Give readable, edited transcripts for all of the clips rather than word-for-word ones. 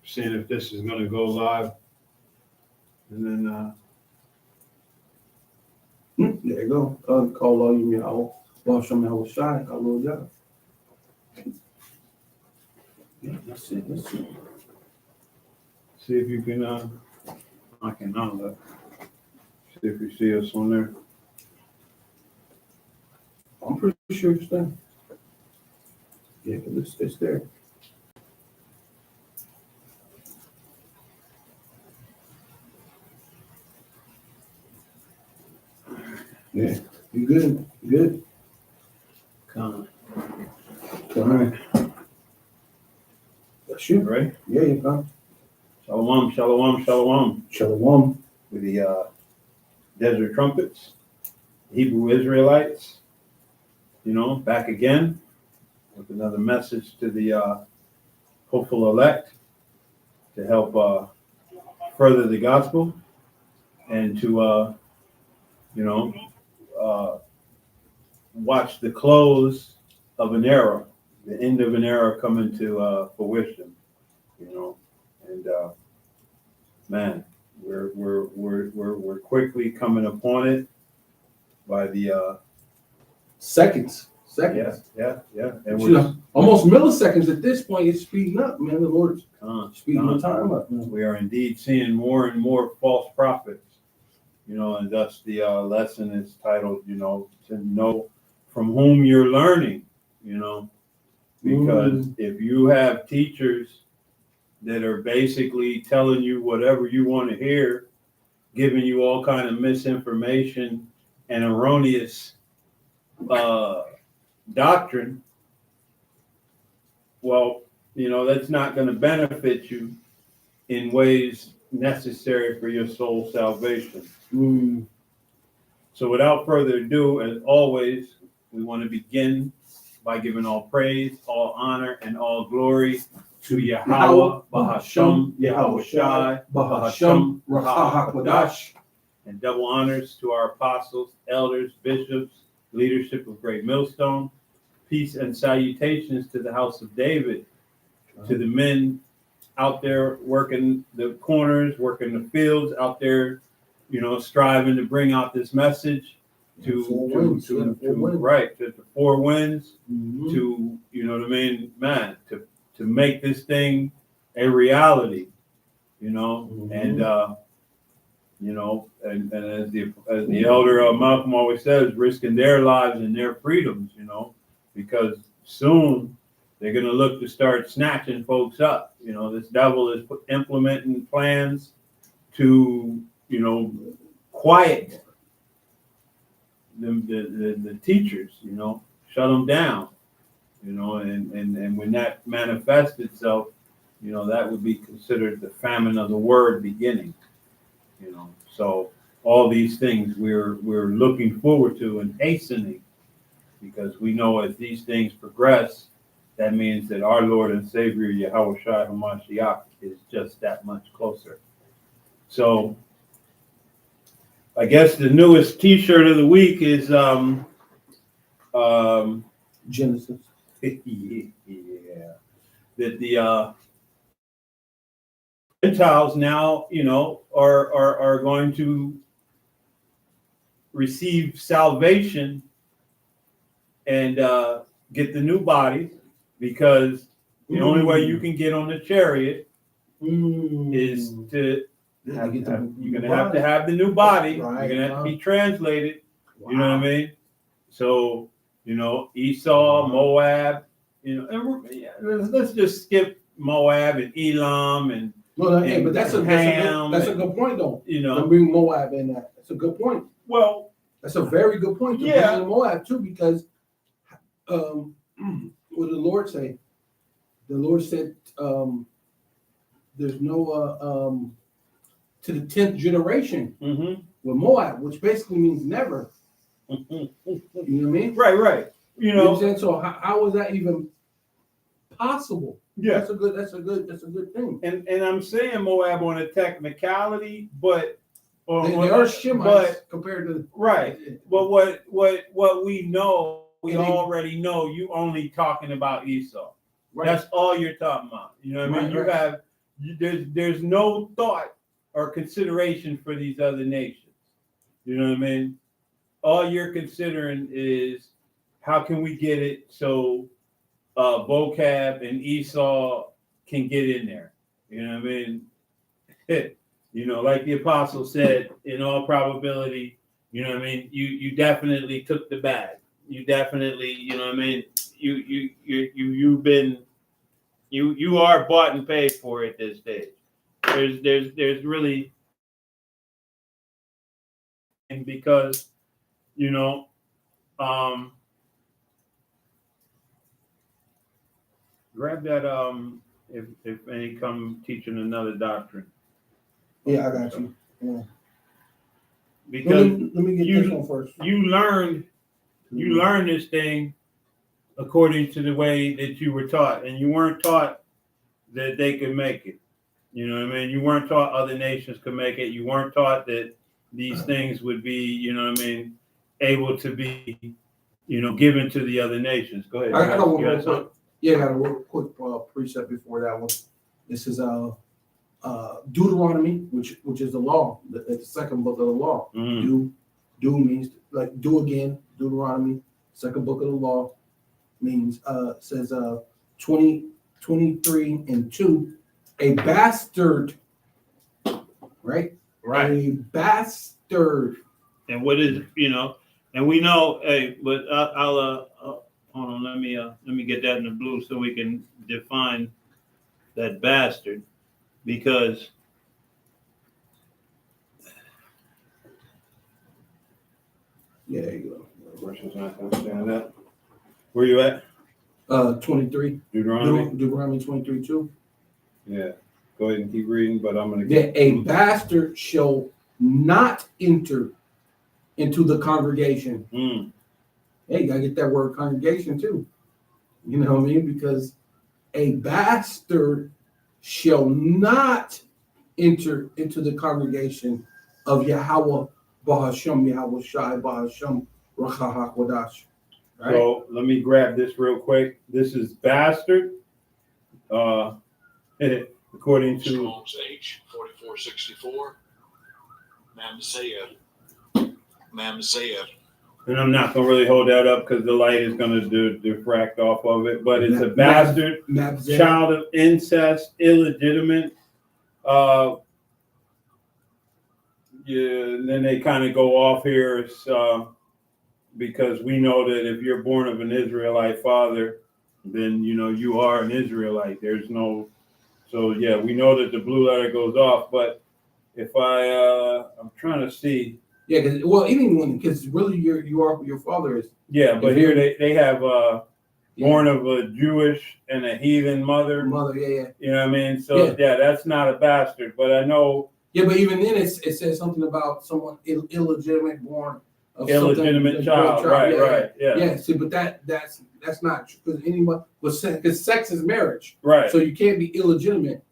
seeing if this is gonna go live. And then, There you go. Call all you out. Well, show me how it's shy. I will job. Yeah, that's it. That's it. see if you can, I can now, see if you see us on there. I'm pretty sure it's there. Yeah, it's there. Yeah, you good? You good? Come All right. That's you. right? Yeah, you come. Shalom, shalom, shalom. Shalom. With the Desert Trumpets, Hebrew Israelites, back again with another message to the hopeful elect to help further the gospel and to, watch the close of an era, the end of an era coming to fruition, and man, we're quickly coming upon it by the Seconds. yeah, and You know, almost milliseconds at this point. It's speeding up, man. The Lord's speeding the time up. Man. we are indeed seeing more and more false prophets, and thus the lesson is titled, to know from whom you're learning, because if you have teachers that are basically telling you whatever you want to hear, giving you all kind of misinformation and erroneous doctrine, well, that's not going to benefit you in ways necessary for your soul's salvation. So without further ado, as always, we want to begin by giving all praise, all honor, and all glory to Yahweh, Bahasham, Yahweh Shai, Bahasham, Ruach HaKodesh, and double honors to our apostles, elders, bishops, leadership of Great Millstone. Peace and salutations to the house of David, to the men out there working the corners, working the fields, out there, striving to bring out this message to the four winds, to, man, to make this thing a reality, and and as the elder Malcolm always says, risking their lives and their freedoms, because soon they're going to look to start snatching folks up. This devil is implementing plans to, quiet the teachers, shut them down, and when that manifests itself, that would be considered the famine of the word beginning, So all these things we're looking forward to and hastening, because we know as these things progress, that means that our Lord and Savior Yahweh Shai HaMashiach is just that much closer. So I guess the newest T-shirt of the week is Genesis. yeah, that the Gentiles now, are going to receive salvation and get the new bodies, because the only way you can get on the chariot is to you're going to have the new body. Right. You're going to have to be translated. Wow. You know what I mean? So, Esau, Moab, and let's just skip Moab and Elam and but that's a good point though. To bring Moab in that. That's a good point. Well, that's a very good point to bring in Moab too, because what did the Lord say? The Lord said there's no to the 10th generation with Moab, which basically means never. You know what I mean? Right. You know what I'm saying? So how is that even possible? Yeah, that's a good thing. And I'm saying Moab on a technicality, but they are Shemites compared to right. But what we know, we already know. You only talking about Esau. Right. That's all you're talking about. You know what I mean? there's no thought or consideration for these other nations. You know what I mean? All you're considering is how can we get it so vocab and Esau can get in there. You know what I mean? You know, like the apostle said, in all probability, you know what I mean, you definitely took the bag. You definitely, you know what I mean, you are bought and paid for at this stage. There's really, and because, you know, grab that if any come teaching another doctrine. Yeah, I got you. Yeah. Because let me get this one first. You learned this thing according to the way that you were taught, and you weren't taught that they could make it. You know what I mean? You weren't taught other nations could make it. You weren't taught that these things would be, you know what I mean, able to be, you know, given to the other nations. Go ahead. I got one real quick. Yeah, I got a real quick precept before that one. This is Deuteronomy, which is the law, the second book of the law. Mm-hmm. Do means like do again. Deuteronomy, second book of the law, means says 23:2, a bastard, right? A bastard. And what is, you know, and we know, hey, but I'll hold on, let me get that in the blue so we can define that bastard, because yeah, there you go. Russians not gonna understand that. Where you at? 23. Deuteronomy 23:2. Yeah. Go ahead and keep reading, but I'm gonna That a bastard shall not enter into the congregation. Hey, you gotta get that word congregation too. You know what I mean? Because a bastard shall not enter into the congregation of Yahweh Bahashem, Yahweh Shai Bahashem Racha HaKodash. Right? So let me grab this real quick. This is bastard. According to Strong's H4464, Mamzer. And I'm not gonna really hold that up because the light is gonna diffract off of it. But it's a bastard, child of incest, illegitimate. Yeah, and then they kind of go off here, because we know that if you're born of an Israelite father, then you know you are an Israelite. There's no, so yeah, we know that the blue letter goes off. But if I'm trying to see. Yeah, because really your father is. Yeah, but here they have born of a Jewish and a heathen mother. Yeah. You know what I mean? So yeah, that's not a bastard. But I know. Yeah, but even then it says something about someone illegitimate born of illegitimate child. Right. Yeah. Yeah. See, but that's not true because anyone because sex is marriage. Right. So you can't be illegitimate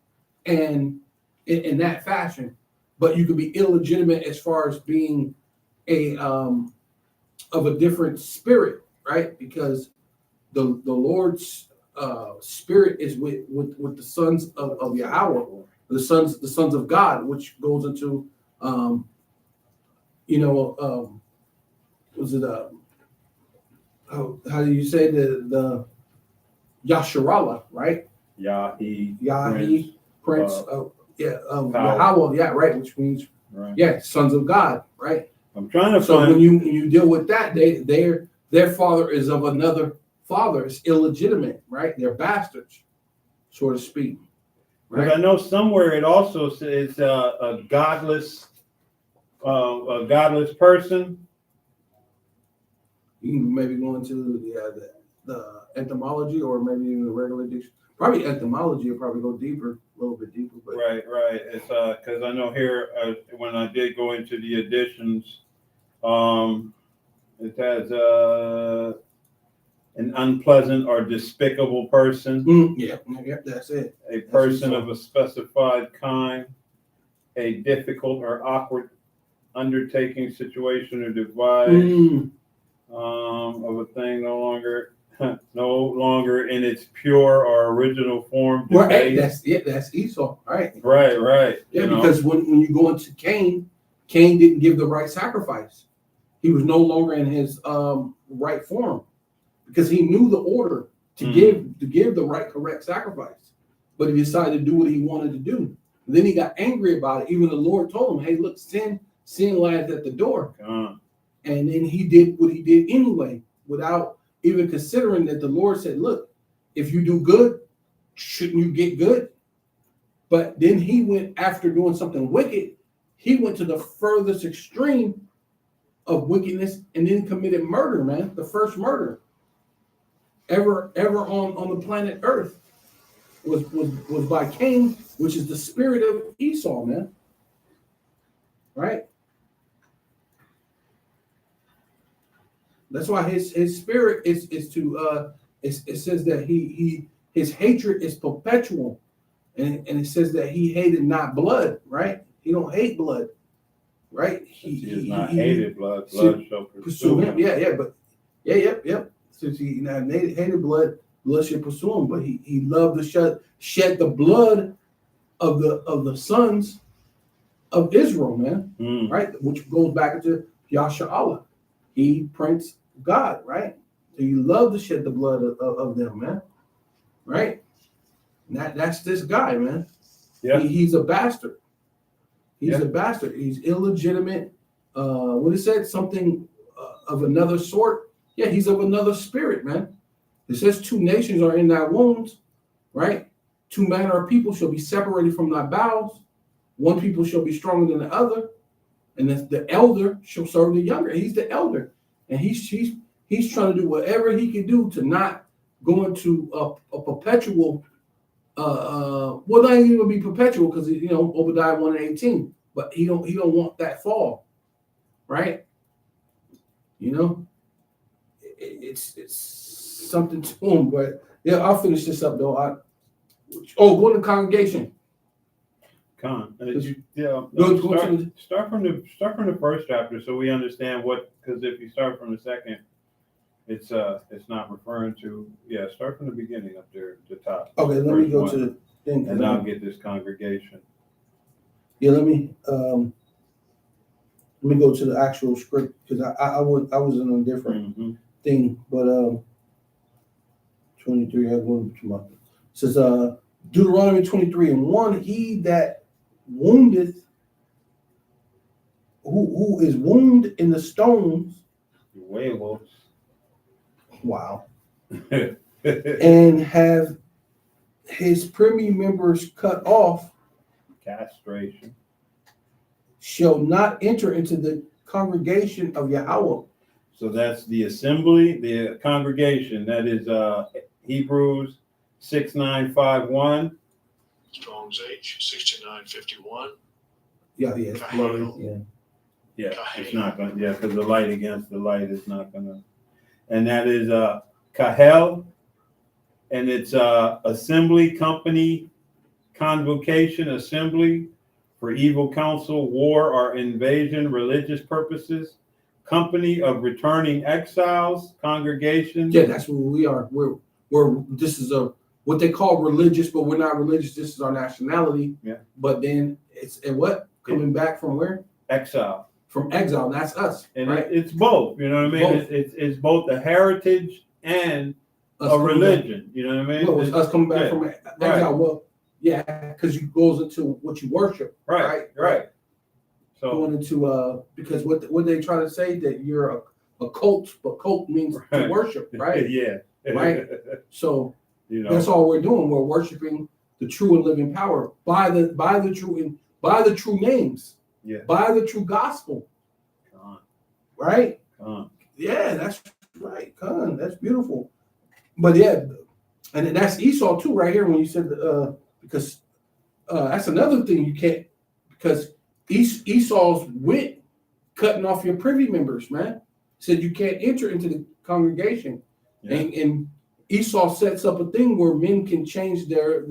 and in that fashion. But you could be illegitimate as far as being a of a different spirit, right? Because the Lord's spirit is with the sons of Yahweh, the sons of God, which goes into was it how do you say the Yasharallah, right? Yahi Prince Yahweh, right, which means sons of God, right? I'm trying to find. When you deal with that, their father is of another father. It's illegitimate, right? They're bastards, so to speak. Right? But I know somewhere it also says a godless person. You can maybe go into the etymology or maybe even the regular dictionary. Probably etymology will probably go deeper, a little bit deeper. But. Right. It's because I know here when I did go into the editions, it has an unpleasant or despicable person. Yeah, that's it. A person of a specified kind, a difficult or awkward undertaking, situation, or device of a thing no longer no longer in its pure or original form. Right, debased. that's Esau, right? Right. Yeah, you know. because when you go into Cain didn't give the right sacrifice. He was no longer in his right form because he knew the order to give the right correct sacrifice, but he decided to do what he wanted to do. And then he got angry about it. Even the Lord told him, "Hey, look, sin lies at the door." And then he did what he did anyway, without even considering that the Lord said, "Look, if you do good, shouldn't you get good?" But then he went after doing something wicked. He went to the furthest extreme of wickedness and then committed murder, man. The first murder ever on the planet Earth was by Cain, which is the spirit of Esau, man. Right? That's why his spirit is to it says that his hatred is perpetual. And it says that he hated not blood, right? He don't hate blood, right? He has not hated blood. Blood shall pursue him. Yeah. But yep. Since he not hated blood, blood shall pursue him. But he loved to shed the blood of the sons of Israel, man. Right? Which goes back into Yasha'Allah. He Prince God, right? So he loved to shed the blood of them, man. Right? That's this guy, man. Yeah. He's a bastard. He's a bastard. He's illegitimate. What it said, something of another sort. Yeah, he's of another spirit, man. It says 2 nations are in thy wombs, right? 2 manner of people shall be separated from thy bowels. 1 people shall be stronger than the other, and the elder shall serve the younger. He's the elder, and he's trying to do whatever he can do to not go into a perpetual. Well, not even gonna be perpetual because Obadiah 1:18, but he don't want that fall, right? It's something to him, but yeah, I'll finish this up though. Go to the congregation. Start from the first chapter so we understand what, because if you start from the second, it's not referring to. Start from the beginning up there at the top. Okay, let me go to the thing, and I'll get this congregation. Yeah, let me go to the actual script because I was in a different thing, but 23. I go to my. It says Deuteronomy 23:1. He that woundeth, who is wounded in the stones. Werewolves. Wow. And have his privy members cut off, castration, shall not enter into the congregation of Yahweh. So that's the assembly, the congregation. That is Hebrews 6951. Strong's H 6951. Yeah, it's blurry. Yeah, it's not gonna. Yeah, because the light against the light is not gonna. And that is Kahel, and it's assembly, company, convocation, assembly for evil counsel, war or invasion, religious purposes, company of returning exiles, congregation. Yeah, that's what we are. This is what they call religious, but we're not religious. This is our nationality. Yeah. But then coming back from where? Exile. From exile. That's us. And right? it's both. You know what I mean? It's both a heritage and a religion. You know what I mean? Well, it's us coming back from exile. Right. Well, yeah, because it goes into what you worship. Right. So going into because what they try to say that you're a cult, but cult means to worship, right? Yeah. Right. So that's all we're doing. We're worshiping the true and living power by the true names. Yeah. By the true gospel. Right? Yeah, that's right. That's beautiful. But yeah, and that's Esau too, right here when you said because that's another thing you can't, because Esau's wit cutting off your privy members, man. Said you can't enter into the congregation. Yeah. And Esau sets up a thing where men can change their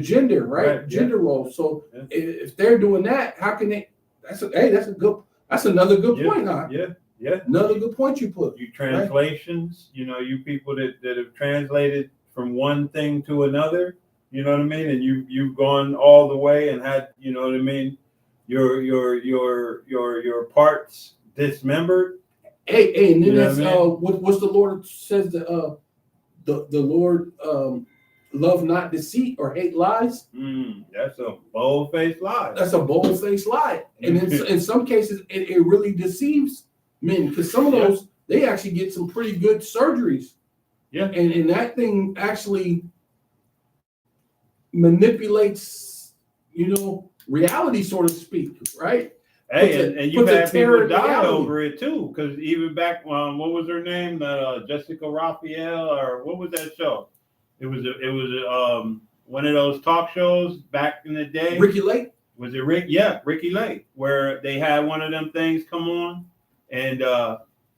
gender, right? Gender role. So if they're doing that, how can they? That's another good point, huh? Yeah. Yeah. Another good point you put. You translations, you people that have translated from one thing to another, you know what I mean? And you've gone all the way and had, you know what I mean, your parts dismembered. Hey, and then You know that's what I mean? what's the Lord says the Lord love not deceit or hate lies. That's a bold-faced lie. That's a bold-faced lie, and in some cases it really deceives men, because some of those they actually get some pretty good surgeries. Yeah. And that thing actually manipulates, reality, so to speak, right? Hey, and you've puts a had terror people in die reality. over it too, because even back, what was her name? Jessica Raphael, or what was that show? It was one of those talk shows back in the day. Ricky Lake. Was it Rick? Yeah, Ricky Lake, where they had one of them things come on and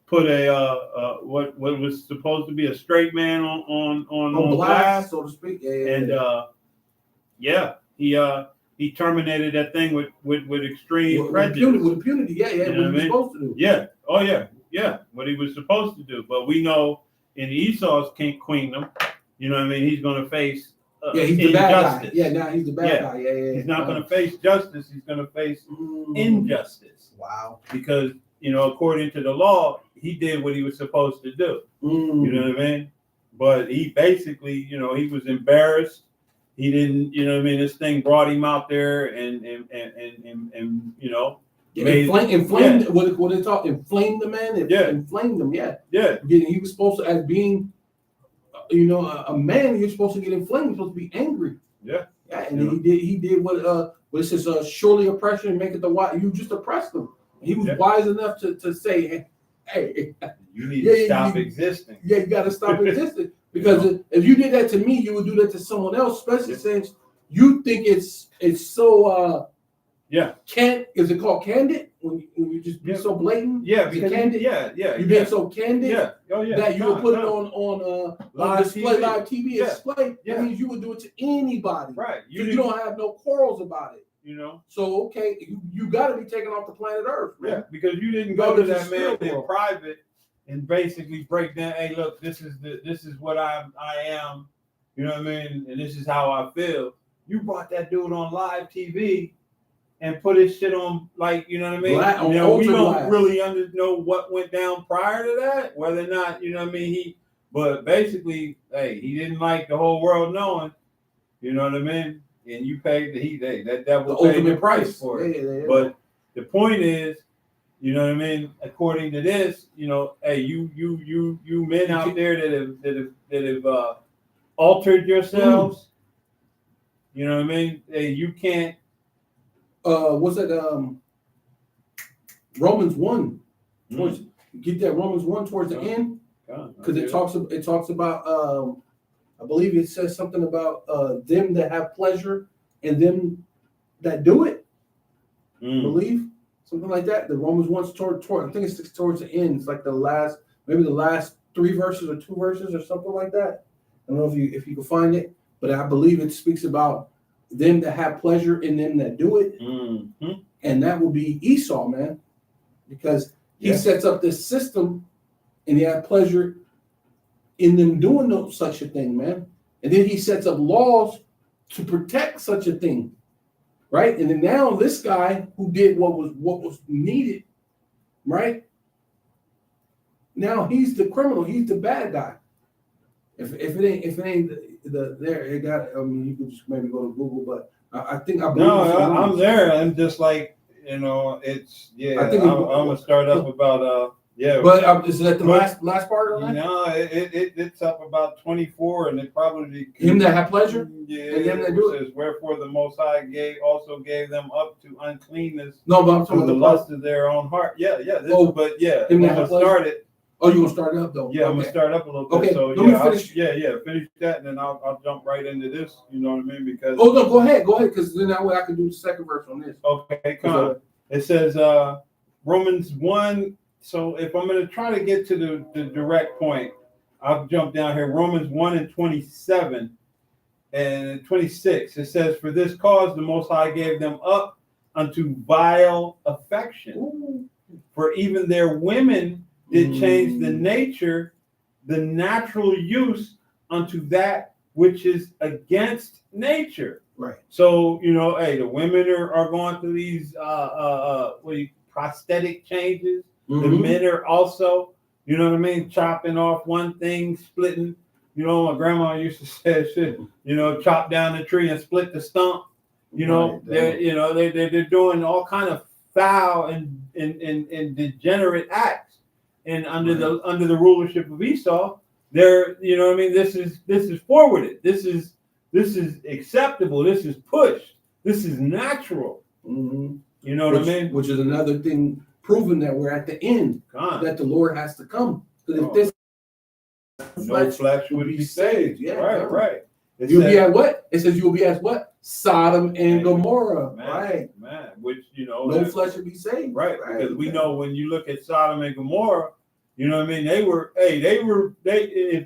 put a what was supposed to be a straight man on blast, so to speak. He terminated that thing with extreme prejudice. With impunity, yeah, You know what he was supposed to do. Yeah, oh yeah, what he was supposed to do. But we know in Esau's queendom, you know what I mean, he's going to face he's the bad guy. Yeah, now he's the bad guy. Yeah. He's not going to face justice. He's going to face injustice. Wow. Because, according to the law, he did what he was supposed to do. You know what I mean? But he basically, he was embarrassed. He didn't, this thing brought him out there and inflamed. What they talk? Inflamed the man. Inflamed him. Yeah. He was supposed to, as being, a man, you're supposed to get inflamed. You're supposed to be angry. Yeah. And he did what it says, surely oppression make it the wise. You just oppressed him. He was wise enough to say, hey, you need to stop existing. Yeah, you got to stop existing. Because if you did that to me, you would do that to someone else, especially since you think it's so is it called candid when you just be so blatant? Yeah, because candid. You're being so candid. That you would put it on live TV display. That means you would do it to anybody. Right. You don't have no quarrels about it. So you got to be taken off the planet Earth. Man. Yeah, because you didn't go to that man in private and basically break down. Hey, look, this is what I am. You know what I mean? And this is how I feel. You brought that dude on live TV and put his shit on, like, you know what I mean? We don't really know what went down prior to that, whether or not, you know what I mean? But basically, hey, he didn't like the whole world knowing, you know what I mean? And you paid that devil paid the price for it. Yeah. But the point is, you know what I mean? According to this, hey, you men out there that have altered yourselves, you know what I mean? Hey, you can't. What's that? Romans 1. Get that Romans 1 towards the end, because it talks about. I believe it says something about them that have pleasure and them that do it. I believe something like that. The Romans 1's toward I think it's towards the end. It's like the last 3 verses or 2 verses or something like that. I don't know if you can find it, but I believe it speaks about them that have pleasure in them that do it, and that will be Esau, man, because he sets up this system, and he had pleasure in them doing such a thing, man. And then he sets up laws to protect such a thing, right? And then now this guy who did what was needed, right? Now he's the criminal. He's the bad guy. If it ain't it got. I mean, you can just maybe go to Google, but I think I believe. No, I'm there. I'm just like, it's I think I'm gonna start up about But is that the last part of that? No, it's up about 24, and it probably him that have pleasure. Yeah, and them that do it says, wherefore the Most High gave them up to uncleanness. No, but I'm talking about the lust of their own heart. I'm gonna start it. Oh, you gonna start it up though? Yeah, I'm gonna start up a little bit. Okay, so let me finish. Finish that, and then I'll jump right into this. You know what I mean? Because no, go ahead, because then that way I can do the second verse on this. Okay, come on. It says Romans 1. So if I'm going to try to get to the direct point, I'll jump down here. Romans 1 and 27 and 26. It says, for this cause the Most High gave them up unto vile affection. for even their women did change the nature, the natural use unto that which is against nature. Right. So, hey, the women are going through these prosthetic changes. The men are also, chopping off one thing, splitting. My grandma used to say shit, chop down the tree and split the stump. They're doing all kind of foul and degenerate acts. And under the rulership of Esau, this is forwarded. This is acceptable. This is pushed. This is natural. Mm-hmm. You know what I mean? Which is another thing proving that we're at the end, that the Lord has to come. Because if this no flesh would be saved. Yeah, right. You'll be at what? It says you'll be as what? Sodom and Gomorrah. Man, which no flesh would be saved. Right. Because we know when you look at Sodom and Gomorrah, if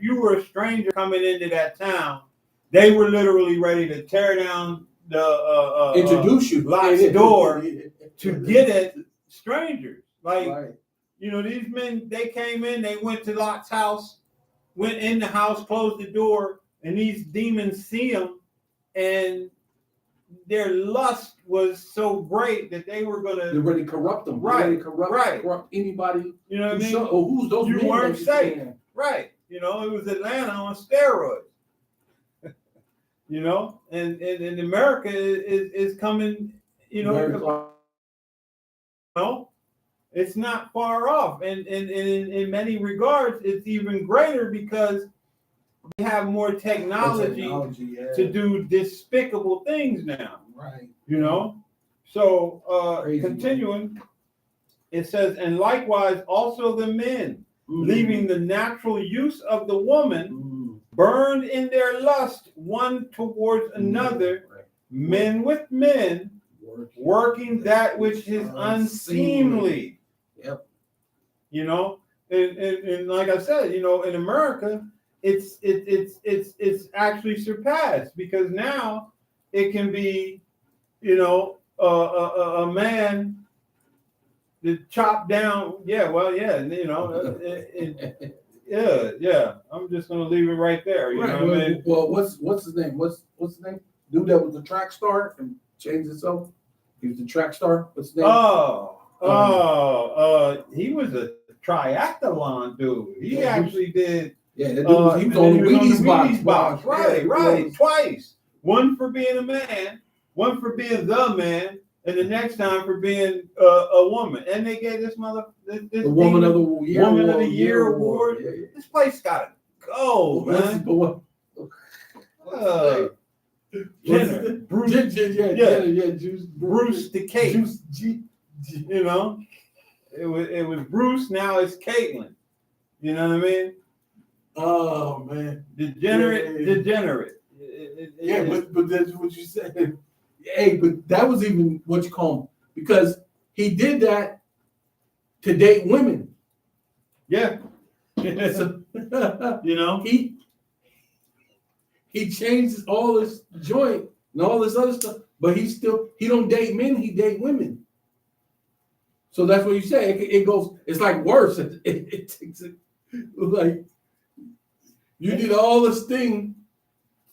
you were a stranger coming into that town, they were literally ready to tear down the introduce you Lot's door to get at strangers. These men, they came in, they went to Lot's house, went in the house, closed the door, and these demons see them, and their lust was so great that they're ready to corrupt them. Right. Ready to corrupt anybody. You know what I mean? Who's those you men weren't safe. Saying? Right. It was Atlanta on steroids. And America is coming, it's not far off. And in many regards, it's even greater because we have more technology to do despicable things now. Right. So Crazy, continuing, it says, and likewise also the men, leaving the natural use of the woman, burned in their lust one towards another, men with men, working that which is unseemly. Yep. And like I said, in America, it's actually surpassed, because now it can be, a man to chop down. Yeah. I'm just gonna leave it right there. You know what I mean? Well, what's his name? What's his name? Dude that was the track star and changed himself. He was the track star. What's his name? He was a triathlon dude. He actually did. Yeah, that dude he was on the Wheaties box. Right. Twice. One for being a man, one for being the man, and the next time for being a woman. And they gave this the Woman of the Year award. Yeah. This place gotta go, man. Jenner, Bruce, Bruce the Cake. It was Bruce. Now it's Caitlyn. You know what I mean? Oh man, degenerate. But that's what you said. Hey, but that was even what you call him, because he did that to date women. Yeah. So, he changes all this joint and all this other stuff, but he don't date men, he date women. So that's what you say. It goes. It's like worse. It takes it like you did all this thing,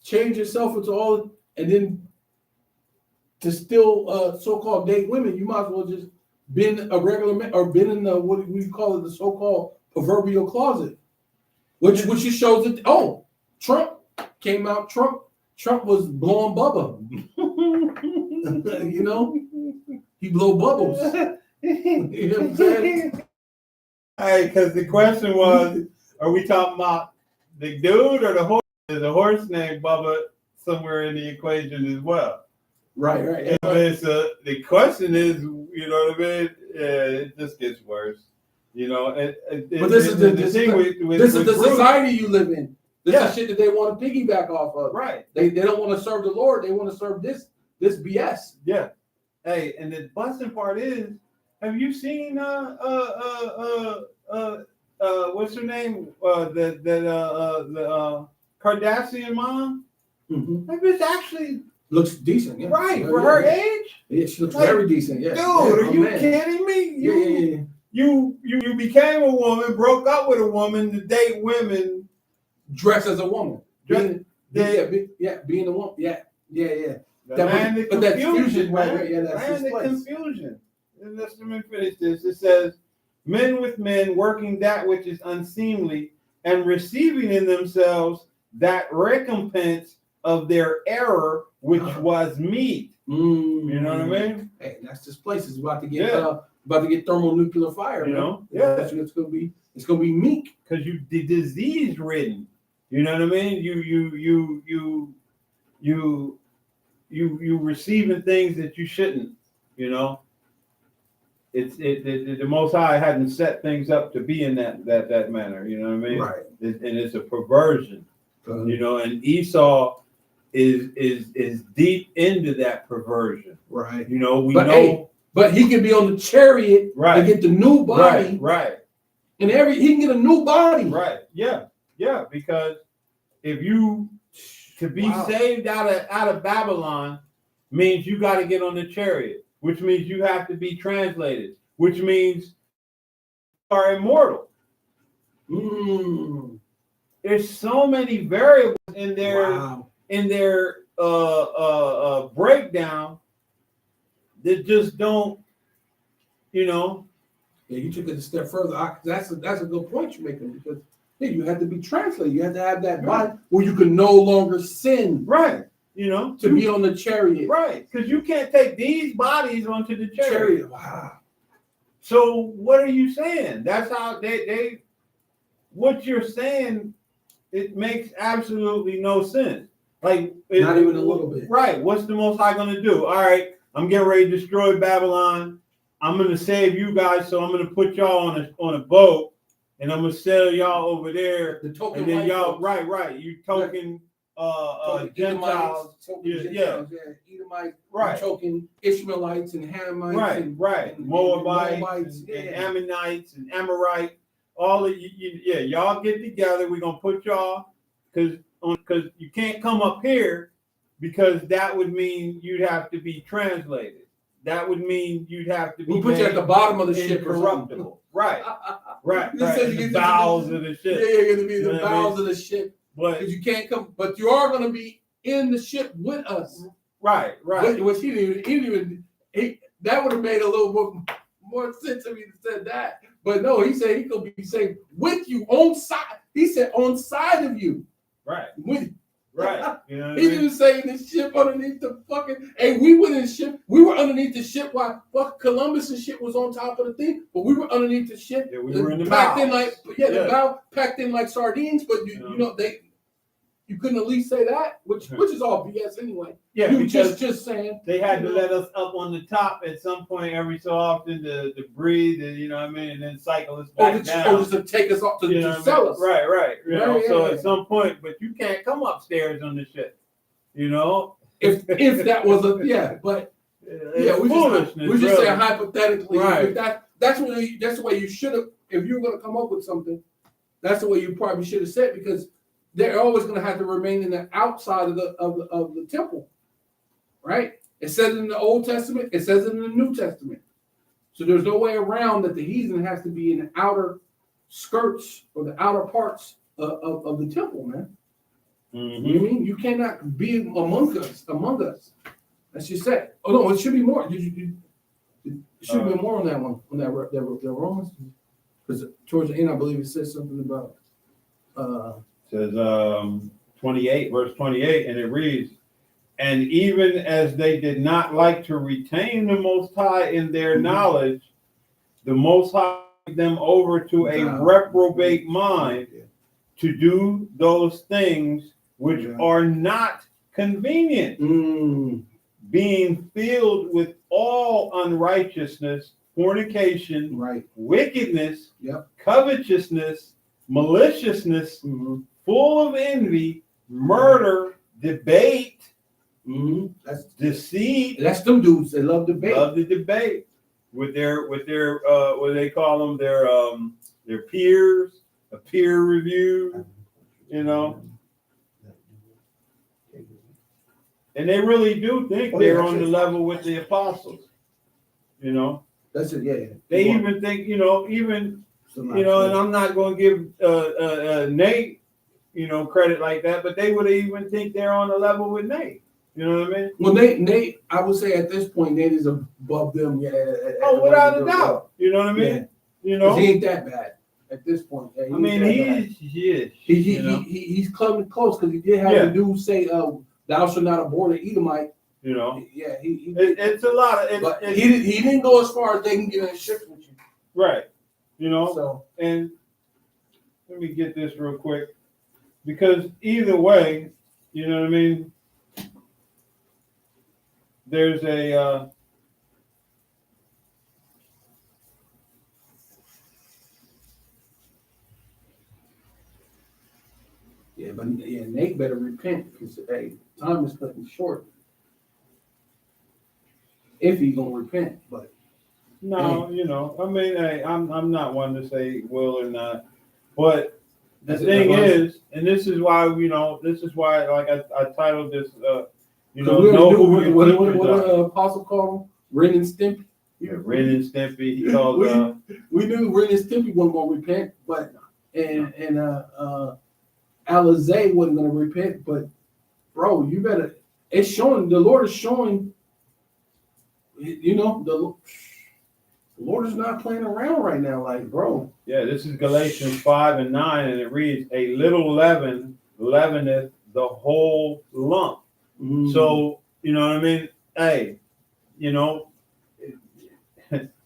change yourself into all, and then to still so-called date women, you might as well just been a regular man or been in the what we call it, the so-called proverbial closet, which just shows that Trump came out. Trump was blowing Bubba. He blow bubbles. You know what I'm saying? Hey, because the question was, are we talking about the dude or the horse? There's a horse named Bubba somewhere in the equation as well. Right. So the question is, you know what I mean? It just gets worse. But this is the society you live in. This is shit that they want to piggyback off of. Right. They don't want to serve the Lord. They want to serve this BS. Yeah. Hey, and the busting part is, have you seen what's her name? The Kardashian mom? Mm-hmm. That bitch actually looks decent, yeah. Right, for her age? Yeah, she looks very decent, yeah. Dude, are you kidding me? Yeah. you became a woman, broke up with a woman to date women. Dress as a woman. Being a woman. Yeah. Land of but that's confusion, fusion, man. right? Yeah, that's his Land of place. confusion. And let me finish this. It says, men with men working that which is unseemly and receiving in themselves that recompense of their error, which was meat. You know what I mean? Hey, that's this place. It's about to get thermonuclear fire. You man. know? That's what it's gonna be. It's gonna be meek. Because you disease ridden. You know what I mean? You receiving things that you shouldn't. You know, the Most High hadn't set things up to be in that manner. You know what I mean? Right. And it's a perversion. You know, and Esau is deep into that perversion. Right. You know, but he can be on the chariot and get the new body. Right. And he can get a new body. Right. Yeah. Because if you to be saved out of Babylon means you got to get on the chariot, which means you have to be translated, which means you are immortal. There's so many variables in their breakdown that just don't, you know. Yeah, you took it a step further. That's a good point you're making, because you have to be translated. You have to have that body where you can no longer sin. Right. You know, to be on the chariot. Right. Because you can't take these bodies onto the chariot. Wow. So what are you saying? That's how they what you're saying, it makes absolutely no sense. Like not even a little bit. Right. What's the Most High gonna do? All right, I'm getting ready to destroy Babylon. I'm gonna save you guys, so I'm gonna put y'all on a boat, and I'm gonna sell y'all over there. The token, and then y'all, right. You token Gentiles, Edomites, right? Token Ishmaelites and Hamites, right. Moabites and Ammonites and Amorite. All of you, y'all get together. We're gonna put y'all because you can't come up here, because that would mean you'd have to be translated. That would mean you'd have to be. We'll put you at the bottom of the ship, incorruptible. Right. The bowels of the ship. Yeah, you're gonna be the bowels of the ship. But you can't come. But you are gonna be in the ship with us. Right. Which he didn't even. That would have made a little more sense if he said that. But no, he said he could be saved with you on side. He said on side of you. Right. With right. You know he didn't say the ship underneath the fucking. Hey, we went in the ship. We were underneath the ship while Columbus' ship was on top of the thing. But we were underneath the ship. Yeah, we were in the packed bow. in like the bow packed in like sardines. But you know you couldn't at least say that, which is all BS anyway. Yeah, you just saying they had to let us up on the top at some point every so often to breathe, and you know what I mean, and then cycle us back down. Or just to take us off to sell us. Right. You know, so at some point, but you can't come upstairs on the ship. You know, if that was but we just saying hypothetically. Right. That's the way you should have. If you were going to come up with something, that's the way you probably should have said, because they're always going to have to remain in the outside of the temple, right? It says it in the Old Testament. It says it in the New Testament. So there's no way around that the heathen has to be in the outer skirts or the outer parts of the temple, man. Mm-hmm. You know what I mean? You cannot be among us. That's just said. Oh no, it should be more. It should be more on that one, on that Romans. Because towards the end, I believe it says something about. Says 28, verse 28, and it reads, and even as they did not like to retain the Most High in their knowledge, the Most High gave them over to a reprobate mind to do those things which are not convenient, being filled with all unrighteousness, fornication, wickedness, covetousness, maliciousness, full of envy, murder, debate, that's deceit. That's them dudes. They love debate. Love the debate with their what do they call them? Their peers, a peer review, you know. And they really do think they're on the level with the apostles, you know. That's it. Yeah. They even think, even, and I'm not going to give Nate, credit like that, but they would even think they're on the level with Nate. You know what I mean? Well, Nate, I would say at this point, Nate is above them. Yeah. Oh, without a doubt. You know what I mean? Yeah. He ain't that bad at this point. Yeah, he's coming close because he did have the dude say, "Thou shalt not abhor the Edomite." Yeah, it's a lot of. But he didn't go as far as they can get in a ship with you. Right. So, and let me get this real quick, because either way, you know what I mean. There's a but Nate better repent because time is cutting short. If he's gonna repent, but no, I mean, I'm not one to say will or not, but the thing is, and this is why like I titled this, what Apostle called him? Ren and Stimpy. Yeah, Ren and Stimpy. He called. We knew Ren and Stimpy wasn't gonna repent, but and Alizé wasn't gonna repent, but bro, you better. It's showing. The Lord is showing. The Lord is not playing around right now, like bro. Yeah, this is Galatians 5:9, and it reads, "A little leaven leaveneth the whole lump." Mm. So you know what I mean? Hey,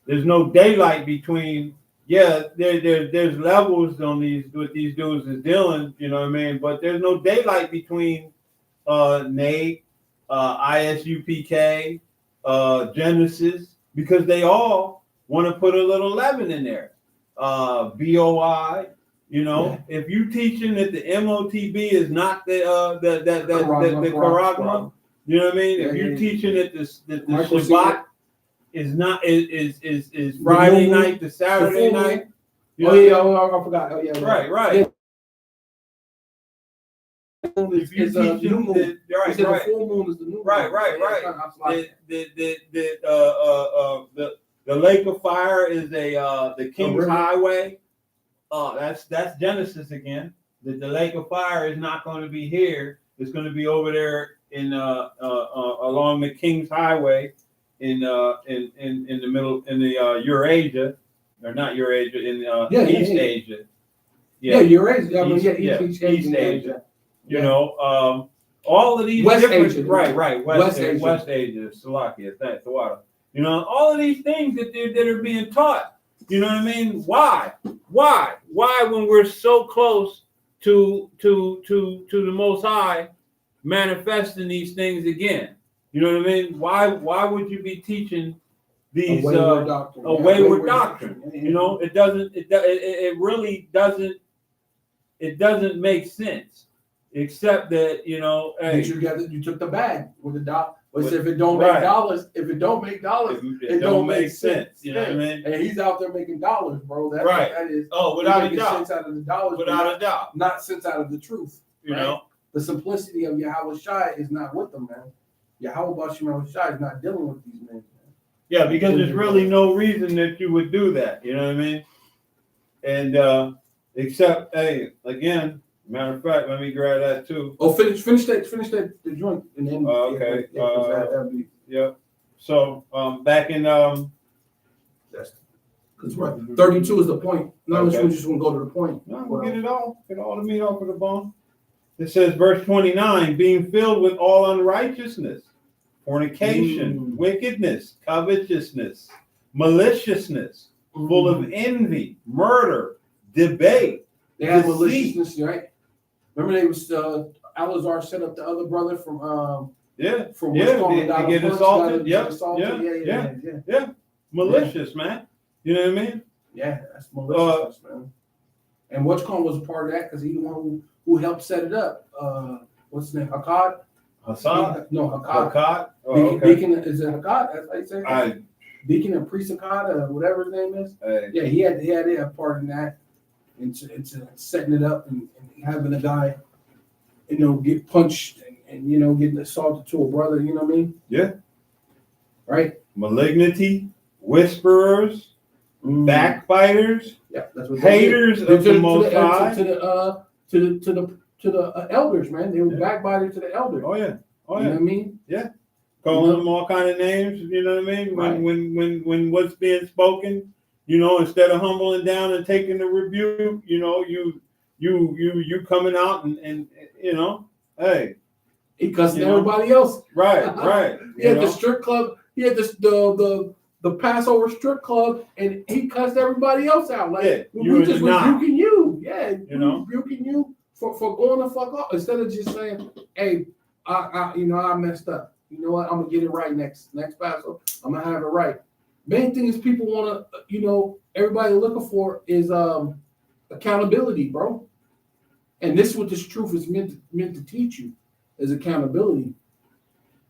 there's no daylight between. Yeah, there's levels on what these dudes is dealing. You know what I mean? But there's no daylight between Nate, ISUPK, Genesis, because they all want to put a little leaven in there. BOI, if you teaching that the MOTB is not the Karagma, you know what I mean? If you're teaching that the Shabbat is not is Friday night to Saturday night. I forgot. Oh yeah. Right. Yeah. If you teach new moon. right. The full moon is the new moon. Right. The lake of fire is the King's Highway. That's Genesis again. The lake of fire is not going to be here. It's going to be over there in along the King's Highway in the middle in the Eurasia, or not Eurasia, in East Asia. Eurasia. East Asia. All of these West different Asia. Right. West Asia, Slovakia, thanks, the water. All of these things that are being taught. You know what I mean? Why when we're so close to the Most High manifesting these things again? You know what I mean? Why would you be teaching these a wayward doctrine? It doesn't. It really doesn't. It doesn't make sense, except that Hey, you took the bag with the dollar. But if it don't make dollars, it don't make sense. You know what I mean? And he's out there making dollars, bro. That's right. That is. Oh, without a doubt. Sense out of the dollars. Without a doubt. Not sense out of the truth. The simplicity of Yahweh Shai is not with them, man. Yahweh Shai is not dealing with these men. Man. Yeah, because there's really no reason that you would do that. You know what I mean? And except, hey, again. Matter of fact, let me grab that too. Oh, finish that the joint, and then okay. Yeah. So back in that's right. 32 is the point. Now we just want to go to the point. No, we'll get all the meat off of the bone. It says, verse 29, being filled with all unrighteousness, fornication, wickedness, covetousness, maliciousness, full of envy, murder, debate. They had maliciousness, right? Remember, they was Alazar set up the other brother from to get assaulted. Yeah. Malicious, man. You know what I mean? Yeah, that's malicious, man. And what's called was a part of that because he's the one who helped set it up. What's his name? Akkad? Hassan? No, Akkad. Akkad? Deacon, is it Akkad? That's how you say it? Deacon and priest Akkad, or whatever his name is. Yeah, he had a part in that. It's setting it up and having a guy, get punched and getting assaulted to a brother. You know what I mean? Yeah. Right. Malignity. whisperers, backbiters, Yeah, that's what they did. haters of the Most High. To the elders, man. They were backbiters to the elders. Oh yeah, oh You know yeah. what I mean? Calling them all kind of names. You know what I mean? Right. When what's being spoken, you know, instead of humbling down and taking the rebuke, you know, you coming out and you know, hey, He cussing You know? everybody else. right. He had you the know? strip club. He had the Passover strip club, and he cussed everybody else out. Like Yeah, you we in just the knock. rebuking you. Yeah, You know? rebuking you for going the fuck off instead of just saying, "Hey, I messed up. You know what? I'm gonna get it right next Passover. I'm gonna have it right." Main thing is people want to, everybody looking for is accountability, bro. And this is what this truth is meant to teach you is accountability.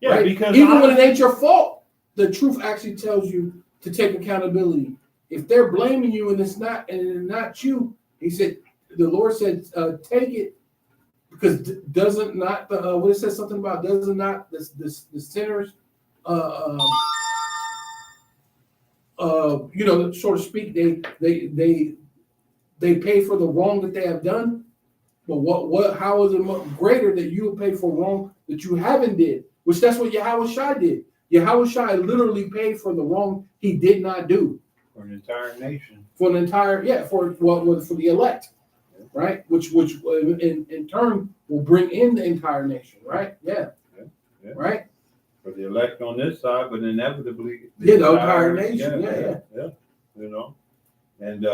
Yeah, right? because Even when it ain't your fault, the truth actually tells you to take accountability. If they're blaming you and it's not you, he said, the Lord said, take it, because doesn't not the what it says something about doesn't not the sinners so to speak, they pay for the wrong that they have done. But how is it greater that you will pay for wrong that you haven't did? Which that's what Yahweh Shai did. Yahweh Shai literally paid for the wrong he did not do. for an entire nation. For an entire, for the elect, right? Which in turn will bring in the entire nation, right? Yeah. Right? For the elect on this side, but inevitably the entire nation. Yeah. You know, and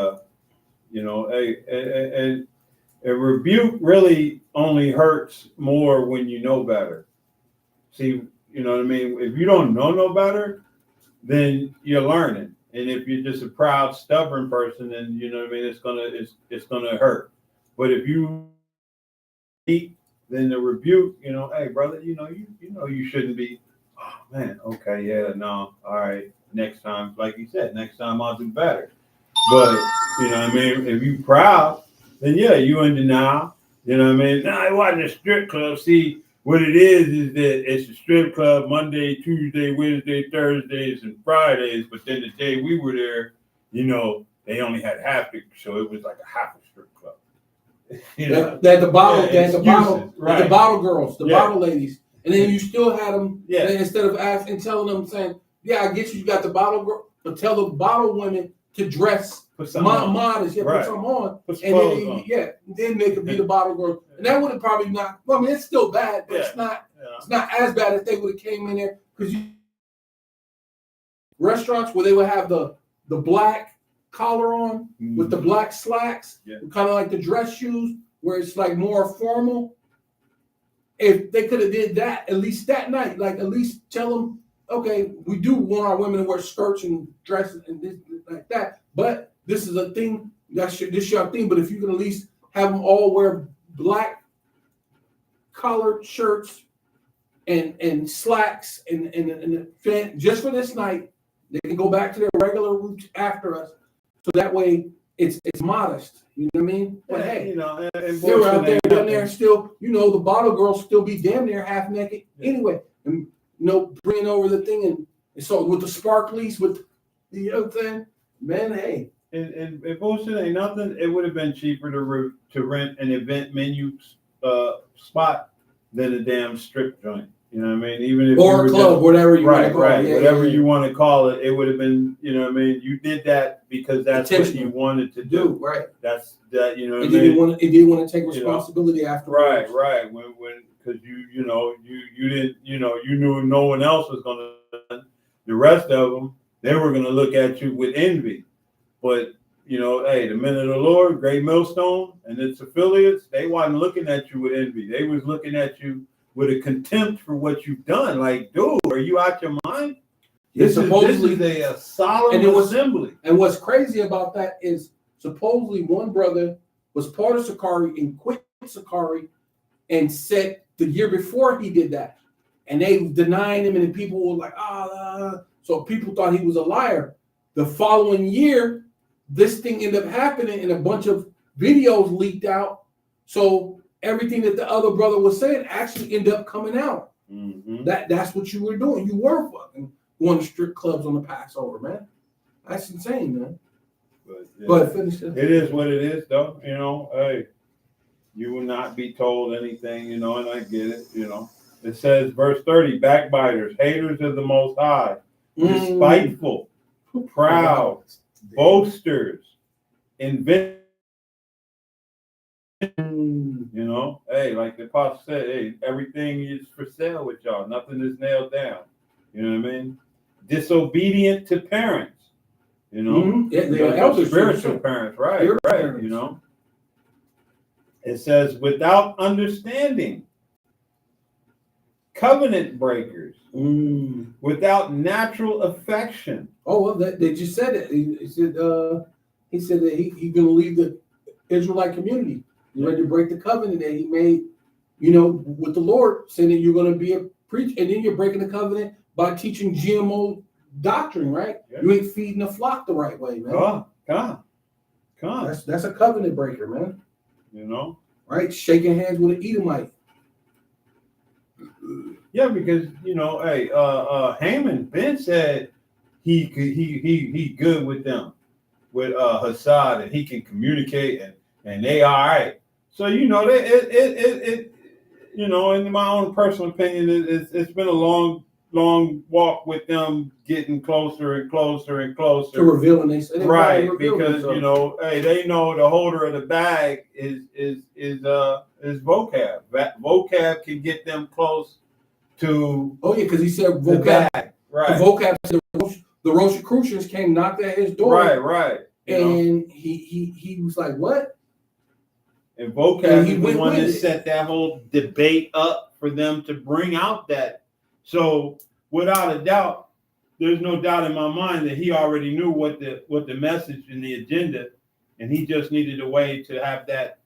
a rebuke really only hurts more when you know better. See, you know what I mean? If you don't know no better, then you're learning. And if you're just a proud, stubborn person, then you know what I mean, it's gonna hurt. But if you eat, then the rebuke, hey brother, you shouldn't be. Oh man, okay, yeah, no, all right. Next time, like you said, next time I'll do better. But you know what I mean, if you proud, then yeah, you in denial. You know what I mean? Nah, it wasn't a strip club. See, what it is that it's a strip club Monday, Tuesday, Wednesday, Thursdays, and Fridays. But then the day we were there, they only had half it, so it was like a half a strip club. The bottle girls, the bottle ladies, and then you still had them. Yeah. Instead of asking and telling them, saying, "Yeah, I get you got the bottle girl," but tell the bottle women to dress modest, put some on, and then they could be the bottle girl, and that would have probably not. Well, I mean, it's still bad, but it's not. Yeah. It's not as bad if they would have came in there because restaurants where they would have the black collar on with the black slacks, kind of like the dress shoes, where it's like more formal. If they could have did that at least that night, like at least tell them, okay, we do want our women to wear skirts and dresses and this like that, but this is a thing. This is your thing. But if you can at least have them all wear black collared shirts and slacks and just for this night, they can go back to their regular route after us. So that way it's modest. You know what I mean? But hey, they were out there down there still, the bottle girls still be damn near half naked anyway. And bringing over the thing and so with the sparklies, with the other thing, man, hey. And if bullshit ain't nothing, it would have been cheaper to rent an event menu spot than a damn strip joint. You know what I mean? Even if or a club, whatever you want to call it. Whatever you want to call it, it would have been, you know what I mean? You did that because that's what you wanted to do. Right. That's that, you know what I mean? It didn't want to take responsibility afterwards. Right. When because you didn't, you knew no one else was gonna. The rest of them, they were gonna look at you with envy. But hey, the men of the Lord, Great Millstone, and its affiliates, they wasn't looking at you with envy. They was looking at you with a contempt for what you've done. Like, dude, are you out your mind? This is a solemn assembly. And what's crazy about that is supposedly one brother was part of Sakari and quit Sakari and said the year before he did that. And they denied him, and then people were like, so people thought he was a liar. The following year, this thing ended up happening and a bunch of videos leaked out. So everything that the other brother was saying actually ended up coming out. Mm-hmm. That's what you were doing. You were fucking going to strip clubs on the Passover, man. That's insane, man. yeah. But finish it. It is what it is, though. Hey, you will not be told anything, and I get it, It says, verse 30, backbiters, haters of the Most High, despiteful, proud, boasters, inventors. Hey, like the apostle said, hey, everything is for sale with y'all. Nothing is nailed down. You know what I mean? Disobedient to parents. They're spiritual parents, right? Spiritual right. parents. It says, without understanding, covenant breakers, without natural affection. Oh, well, they just said it. He said that he's going to leave the Israelite community. He's ready to break the covenant that he made, with the Lord, saying that you're going to be a preacher, and then you're breaking the covenant by teaching GMO doctrine, right? Yeah. You ain't feeding the flock the right way, man. Come on. That's a covenant breaker, man. Right? Shaking hands with an Edomite. Yeah, because hey, Haman Ben said he good with them, with Hassad, and he can communicate, and they all right. So in my own personal opinion, it's been a long walk with them, getting closer and closer and closer to revealing themselves. Right, because hey, they know the holder of the bag is vocab. Vocab can get them close to. Oh yeah, because he said vocab. Bag. Right. The vocab said the Rosicrucians came knocked at his door. Right. And he was like, what? And vocab is the one that set that whole debate up for them to bring out that. So without a doubt, there's no doubt in my mind that he already knew what the message and the agenda, and he just needed a way to have that,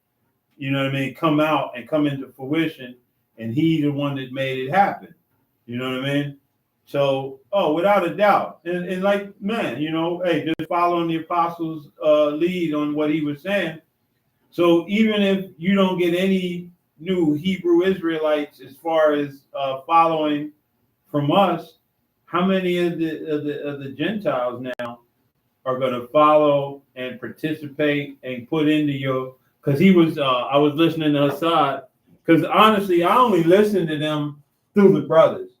come out and come into fruition, and he the one that made it happen. You know what I mean? So, without a doubt, and like, man, hey, just following the apostles' lead on what he was saying. So even if you don't get any new Hebrew Israelites as far as following from us, how many of the Gentiles now are going to follow and participate and put into your? Because I was listening to Hassad. Because honestly, I only listened to them through the brothers,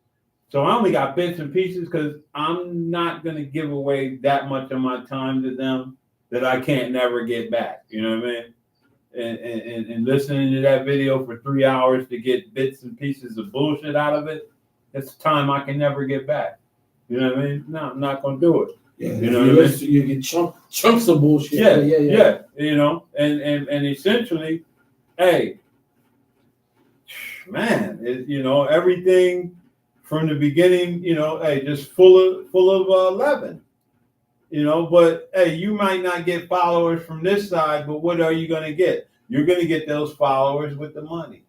so I only got bits and pieces. Because I'm not going to give away that much of my time to them that I can't never get back. You know what I mean? And listening to that video for 3 hours to get bits and pieces of bullshit out of it, it's time I can never get back. You know what I mean? No, I'm not gonna do it. Yeah, you know what I mean? You get chunks of bullshit. Yeah. And essentially, hey, man, everything from the beginning, hey, just full of leaven. But hey, you might not get followers from this side, but what are you going to get? You're going to get those followers with the money.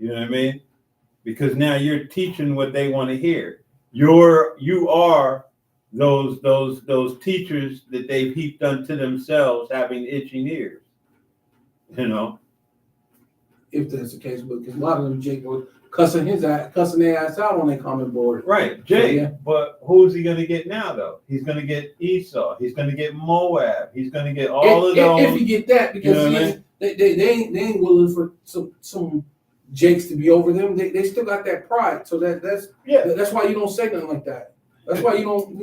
You know what I mean? Because now you're teaching what they want to hear. You are those teachers that they've heaped unto themselves, having itching ears. If that's the case, because a lot of them Jake were cussing their ass out on their comment board. Right, Jay. So, yeah. But who's he going to get now, though? He's going to get Esau. He's going to get Moab. He's going to get all of those. If he get that, because they ain't willing for some Jakes to be over them. They still got that pride. So that's why you don't say nothing like that. That's why you don't.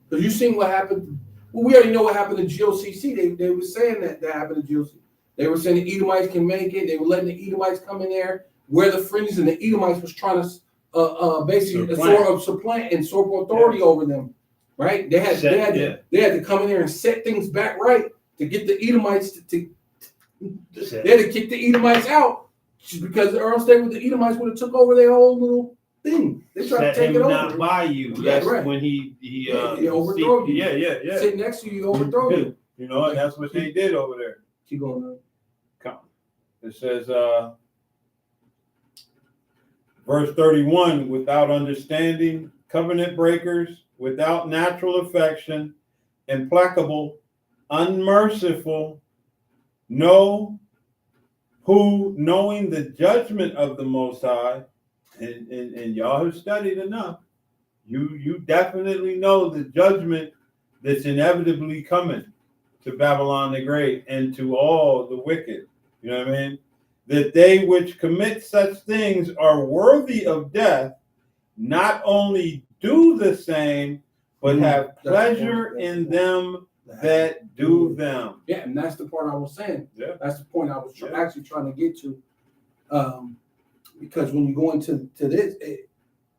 Because you seen what happened. Well, we already know what happened to GOCC. They were saying that happened to GOCC. They were saying the Edomites can make it. They were letting the Edomites come in there, wear the fringes, and the Edomites was trying to basically supplant and usurp authority over them. Right? They had to come in there and set things back right to get the Edomites they had to kick the Edomites out because or else the Edomites would have took over their whole little thing. They tried to take it over. Not by you. That's right. When he overthrow you. Yeah. Sit next to you, overthrow you. And that's what they did over there. Keep going on. It says, verse 31, without understanding, covenant breakers, without natural affection, implacable, unmerciful, knowing the judgment of the Most High, and y'all have studied enough. You definitely know the judgment that's inevitably coming to Babylon the Great and to all the wicked. You know what I mean? That they which commit such things are worthy of death, not only do the same, but have pleasure in them that do them. Yeah, and that's the part I was saying. Yeah. That's the point I was Yeah. actually trying to get to. Because when you go into this,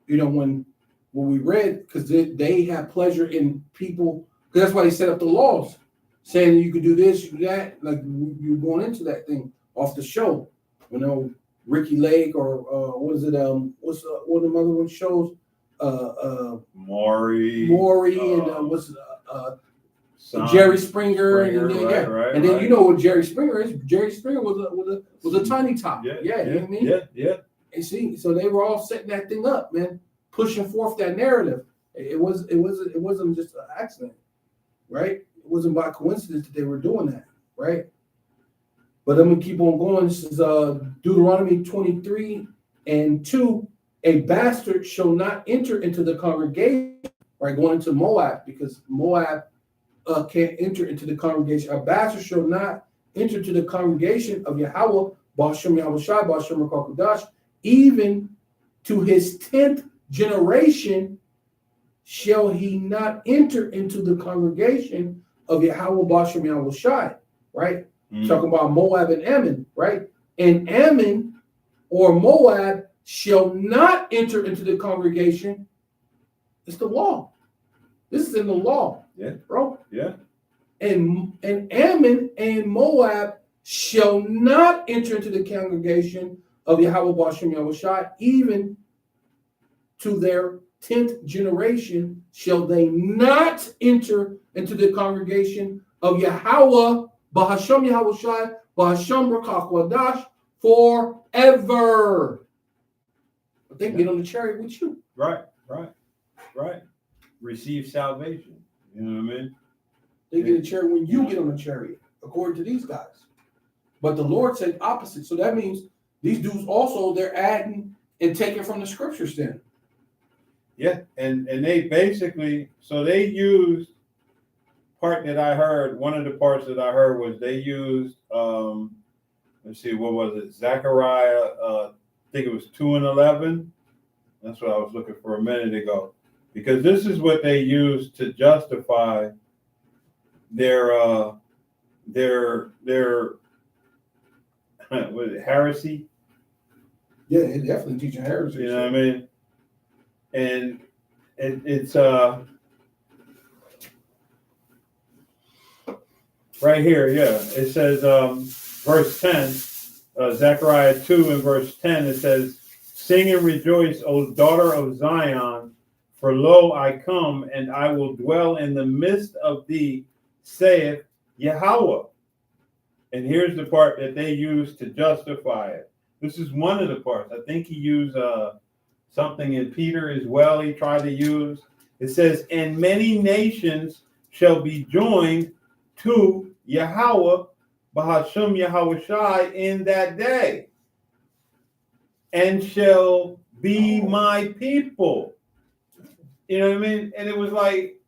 when we read, because they have pleasure in people, because that's why they set up the laws, saying you could do this, you do that. Like you're going into that thing off the show. Ricky Lake or what is it? What's one of the other one shows? Maury and what's Jerry Springer, and then and then you know what Jerry Springer is. Jerry Springer was a tiny top. You know what I mean? Yeah. And see, so they were all setting that thing up, man, pushing forth that narrative. It wasn't just an accident, right? It wasn't by coincidence that they were doing that, right? But I'm gonna keep on going. This is Deuteronomy 23:2. A bastard shall not enter into the congregation, right? Going into Moab, because Moab can't enter into the congregation. A bastard shall not enter to the congregation of Yahweh, Ba'ashem Yahushai, Ba'ashem Rakakodash, even to his 10th generation shall he not enter into the congregation of Yahweh, Ba'ashem Yahushai, right? Talking about Moab and Ammon, right? And Ammon or Moab shall not enter into the congregation. It's the law. This is in the law, bro. Yeah. And Ammon and Moab shall not enter into the congregation of Yahweh Ba'ashem Yahushai, even to their 10th generation shall they not enter into the congregation of Yahweh Ba'ashem Yahushai, Ba'ashem Rakakodash forever. But they can get on the chariot with you. Right. Receive salvation. You know what I mean? They get a chariot when you get on the chariot, according to these guys. But the Lord said opposite. So that means these dudes also, they're adding and taking from the scriptures then. Yeah, and they basically, so they used part that I heard, one of the parts that I heard was they used, let's see, what was it? Zechariah, I think it was 2:11. That's what I was looking for a minute ago. Because this is what they used to justify their what is it, heresy? Yeah, it's definitely teaching heresy. You know what I mean? And it's right here, yeah. It says verse 10, Zechariah 2 and verse 10, it says, "Sing and rejoice, O daughter of Zion, for lo, I come, and I will dwell in the midst of thee, saith Yahweh." And here's the part that they use to justify it. This is one of the parts. I think he used something in Peter as well. He tried to use. It says, "And many nations shall be joined to Yahweh, Ba'ashem Yahushai, in that day, and shall be my people." You know what I mean? And it was like,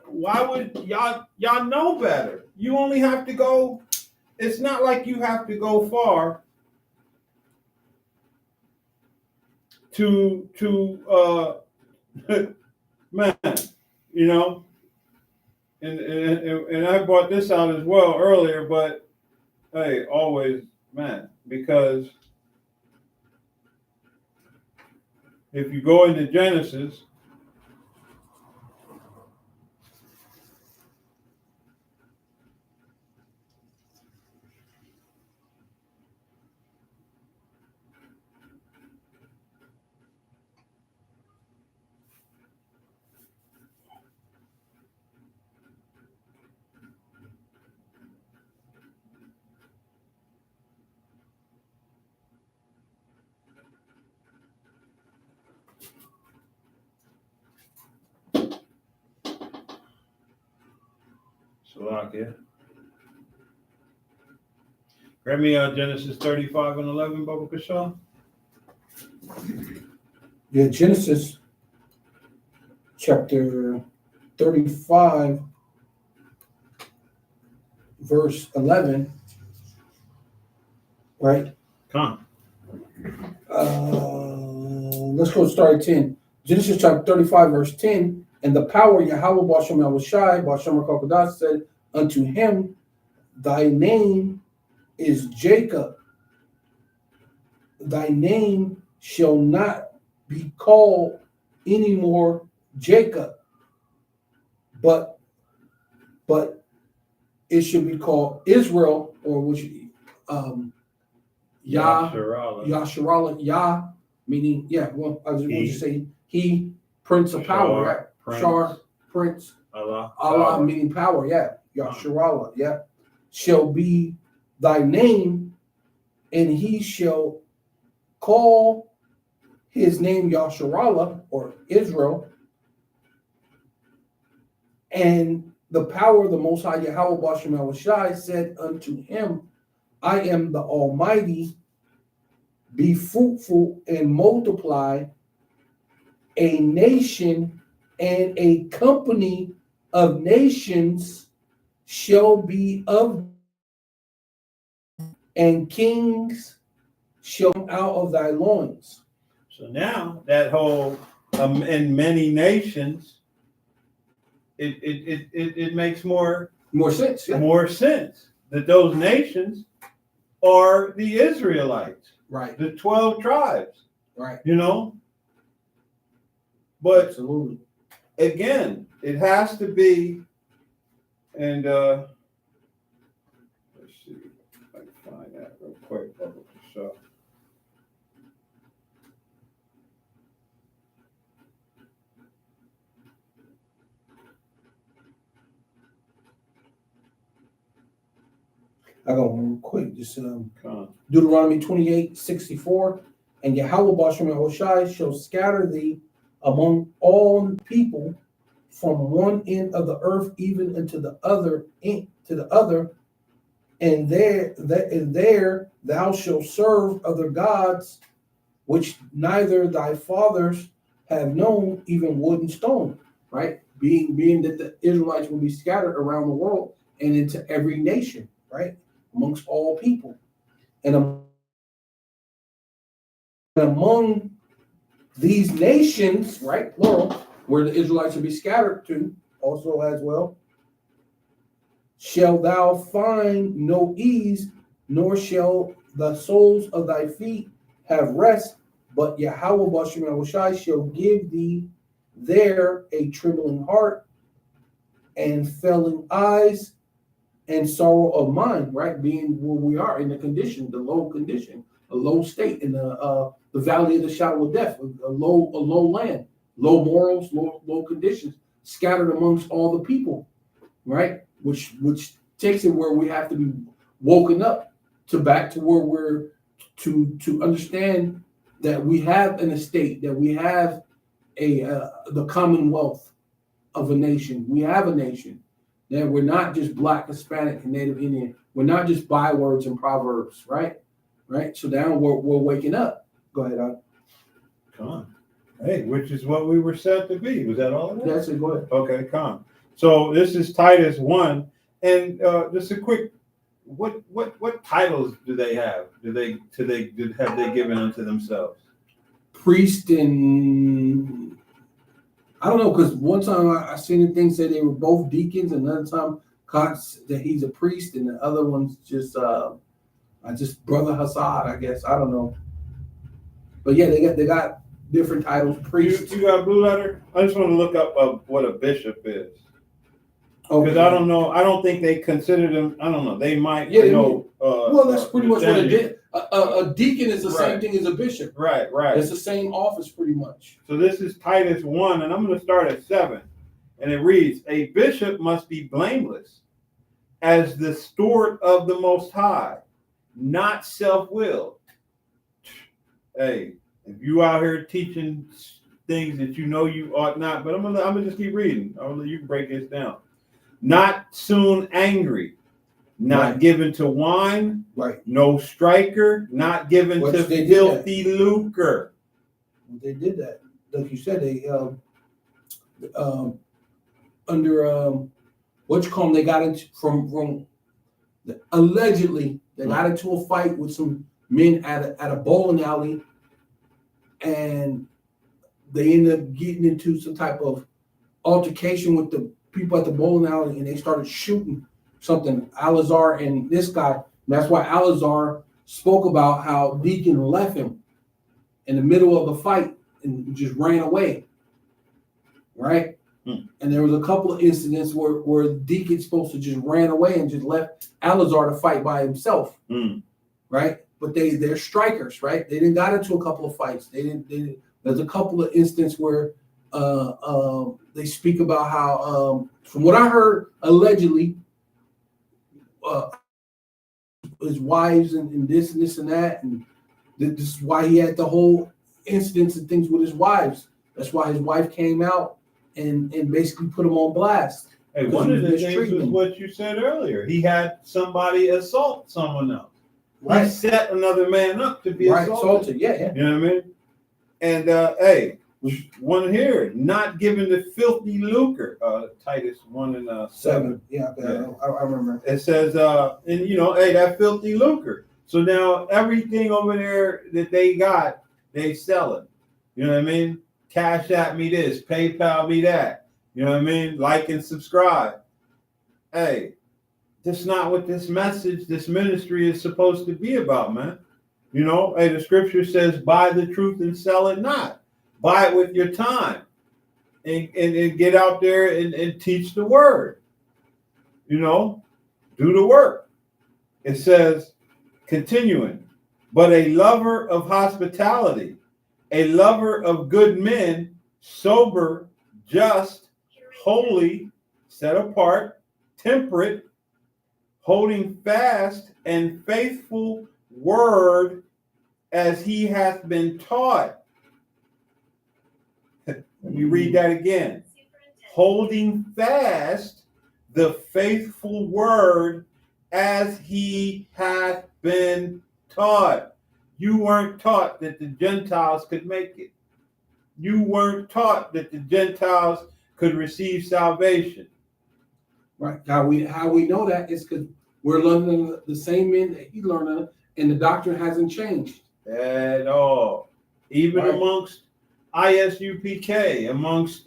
why would y'all know better? You only have to go. It's not like you have to go far to man, you know. And I brought this out as well earlier, but hey, always, man, because if you go into Genesis, Salakia. Grab me Genesis 35 and 11, Baba Kashaw. Yeah, Genesis chapter 35, verse 11, right? Come. Let's go start at 10. Genesis chapter 35, verse 10. And the power Yahweh Bashem Yahushai, Bashem Kokodah said unto him, thy name is Jacob. Thy name shall not be called anymore Jacob, but it should be called Israel, or which Yasharallah, Yah, meaning, well, I was going to say he, Prince of Power, right? Shar, Prince, Allah, meaning power, Yasharallah, shall be thy name, and he shall call his name Yasharallah, or Israel, and the power of the Most High Yahweh Bashem Yahushai said unto him, I am the Almighty, be fruitful and multiply. A nation and a company of nations shall be of, and kings shall come out of thy loins. So now that whole in many nations, it makes more sense. Yeah. More sense that those nations are the Israelites, Right? The 12 tribes, Right? But absolutely, again, it has to be, and let's see if I can find that real quick. So. I go real quick. Just Deuteronomy 28:64, and Yahweh Bashem Yahushai shall scatter thee among all people from one end of the earth even unto the other, and there thou shalt serve other gods, which neither thy fathers have known, even wood and stone. Right? Being that the Israelites will be scattered around the world and into every nation, right? Amongst all people, and among these nations, right, plural, where the Israelites will be scattered to, also as well, shall thou find no ease, nor shall the soles of thy feet have rest, but Yahweh Bashem Yahushai shall give thee there a trembling heart and failing eyes and sorrow of mind, right? Being where we are in the condition, the low condition, a low state, in the valley of the shadow of death, a low land, low morals, low conditions, scattered amongst all the people, right? Which takes it where we have to be woken up to back to where we're to understand that we have an estate, that we have the commonwealth of a nation. We have a nation. That we're not just Black, Hispanic, and Native Indian. We're not just bywords and proverbs, right? Right. So now we're waking up. Go ahead, Art. Come on. Hey, which is what we were set to be. Was that all of that? That's it. Go ahead. Okay, come. So this is Titus 1, and just a quick. What titles do they have? Have they given unto themselves? Priest and I don't know, because one time I seen the thing say they were both deacons, and another time that he's a priest, and the other one's just Brother Hassad, I guess. I don't know. But yeah, they got different titles. Priest. You got Blue Letter? I just want to look up what a bishop is. Because Okay. I don't know. I don't think they consider them. I don't know. They might. Yeah, well, that's pretty much what it did. A deacon is the same thing as a bishop. Right. It's the same office, pretty much. So this is Titus 1, and I'm going to start at 7. And it reads, a bishop must be blameless as the steward of the Most High, not self-willed. Hey, if you out here teaching things that you know you ought not, but I'm gonna just keep reading. You can break this down. Not soon angry, not given to wine, no striker, not given to filthy lucre. They did that. Like you said, under what you call them, they got into from allegedly they got into a fight with some men at a bowling alley, and they ended up getting into some type of altercation with the people at the bowling alley, and they started shooting something. Alazar and this guy. And that's why Alazar spoke about how Deacon left him in the middle of the fight and just ran away. Right? And there was a couple of incidents where Deacon's supposed to just ran away and just left Alazar to fight by himself. Right? But they're strikers, right? They didn't got into a couple of fights. There's a couple of instances where they speak about how, from what I heard, allegedly, his wives and this and that, and this is why he had the whole incidents and things with his wives. That's why his wife came out and basically put him on blast. Hey, one of the things was what you said earlier. He had somebody assault someone else. Right. He set another man up to be assaulted. Yeah. You know what I mean? And hey, one here, not giving the filthy lucre. Titus 1:7. Yeah, I remember. It says, and hey, that filthy lucre. So now everything over there that they got, they selling. You know what I mean? Cash at me this, PayPal me that. You know what I mean? Like and subscribe. Hey, that's not what this message, this ministry is supposed to be about, man. Hey, the scripture says, buy the truth and sell it not. Buy it with your time and get out there and teach the word. Do the work. It says, continuing, but a lover of hospitality, a lover of good men, sober, just, holy, set apart, temperate, holding fast and faithful word as he hath been taught. Let me read that again. Holding fast the faithful word as he hath been taught. You weren't taught that the Gentiles could make it. You weren't taught that the Gentiles could receive salvation. Right. How we know that is because we're learning the same men that he learned of, and the doctrine hasn't changed at all. Even amongst ISUPK, amongst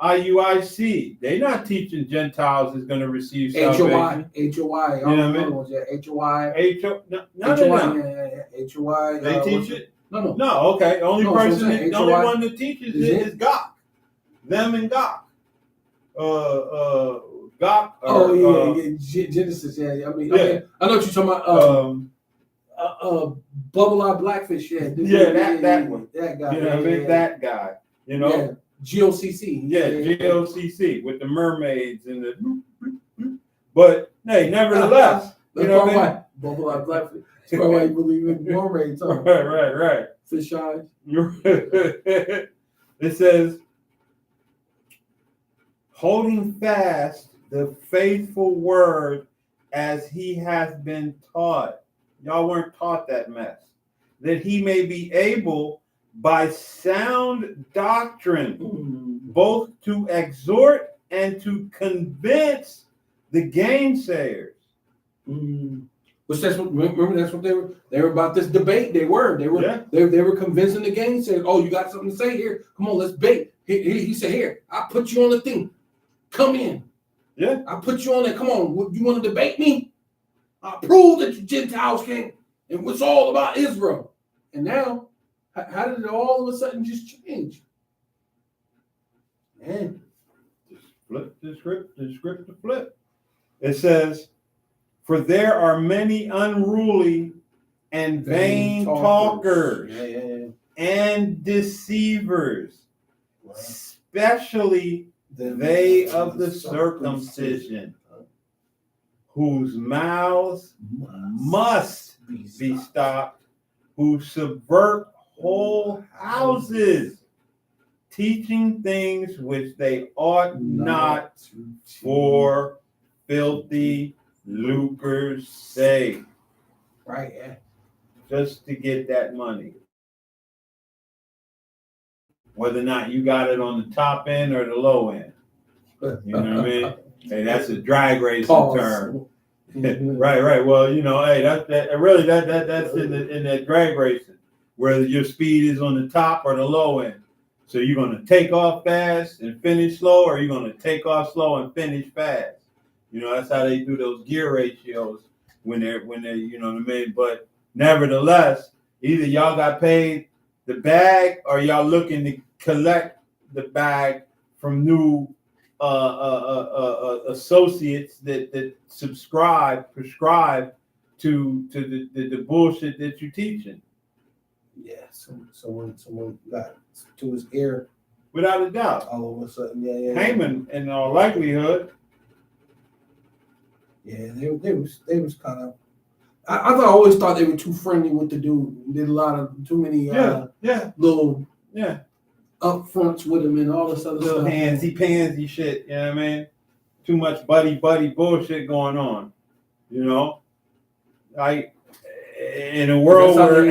IUIC, they're not teaching Gentiles is going to receive salvation. HOI. You know what I mean? HOI. HOI. They teach it? No. Okay. The only one that teaches it is Gok. Them and Gok. Gok. Genesis. Yeah. I mean, I know what you're talking about. Bubble Eye Blackfish. That one. That guy. You know what I mean? That guy. GOCC. GOCC with the mermaids and the. But hey, nevertheless, Bubble Eye Blackfish. That's why you believe in mermaids. Huh? Right. Fish eyes. It says, holding fast the faithful word as he hath been taught. Y'all weren't taught that mess. That he may be able by sound doctrine both to exhort and to convince the gainsayers. Which that's what they were about this debate. They were convincing the gainsayers. Oh, you got something to say here? Come on, let's debate. He said, here, I'll put you on the thing. Come in. Yeah. I'll put you on there. Come on. You want to debate me? I'll prove that the Gentiles came and it's all about Israel. And now, how did it all of a sudden just change? Man. Just flip the script to flip. It says, for there are many unruly and vain talkers and deceivers, especially they of the circumcision, whose mouths must be stopped, who subvert whole houses, teaching things which they ought not for filthy lucre's sake. Right, yeah. Just to get that money. whether or not you got it on the top end or the low end. You know what I mean? Hey, that's a drag racing Pause. term. Mhm. Right. Well, hey, that's in that drag racing, whether your speed is on the top or the low end. So you're gonna take off fast and finish slow, or you're gonna take off slow and finish fast. That's how they do those gear ratios when they're you know what I mean. But nevertheless, either y'all got paid the bag or y'all looking to collect the bag from new associates that prescribe to the bullshit that you're teaching. Yeah, someone got to his ear Without a doubt. all of a sudden. Yeah. Haman, in all likelihood. Yeah, they was kind of. I always thought they were too friendly with the dude. Did a lot of too many little upfronts with him and all this other Little stuff. pansy shit, you know what I mean? Too much buddy bullshit going on, Like in a world where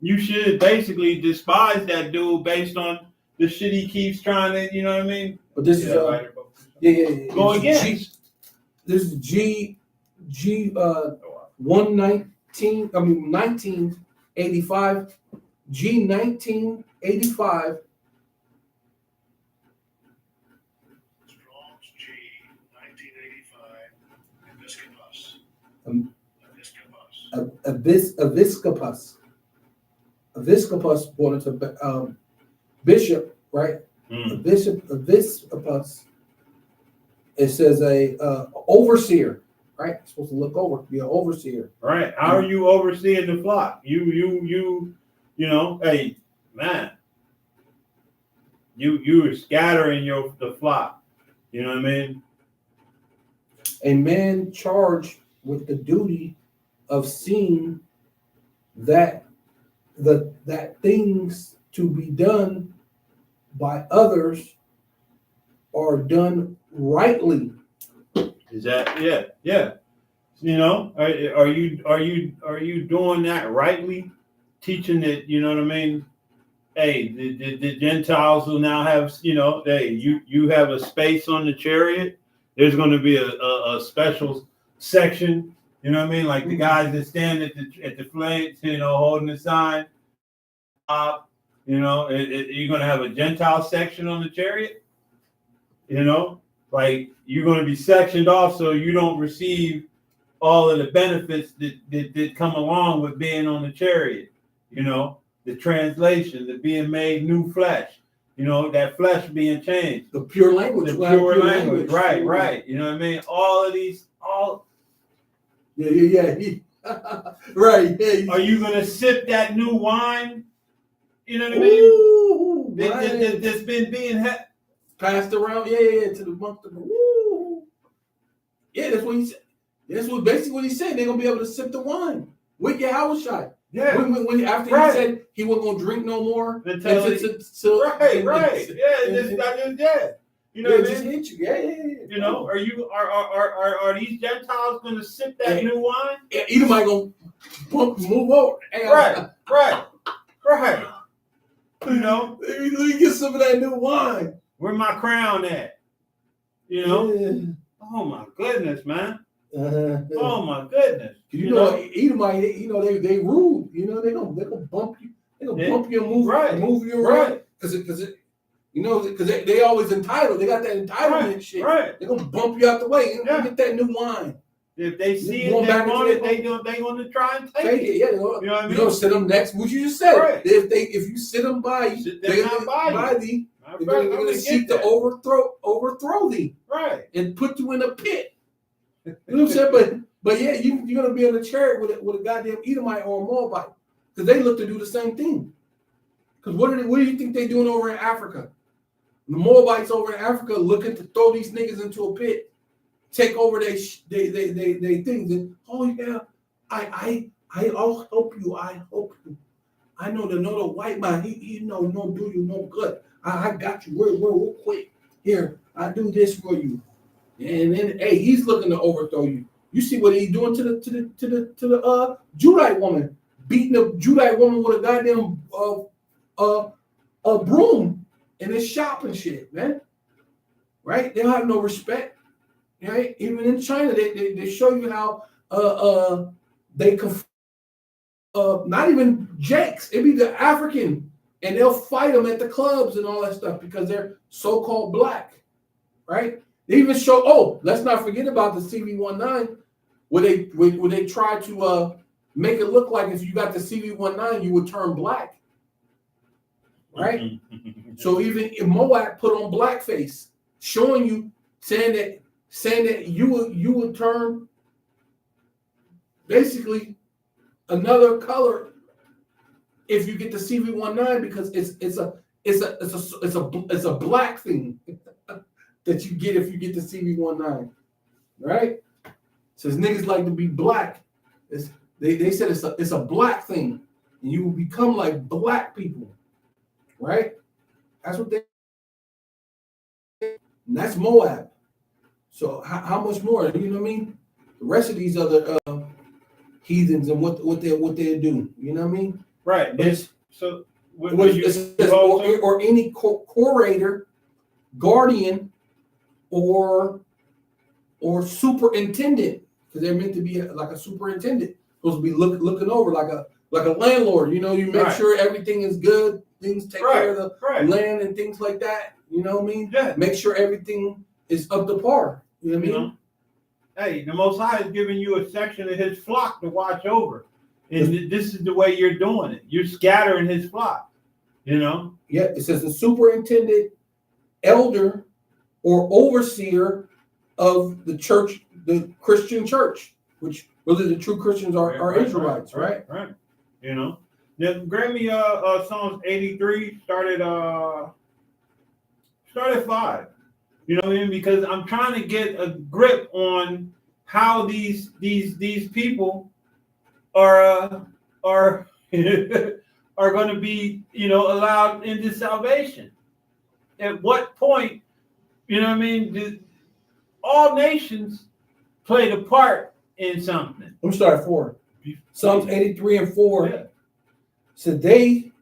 you should basically despise that dude based on the shit he keeps trying to, you know what I mean? But this is go against. This is G 119. I mean 1985. G 1985. Strong's G 1985. Episcopus brought it to bishop, right? Episcopus. It says a overseer, right? You're supposed to look over, be an overseer. Right. How are you overseeing the flock? Hey, man. You are scattering the flock. You know what I mean? A man charged with the duty of seeing that that things to be done by others are done rightly. Is that yeah? Are you doing that rightly? Teaching that, you know what I mean? Hey, the Gentiles will now have, you have a space on the chariot. There's going to be a special section. You know what I mean? Like the guys that stand at the flames, holding the sign. You're going to have a Gentile section on the chariot. Like you're going to be sectioned off so you don't receive all of the benefits that come along with being on the chariot. The translation, the being made new flesh. That flesh being changed. The pure language. The pure language. Right. You know what I mean? All of these, Yeah. Right. Yeah. Are you gonna sip that new wine? You know what I mean? Ooh, That's been being passed around. Yeah, to the month of woo. Yeah, that's what he said. That's basically what he said. They're gonna be able to sip the wine with your house shot. Yeah. When after he said he wasn't gonna drink no more. Right. Yeah. You know what I just mean? hit you. Yeah. Are these Gentiles gonna sip that new wine? Yeah, Edomite gonna move over. Right. Let me get some of that new wine. Where my crown at? Yeah. Oh my goodness, man. Oh my goodness. Edomite, they rude. They're gonna bump you. They're gonna bump you and move you around. Because they always entitled. They got that entitlement shit. Right. They're gonna bump you out the way and get that new wine. If they see it, they want it. They gonna try and take it. Yeah. You know what I mean? You're gonna sit them next. What you just said. Right. If you sit them by you, they're gonna seek to overthrow thee. Right. And put you in a pit. You know what I'm saying? But yeah, you're gonna be in a chariot with a goddamn Edomite or a Moabite, because they look to do the same thing. Because what do you think they're doing over in Africa? The Moabites over in Africa looking to throw these niggas into a pit, take over they things. And oh yeah, I'll help you. I hope you. I know the white man. He no do you no good. I got you. We're quick. Here, I do this for you. And then hey, he's looking to overthrow you. You see what he's doing to the Judite woman, beating the Judite woman with a goddamn a broom in his shop and shit, man. Right? They don't have no respect. Right? Even in China, they show you how they not even Jakes, it be the African, and they'll fight them at the clubs and all that stuff because they're so-called black, right? They even show, oh, let's not forget about the CV-19, where they try to make it look like if you got the CV-19, you would turn black, right? So even if Moab put on blackface, showing you, saying that you would turn basically another color if you get the CV-19 because it's a black thing that you get if you get the CV-19, right? Says niggas like to be black. They said it's a black thing, and you will become like black people, right? That's what they. And that's Moab. So how much more? You know what I mean? The rest of these other heathens and what they do. You know what I mean? Right. But it's so or any curator, guardian, or superintendent, because they're meant to be like a superintendent, supposed to be looking over like a landlord. You know, you make sure everything is good, things take care of the land and things like that. You know what I mean? Yeah. Make sure everything is up to par. You know what I mean? Hey, the Most High is giving you a section of his flock to watch over. And this is the way you're doing it. You're scattering his flock, you know? Yeah, it says the superintendent, elder, or overseer of the church, the Christian church, which really the true Christians are Israelites, right? Right. You know? Now, grab me Psalms 83, start at 5. You know what I mean? Because I'm trying to get a grip on how these people are are going to be, you know, allowed into salvation. At what point, you know what I mean? Did all nations played a part in something? Let me start at 4. Psalms 83 and 4. Yeah. So they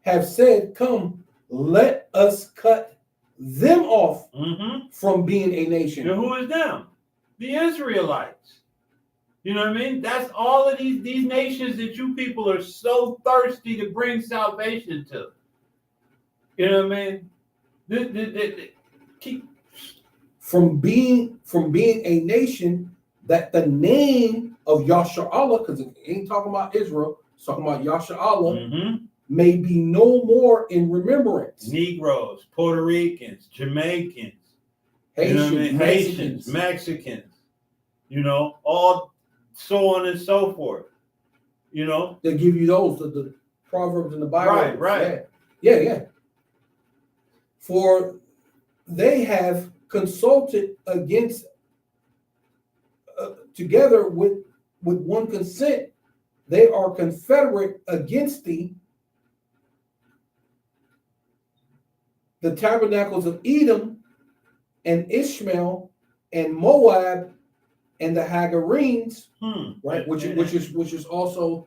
have said, "Come, let us cut them off from being a nation." And who is them? The Israelites. You know what I mean? That's all of these nations that you people are so thirsty to bring salvation to. You know what I mean? Keep from being a nation that the name of Yasharallah, because it ain't talking about Israel, it's talking about Yasharallah, may be no more in remembrance. Negroes, Puerto Ricans, Jamaicans, Haitians, Mexicans, you know, all so on and so forth. You know, they give you those the Proverbs in the Bible. Right. Yeah. For they have consulted against together with one consent, they are confederate against thee. The tabernacles of Edom and Ishmael and Moab and the Hagarenes, right? Which is also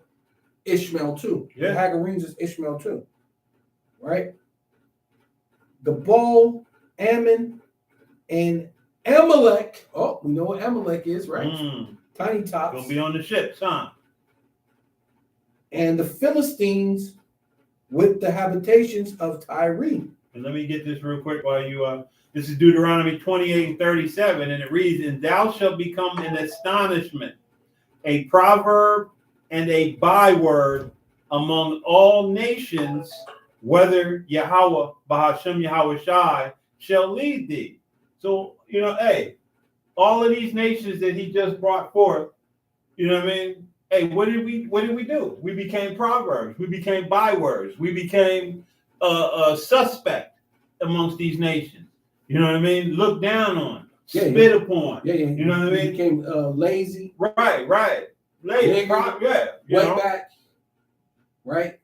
Ishmael too. Yeah. The Hagarenes is Ishmael too, right? Gebal, Ammon, and Amalek. Oh, we know what Amalek is, right? Tiny tops. Gonna be on the ships, huh? And the Philistines with the habitations of Tyre. And let me get this real quick while you this is Deuteronomy 28 and 37, and it reads, "And thou shalt become an astonishment, a proverb and a byword among all nations, whether Yahweh, Bahashem Yahweh Shai, shall lead thee." So, you know, hey, all of these nations that he just brought forth, you know what I mean? Hey, what did we do? We became proverbs, we became bywords, we became a suspect amongst these nations. You know what I mean? Looked down on, spit upon. Yeah. You know what I mean? Became lazy. Right. Lazy. Way back. Right.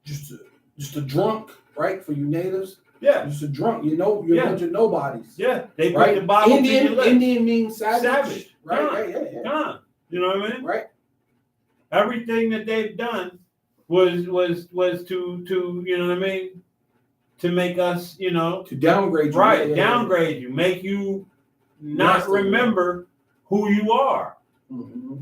Just a drunk, right? For you natives. Yeah. Just a drunk. You know, you're a bunch of nobodies. Yeah. They right? put the Bible to your lips. Indian means savage. Right. You know what I mean? Right. Everything that they've done was to you know what I mean, to make us, you know, To downgrade you. right, Yeah. downgrade you, make you not Yes, remember who you are. Mhm.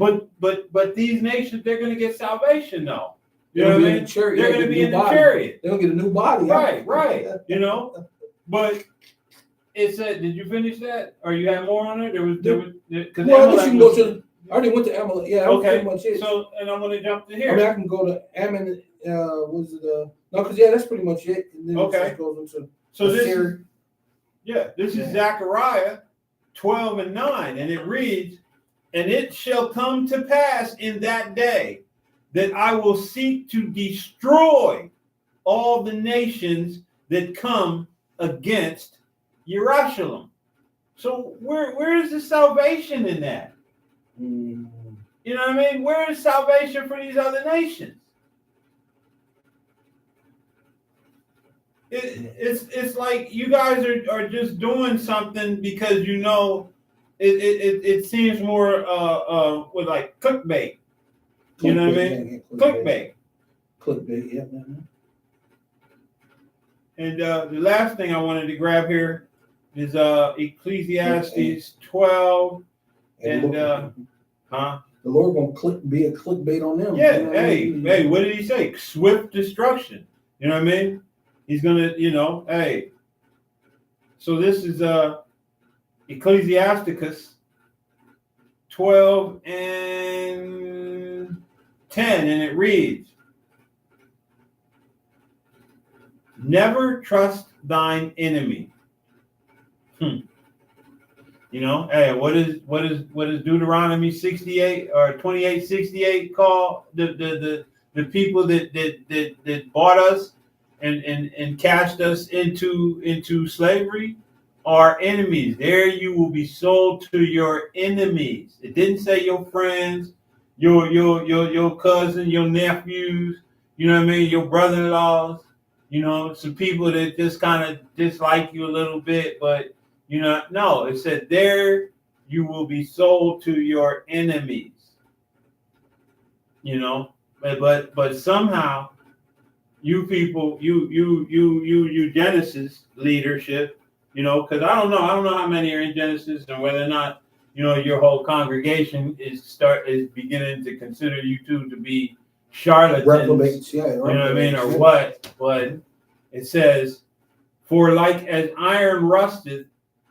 But these nations, they're going to get salvation though. You They're know gonna what I be in mean? the chariot. They're Yeah, going to get a be new in the body. chariot. They're gonna get a new body. Right. You know, but it said, did you finish that, or you had more on it? Because Well, I guess you can go to. I already went to Amalek. Yeah, that was okay. pretty much it. So, and I'm going to jump to I here. mean, I can go to Ammon. Was it? No, because that's pretty much it. And then Okay. it just goes into. So this, Assyria. this Yeah. is Zechariah 12:9, and it reads, "And it shall come to pass in that day that I will seek to destroy all the nations that come against Jerusalem." So where is the salvation in that? Mm. You know what I mean? Where is salvation for these other nations? It's like you guys are just doing something because you know it seems more with like clickbait. You know what I mean? Clickbait. Clickbait. Yeah. And the last thing I wanted to grab here is Ecclesiastes 12 and The huh? Lord won't be a clickbait on them. Yeah, You know what I mean? hey, what did he say? Swift destruction. You know what I mean? He's gonna, you know, hey. So this is Ecclesiasticus 12 and 10, and it reads, "Never trust thine enemy." You know, hey, what is Deuteronomy 68 or 28:68 call the people that bought us and cast us into slavery? Our enemies. There you will be sold to your enemies. It didn't say your friends, your cousin, your nephews, you know what I mean, your brother-in-laws, you know, some people that just kind of dislike you a little bit, but you know, no, it said there you will be sold to your enemies. You know, but somehow you people, you Genesis leadership, you know, because I don't know how many are in Genesis and whether or not, you know, your whole congregation is beginning to consider you two to be charlatans. Reprobates, yeah. You know what I mean, or what? But it says, "For like as iron rusteth,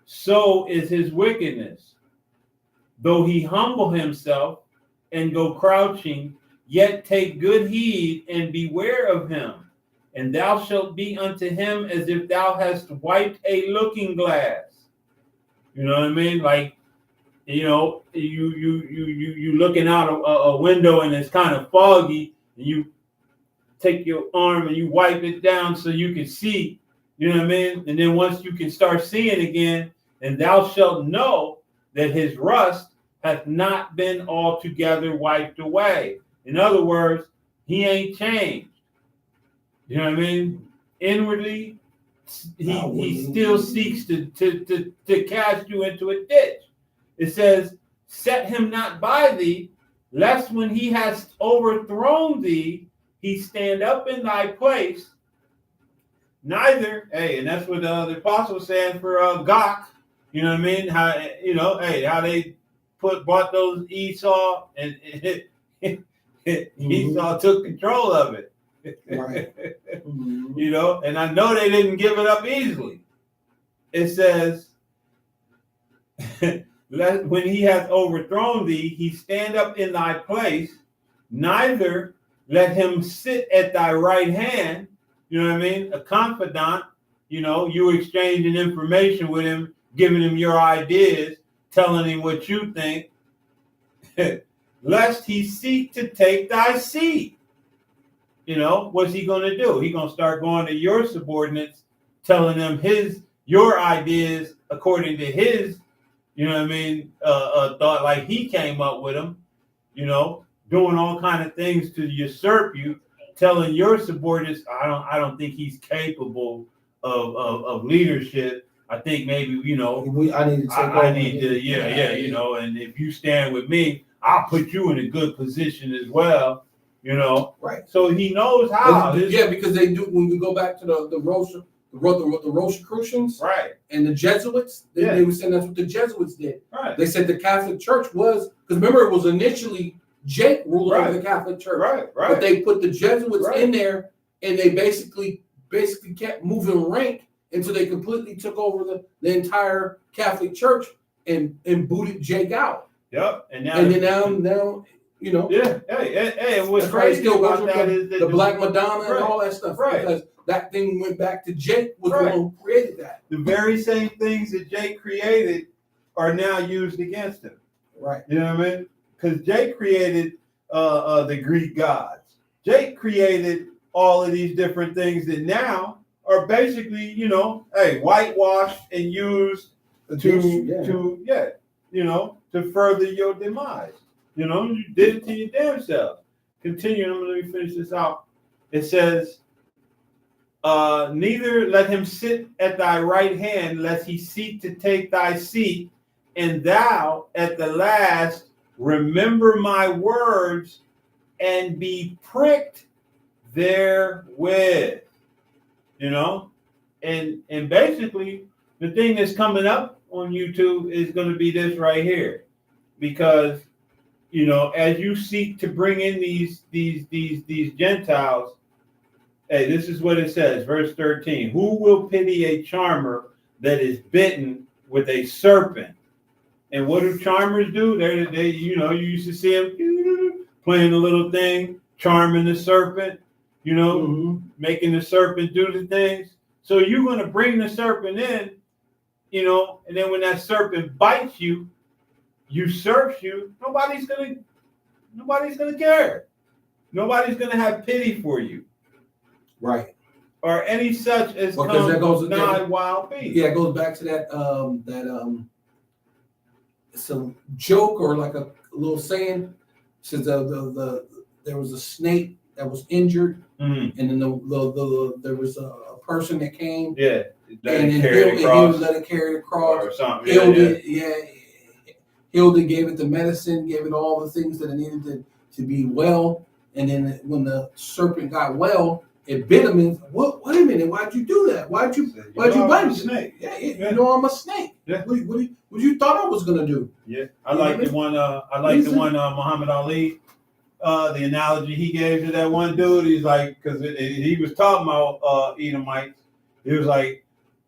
so is his wickedness. Though he humble himself and go crouching, yet take good heed and beware of him. And thou shalt be unto him as if thou hast wiped a looking glass." You know what I mean? Like, you know, you looking out a window and it's kind of foggy, and you take your arm and you wipe it down so you can see. You know what I mean? And then once you can start seeing again, and thou shalt know that his rust hath not been altogether wiped away. In other words, he ain't changed. You know what I mean? Inwardly, he still seeks to cast you into a ditch. It says, "Set him not by thee, lest when he has overthrown thee, he stand up in thy place. Neither," hey, and that's what the apostle was saying for Gog. You know what I mean? How, you know, hey, how they bought those Esau, and Esau took control of it. Right. You know, and I know they didn't give it up easily. It says, "When he hath overthrown thee, he stand up in thy place. Neither let him sit at thy right hand." You know what I mean? A confidant, you know, you exchanging information with him, giving him your ideas, telling him what you think. "Lest he seek to take thy seat." You know, what's he going to do? He's going to start going to your subordinates, telling them your ideas according to his, you know what I mean, thought, like he came up with them, you know, doing all kind of things to usurp you, telling your subordinates, I don't think he's capable of leadership. I think maybe, you know, I need to take I need to, you know, and if you stand with me, I'll put you in a good position as well. you know. Right. So he knows how. Yeah, because they do. When we go back to the Rosicrucians Right, and the Jesuits, they were saying that's what the Jesuits did. right, They said the Catholic Church was, because remember it was initially Jake ruling over the Catholic Church, right, but right. they put the Jesuits Right. in there, and they basically kept moving rank until they completely took over the entire Catholic Church and booted Jake out. Yep. And then now you know. Yeah. Hey, what's That's right. crazy about that is the Black Madonna and Right. all that stuff, Right. because that thing went back to Jake was Right. the one who created that. the very same things that Jake created are now used against him. Right. You know what I mean? Because Jake created the Greek gods. Jake created all of these different things that now are basically, you know, whitewashed and used to further your demise. You know, you did it to your damn self. Continuing, let me finish this out. It says, neither let him sit at thy right hand, lest he seek to take thy seat, and thou at the last remember my words and be pricked therewith. You know? And basically the thing that's coming up on YouTube is going to be this right here. Because, you know, as you seek to bring in these Gentiles, hey, this is what it says, verse 13. Who will pity a charmer that is bitten with a serpent? And what do charmers do? They you know, you used to see them playing a little thing, charming the serpent, you know, making the serpent do the things. So you're going to bring the serpent in, you know, and then when that serpent bites you, usurps you, nobody's gonna care. Nobody's gonna have pity for you. Right. Or any such as nigh wild beast. Yeah, it goes back to that it's a joke or like a little saying. Says there was a snake that was injured, and then there was a person that came. Yeah. And then he let it carry it across. Or something. Healed it, healed it, gave it the medicine, gave it all the things that it needed to be well. And then when the serpent got well, it bit him and wait a minute, why'd you do that? Why'd you bite me? Snake? Yeah, you know I'm a snake. Yeah. What you thought I was gonna do? Yeah. I like the one Muhammad Ali. The analogy he gave to that one dude, he's like, because he was talking about Edomites. He was like,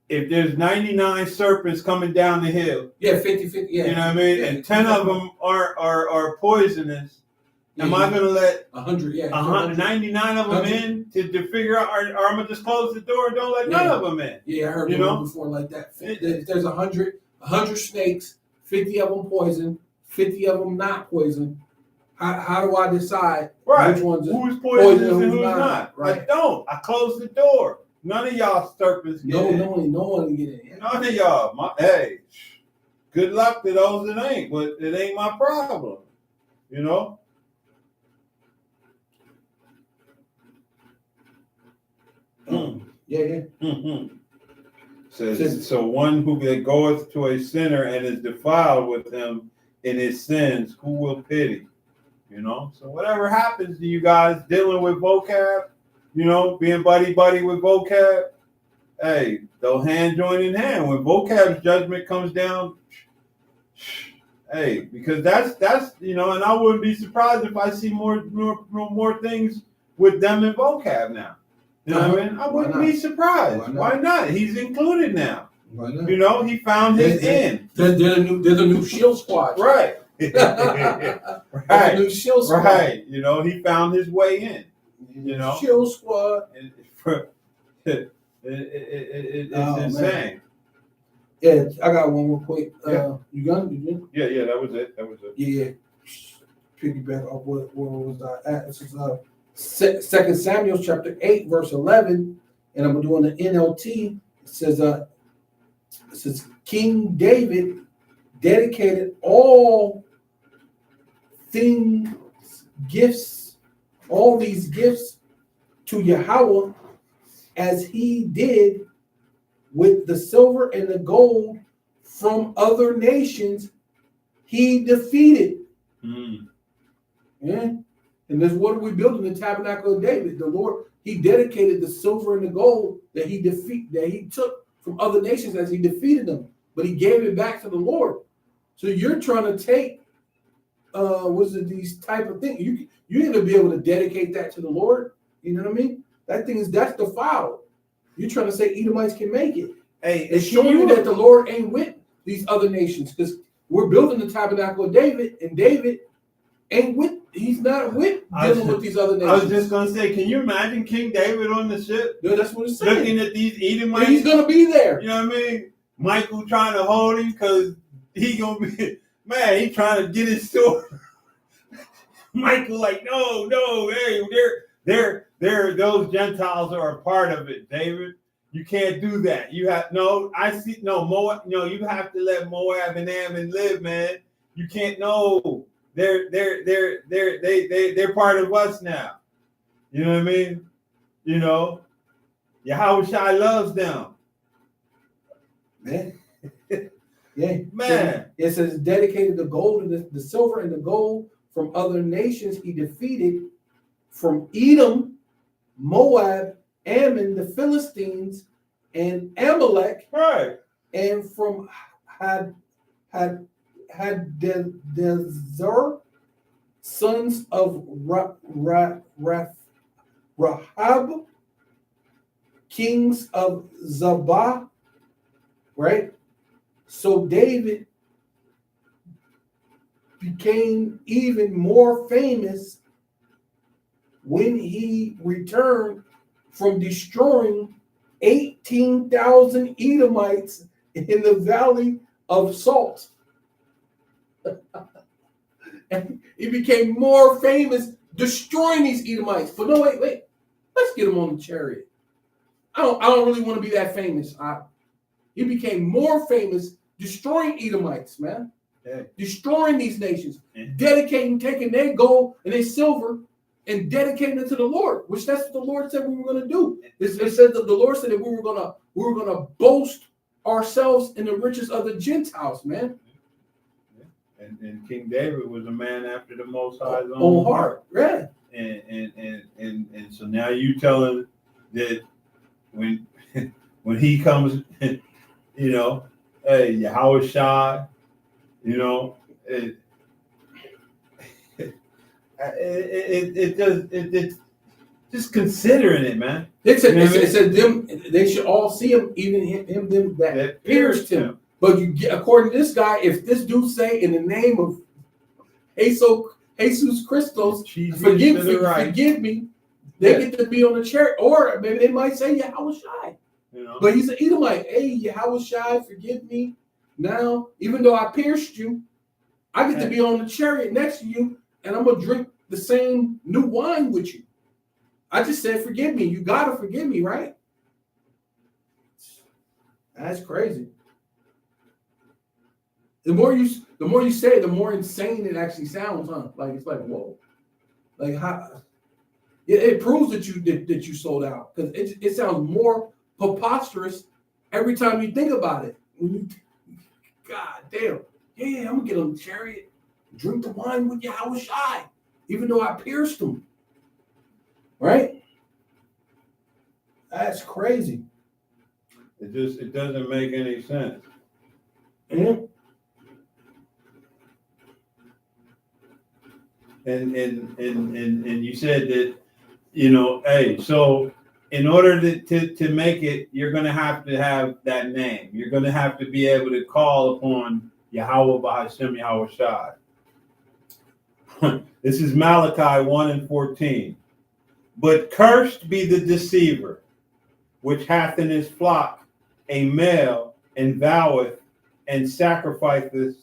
if there's 99 serpents coming down the hill, 50-50, yeah. You know what I mean? And 10 of them are poisonous. Am I going to let 99 of them in to figure out, or I'm going to just close the door and don't let none of them in? Yeah, I heard before like that. If there's 100 snakes, 50 of them poison, 50 of them not poison. How do I decide which one's who's poisonous and who's not? Right. I don't. I close the door. None of y'all serpents get in. No one get in. Yeah. None of y'all. Hey, good luck to those that ain't, but it ain't my problem. You know? Yeah. Mm-hmm. Says, so one who goeth to a sinner and is defiled with him in his sins, who will pity? You know? So whatever happens to you guys dealing with vocab, you know, being buddy with vocab, hey, they'll hand join in hand. When vocab's judgment comes down, hey, because that's you know, and I wouldn't be surprised if I see more things with them in vocab now. You know what I mean? I wouldn't be surprised. Why not? He's included now. Why not? You know, he found his end. There's a new shield squad. Right. Right. A new shield squad. Right. You know, he found his way in. You know, shield squad. It's insane. Yeah, I got one real quick. Yeah. You got it? Yeah, that was it. Yeah. Piggyback off where was I at? This is 2 Samuel chapter 8, verse 11, and I'm doing the NLT. It says King David dedicated all these gifts to Yahweh, as he did with the silver and the gold from other nations he defeated. Mm. Yeah. And this what are we building the tabernacle of David? The Lord, he dedicated the silver and the gold that he took from other nations as he defeated them, but he gave it back to the Lord. So you're trying to take these type of things. You need to be able to dedicate that to the Lord. You know what I mean? That's defiled. You're trying to say Edomites can make it. Hey, It's showing you that the Lord ain't with these other nations, because we're building the tabernacle of David, and David ain't with. He's not with dealing with these other nations. I was just gonna say, can you imagine King David on the ship? Yeah, that's what it's saying. Looking at these Edomites. And he's gonna be there. You know what I mean? Michael trying to hold him because he gonna be, man, he trying to get his sword. Michael like, no, hey, they're those Gentiles are a part of it, David. You can't do that. You have Moab. No, you have to let Moab and Ammon live, man. You can't. No, they're part of us now. You know what I mean? You know, Yahushua loves them, Man. Yeah, man. It says dedicated the gold and the silver and the gold from other nations he defeated, from Edom, Moab, Ammon, the Philistines, and Amalek, Right. and from Haddezer, sons of Rahab, kings of Zabah, right? So David became even more famous when he returned from destroying 18,000 Edomites in the Valley of Salt. And he became more famous destroying these Edomites. But no, wait. Let's get him on the chariot. I don't really want to be that famous. He became more famous destroying Edomites, man. Yeah. Destroying these nations, taking their gold and their silver and dedicating it to the Lord, which that's what the Lord said we were going to do. It said that the Lord said that we were going to boast ourselves in the riches of the Gentiles, man. And King David was a man after the Most High's own heart. Yeah. And so now you telling that when he comes, you know, hey, Yahushua, you know, it just considering it, man. It said them. They should all see him, even them that pierced him. But according to this guy, if this dude say in the name of Jesus Christos, forgive me, they get to be on the chariot, or maybe they might say Yahushua. You know? But he's an Edomite. Hey, Yahushua, forgive me. Now, even though I pierced you, I get to be on the chariot next to you, and I'm gonna drink the same new wine with you. I just said, forgive me. You gotta forgive me, right? That's crazy. The more you say it, the more insane it actually sounds, huh? Like it's like, whoa. Like how it proves that you sold out, because it sounds more preposterous every time you think about it. When you, God damn, yeah, I'm gonna get on the chariot, drink the wine with Yahushua, even though I pierced him. Right? That's crazy. It doesn't make any sense. Yeah. And you said that, you know, hey, so in order to make it, you're going to have that name. You're going to have to be able to call upon Yahweh B'Hashem Yahushua. This is Malachi 1:14. But cursed be the deceiver, which hath in his flock a male, and voweth and sacrificeth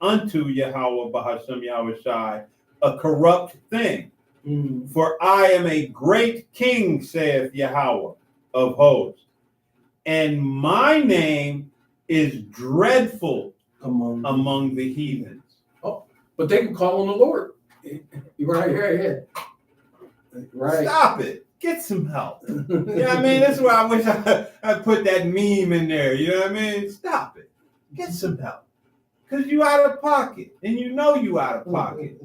unto Yahweh B'Hashem Yahushua a corrupt thing. Mm. For I am a great king, saith Yahweh of hosts, and my name is dreadful among the heathens. Oh, but they can call on the Lord. Right. Stop it. Get some help. You know what I mean? That's why I wish I put that meme in there. You know what I mean? Stop it. Get some help. Because you out of pocket, and you know you out of pocket.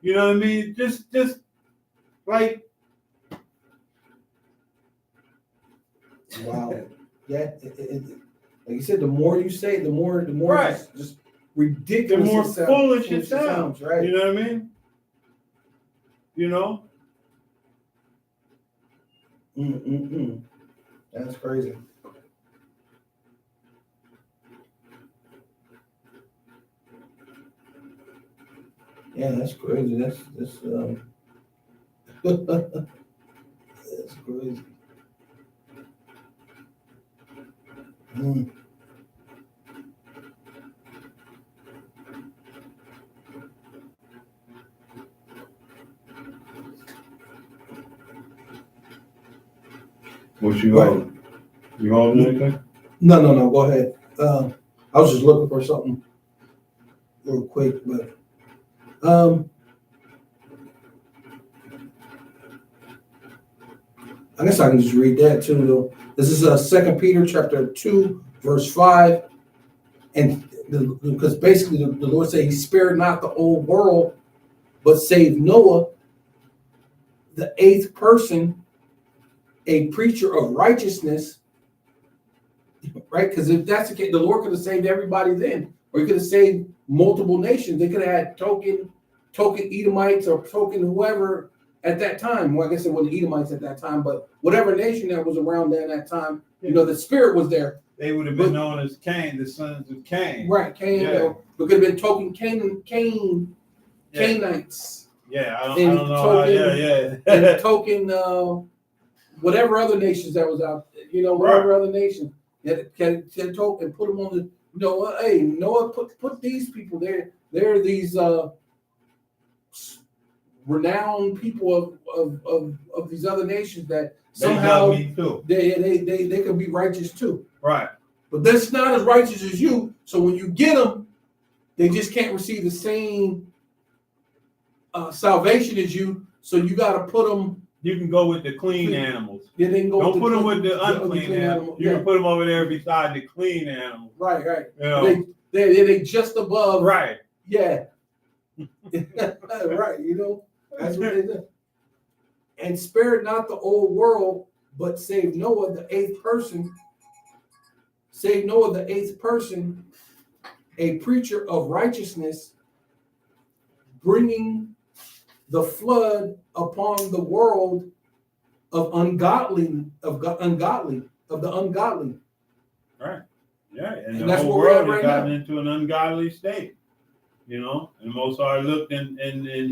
You know what I mean? Just like, Wow. Yeah. Like you said, the more you say, the more Right. just the ridiculous. more it sounds- foolish it sounds. right? You know what I mean? You know? That's crazy. Yeah, that's crazy. That's that's crazy. Mm. What you holding? You holding anything? No. Go ahead. I was just looking for something real quick, but I guess I can just read that too. Though this is 2 Peter chapter 2, verse 5, and because basically the Lord said He spared not the whole world, but saved Noah, the eighth person, a preacher of righteousness. Right? Because if that's the case, the Lord could have saved everybody then, or He could have saved multiple nations. They could have had token Edomites or token whoever at that time. Well, I guess it wasn't Edomites at that time, but whatever nation that was around there at that time, the Spirit was there. They would have been known as Cain, the sons of Cain. Right, Cain. Yeah. It could have been token Canaanites. Yeah, I And don't know token- how. And token whatever other nations that was out, whatever other nation that can token, put them on the hey, Noah, put these people there. They're these renowned people of these other nations that somehow me too. they could be righteous too. Right. But that's not as righteous as you. So when you get them, they just can't receive the same salvation as you. So you got to put them. You can go with the clean animals. Yeah, they can go. Don't put them with the unclean animals. You can put them over there beside the clean animals. Right. You know? They just above. Right. Yeah. Right. That's what they do. And spared not the old world, but saved Noah, the eighth person. Saved Noah, the eighth person, a preacher of righteousness, bringing the flood upon the world of the ungodly. Right. Yeah. And the that's whole where we're at world right has gotten now. into an ungodly state. And Mosar looked and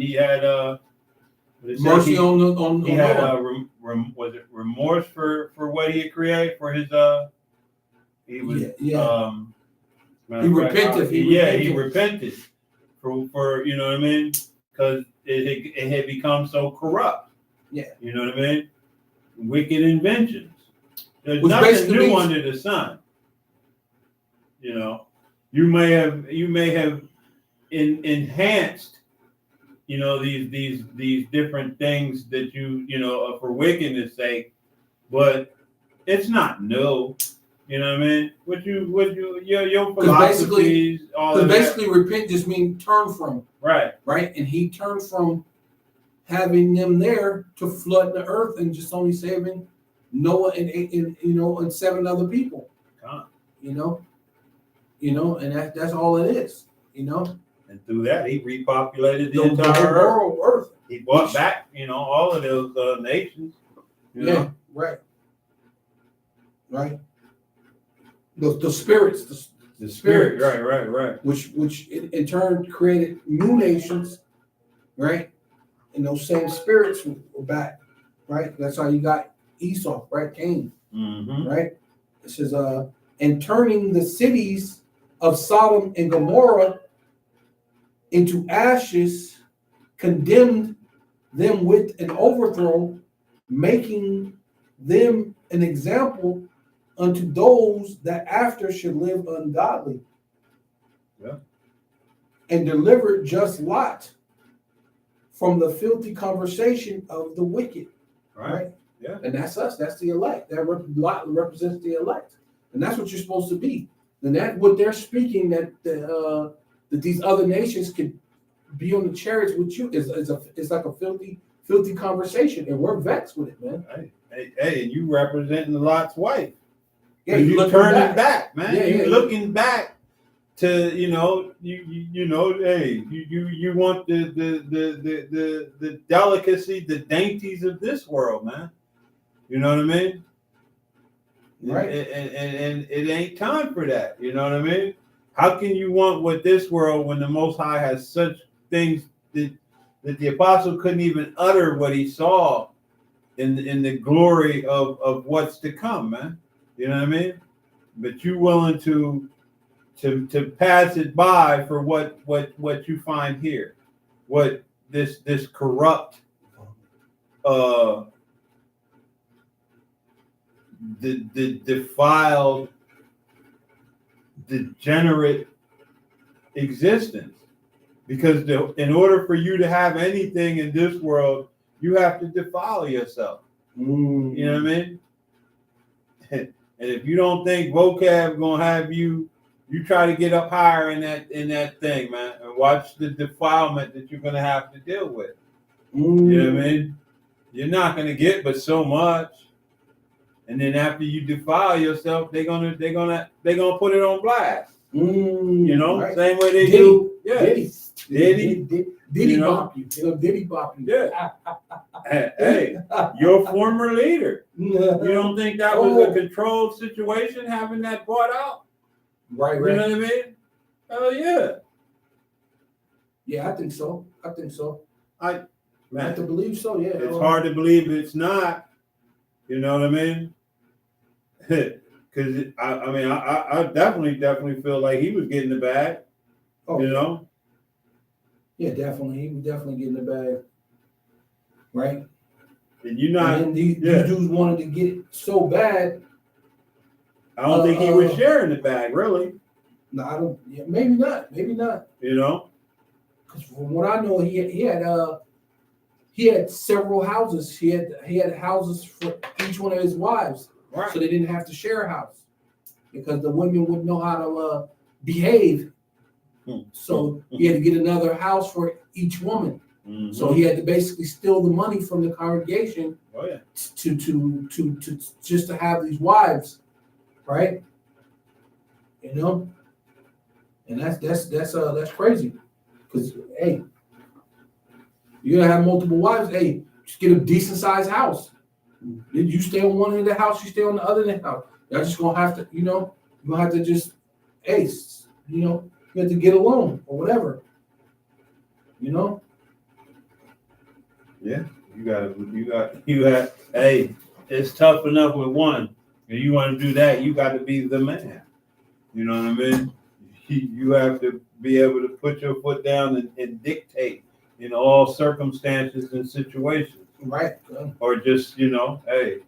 he had Mercy on he had Noah. was it remorse for what he had created for his he was He repented. He repented for you know what I mean, because it had become so corrupt. Yeah. You know what I mean? Wicked inventions. There's Which nothing basically new means- under the sun. You may have enhanced, these different things that you for wickedness sake, but it's not new. You know what I mean? Your philosophies, all of that. Basically, repent just means turn from. Right. And he turned from having them there to flood the earth and just only saving Noah and 7 other people. And that's all it is. And through that, he repopulated the The entire whole earth. He brought back, all of those nations. Yeah, right. The spirits, The spirit, right. which in turn created new nations, right? And those same spirits were back, right? That's how you got Esau, right? Cain, Mm-hmm. right? It says, and turning the cities of Sodom and Gomorrah into ashes, condemned them with an overthrow, making them an example unto those that after should live ungodly. Yeah. And delivered just Lot from the filthy conversation of the wicked. Right? Yeah. And that's us. That's the elect. Lot represents the elect. And that's what you're supposed to be. And that's what they're speaking, that that these other nations could be on the chariots with you is like a filthy conversation, and we're vexed with it, man. Hey, and you representing Lot's wife. Yeah, you looking turning back, man. Yeah, you yeah. looking back to you know. Hey, you want the delicacy, the dainties of this world, man. You know what I mean? Right. And it ain't time for that. You know what I mean? How can you want what this world when the Most High has such things that the apostle couldn't even utter what he saw in the glory of what's to come, man? You know what I mean? But you willing to pass it by for what you find here, what this corrupt the defiled, degenerate existence. Because in order for you to have anything in this world, you have to defile yourself. You know what I mean? And if you don't think vocab gonna have you try to get up higher in that thing, man, and watch the defilement that you're gonna have to deal with. You know what I mean? You're not gonna get but so much. And then after you defile yourself, they're gonna put it on blast. You know, right. same way they Diddy, do. Yeah. Diddy You know? bop you. Diddy bop you. Yeah. Hey, your former leader. You don't think that was a controlled situation having that brought out? Right. You know what I mean? Oh yeah. Yeah, I think so. I Man, have to believe so. Yeah. it's hard to believe it's not. You know what I mean? Because I definitely feel like he was getting the bag. Oh, You know? yeah, definitely. He was definitely getting the bag. Right? And you're not. And then these dudes wanted to get it so bad. I don't think he was sharing the bag, really. No, I don't. Yeah, maybe not. You know? Because from what I know, he had several houses. He had houses for each one of his wives, Right. so they didn't have to share a house because the women wouldn't know how to behave. So he had to get another house for each woman. Mm-hmm. So he had to basically steal the money from the congregation Oh yeah. to just to have these wives, right? You know, and that's crazy. Because hey, you're gonna have multiple wives. Hey, just get a decent sized house. Then you stay on one end of the house, you stay on the other end of the house. Y'all just gonna have to, you're gonna have to just, hey, you have to get along or whatever. Yeah. Hey, it's tough enough with one. And you want to do that, you got to be the man. You know what I mean? You have to be able to put your foot down and dictate in all circumstances and situations. Right. Or just, hey.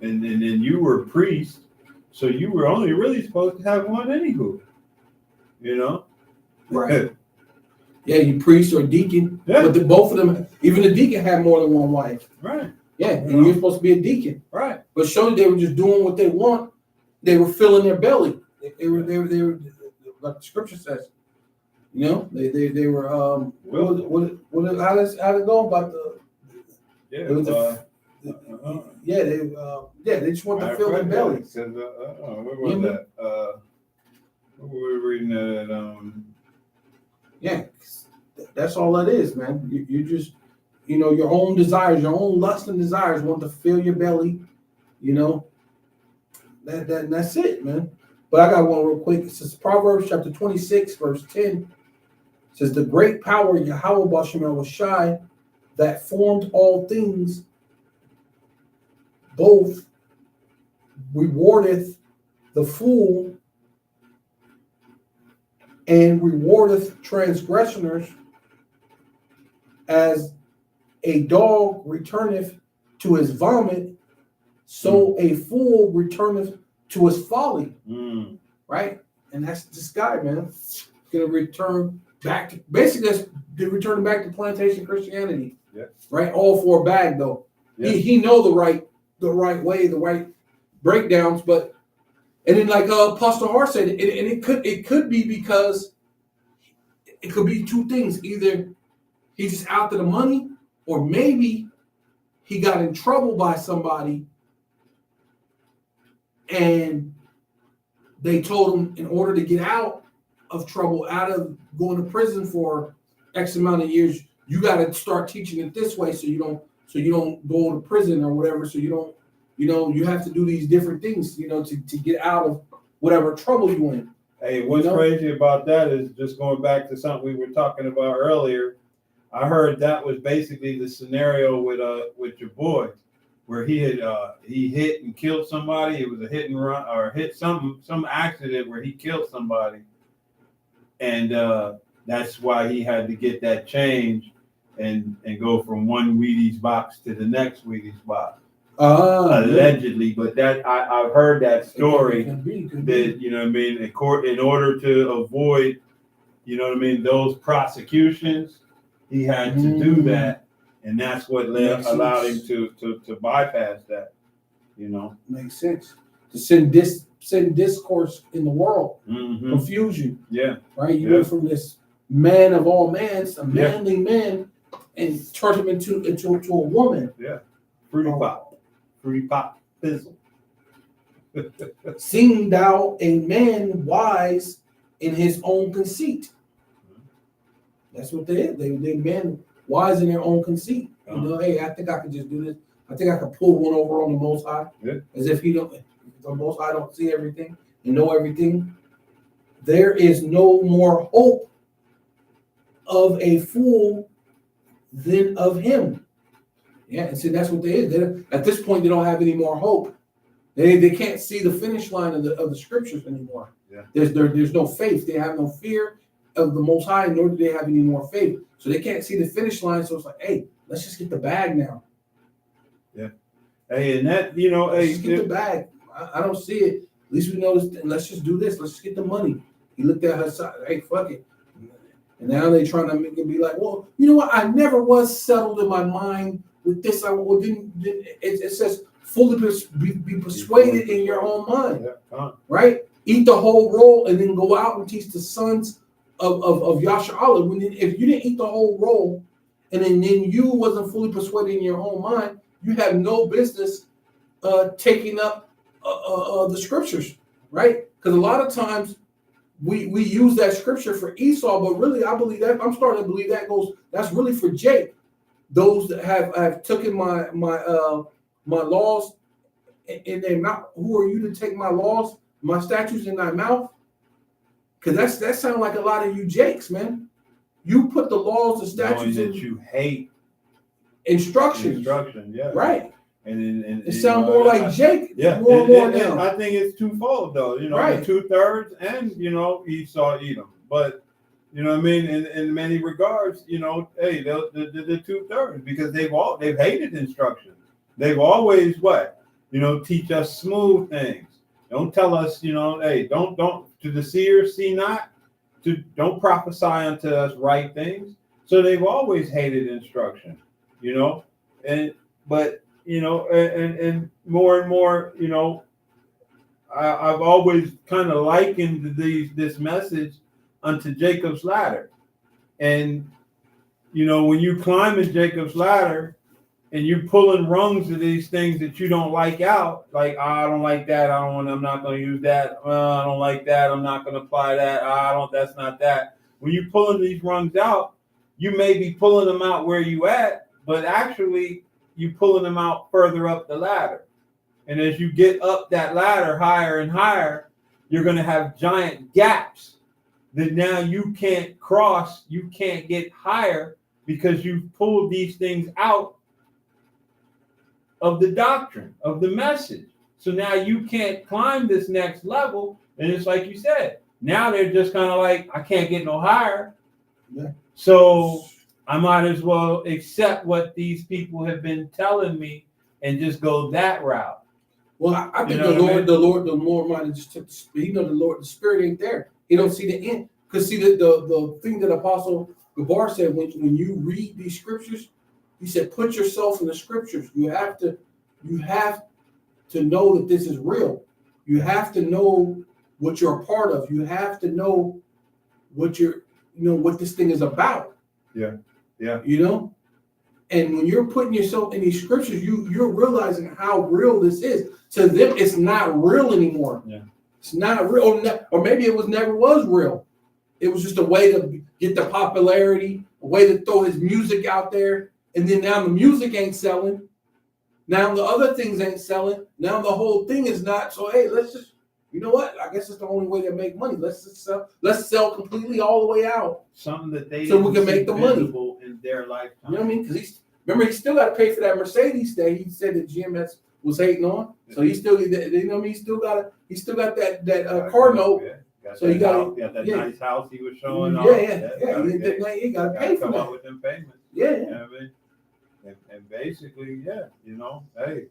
And then you were a priest, so you were only really supposed to have one anywho. Right. Yeah, you priest or deacon. Yeah. But both of them, even the deacon had more than one wife. Right. Yeah, and you're supposed to be a deacon. Right. But surely they were just doing what they want. They were filling their belly. They were like the scripture says. They were how does it go about the they just want to fill their belly. Where was that? What were we reading that? Yeah, that's all that is, man. You just your own desires, your own lust and desires want to fill your belly. That's it, man. But I got one real quick. It says Proverbs chapter 26, verse 10. It says, the great power Yahweh Bashemel was shy that formed all things, both rewardeth the fool and rewardeth transgressors, as a dog returneth to his vomit, so a fool returneth to his folly. Right? And that's this guy, man. Gonna return back to they're returning back to plantation Christianity. Yeah. Right? All for a bag though. Yeah. He know the right way, the right breakdowns, but And then, like Pastor Hart said, and it could be because it could be two things. Either he's just after the money, or maybe he got in trouble by somebody and they told him in order to get out of trouble, out of going to prison for X amount of years, you got to start teaching it this way so you don't go to prison or whatever. So you don't, you have to do these different things, to get out of whatever trouble you in. Hey, what's crazy about that is just going back to something we were talking about earlier. I heard that was basically the scenario with your boy, where he hit and killed somebody. It was a hit and run or hit some accident where he killed somebody, and that's why he had to get that change and go from one Wheaties box to the next Wheaties box. Allegedly, but that I've heard that story. That in order to avoid, those prosecutions, he had to do that, and that's what allowed him to bypass that. Makes sense. To send discourse in the world, confusion. Yeah. Right. You went from this man of all mans, a manly man, and turned him into a woman. Yeah. Fruity pop, fizzle. Seeing thou a man wise in his own conceit. That's what they men wise in their own conceit. Hey, I think I can just do this. I think I can pull one over on the Most High, as if the Most High don't see everything and know everything. There is no more hope of a fool than of him. Yeah, and see, that's what they is. At this point, they don't have any more hope. They can't see the finish line of the scriptures anymore. Yeah. There's no faith. They have no fear of the Most High, nor do they have any more faith. So they can't see the finish line. So it's like, hey, let's just get the bag now. Yeah. Hey, and that let's just get the bag. I don't see it. At least we know this. Let's just do this. Let's just get the money. He looked at her side. Hey, fuck it. And now they're trying to make it be like, well, you know what? I never was settled in my mind with this. It says fully be persuaded in your own mind. Yeah. Right? Eat the whole roll and then go out and teach the sons of Yasharahla. If you didn't eat the whole roll and then you wasn't fully persuaded in your own mind, you have no business taking up the scriptures, right? Because a lot of times we use that scripture for Esau, but really I believe that I'm starting to believe that's really for Jake. Those that have taken my laws in their mouth. Who are you to take my laws, my statutes in thy mouth? Because that sounds like a lot of you Jakes, man. You put the laws, the statutes that you hate. Instruction, yeah. Right. And it sounds more like Jake. Yeah. More now. I think it's twofold though. right. The 2/3 and Esau Edom. But in many regards, hey, the 2/3, because they've hated instruction. They've always teach us smooth things. Don't tell us, hey, don't to the seers see not, don't prophesy unto us right things. So they've always hated instruction, and more and more, I've always kind of likened this message unto Jacob's ladder. And when you climb in Jacob's ladder and you're pulling rungs of these things that you don't like out, like, I don't like that, I'm not going to use that, I don't like that, I'm not going to apply that, that's not that. When you're pulling these rungs out, you may be pulling them out where you at, but actually you're pulling them out further up the ladder. And as you get up that ladder higher and higher, you're going to have giant gaps that now you can't cross, you can't get higher because you've pulled these things out of the doctrine, of the message. So now you can't climb this next level. And it's like you said, now they're just kind of like, I can't get no higher. Yeah. So I might as well accept what these people have been telling me and just go that route. Well, I think the Lord might have just took the spirit. The spirit ain't there. He don't see the end. Because see the thing that Apostle Gabar said when you read these scriptures, he said, put yourself in the scriptures. You have to know that this is real. You have to know what you're a part of. You have to know what what this thing is about. Yeah. Yeah. You know? And when you're putting yourself in these scriptures, you're realizing how real this is. To them, it's not real anymore. Yeah. It's not real, or maybe it never was real. It was just a way to get the popularity, a way to throw his music out there. And then now the music ain't selling. Now the other things ain't selling. Now the whole thing is not. So hey, let's just, you know what? I guess it's the only way to make money. Let's sell completely all the way out. Something that they So we can didn't see make the money. visible in their lifetime. You know what I mean? Because he still got to pay for that Mercedes that he said that GMS was hating on. So he still, you know what I mean? He still got that car note. Yeah. Got So that you gotta- house, got that yeah. nice house he was showing off. Yeah. He got to Gotta pay for come up that. with them payments. Yeah. You know what I mean? And basically, yeah, you know, hey,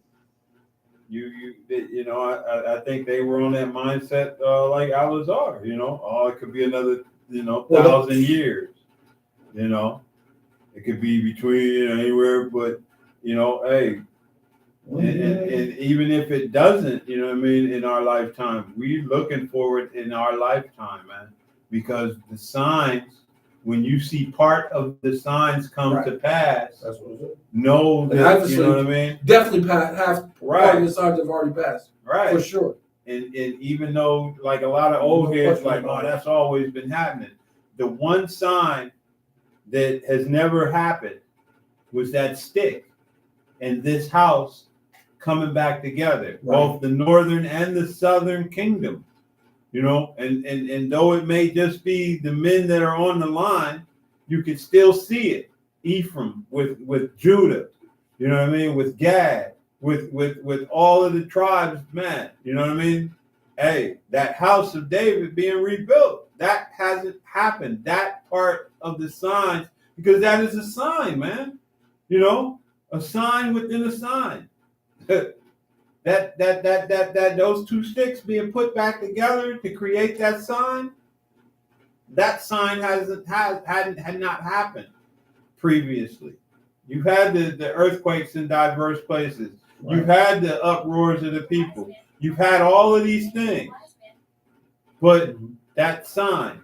you know, I think they were on that mindset like Al-Azhar, you know, it could be another, you know, 1,000 years, you know, it could be between anywhere, but you know, hey, and even if it doesn't, you know what I mean, in our lifetime, we're looking forward in our lifetime, man, because the signs. When you see part of the signs come to pass, That's what it is. know that, you know what I mean? Definitely half part of the signs have already passed. Right. For sure. And even though like a lot of old heads like, oh, that's always been happening. The one sign that has never happened was that stick and this house coming back together, both the northern and the southern kingdom. You know, and though it may just be the men that are on the line, you can still see it. Ephraim with Judah, you know what I mean, with Gad, with all of the tribes, man, you know what I mean? Hey, that house of David being rebuilt, that hasn't happened. That part of the signs, because that is a sign, man. You know, a sign within a sign. That those two sticks being put back together to create that sign had not happened previously. You've had the earthquakes in diverse places. Right. You've had the uproars of the people. You've had all of these things, but that sign,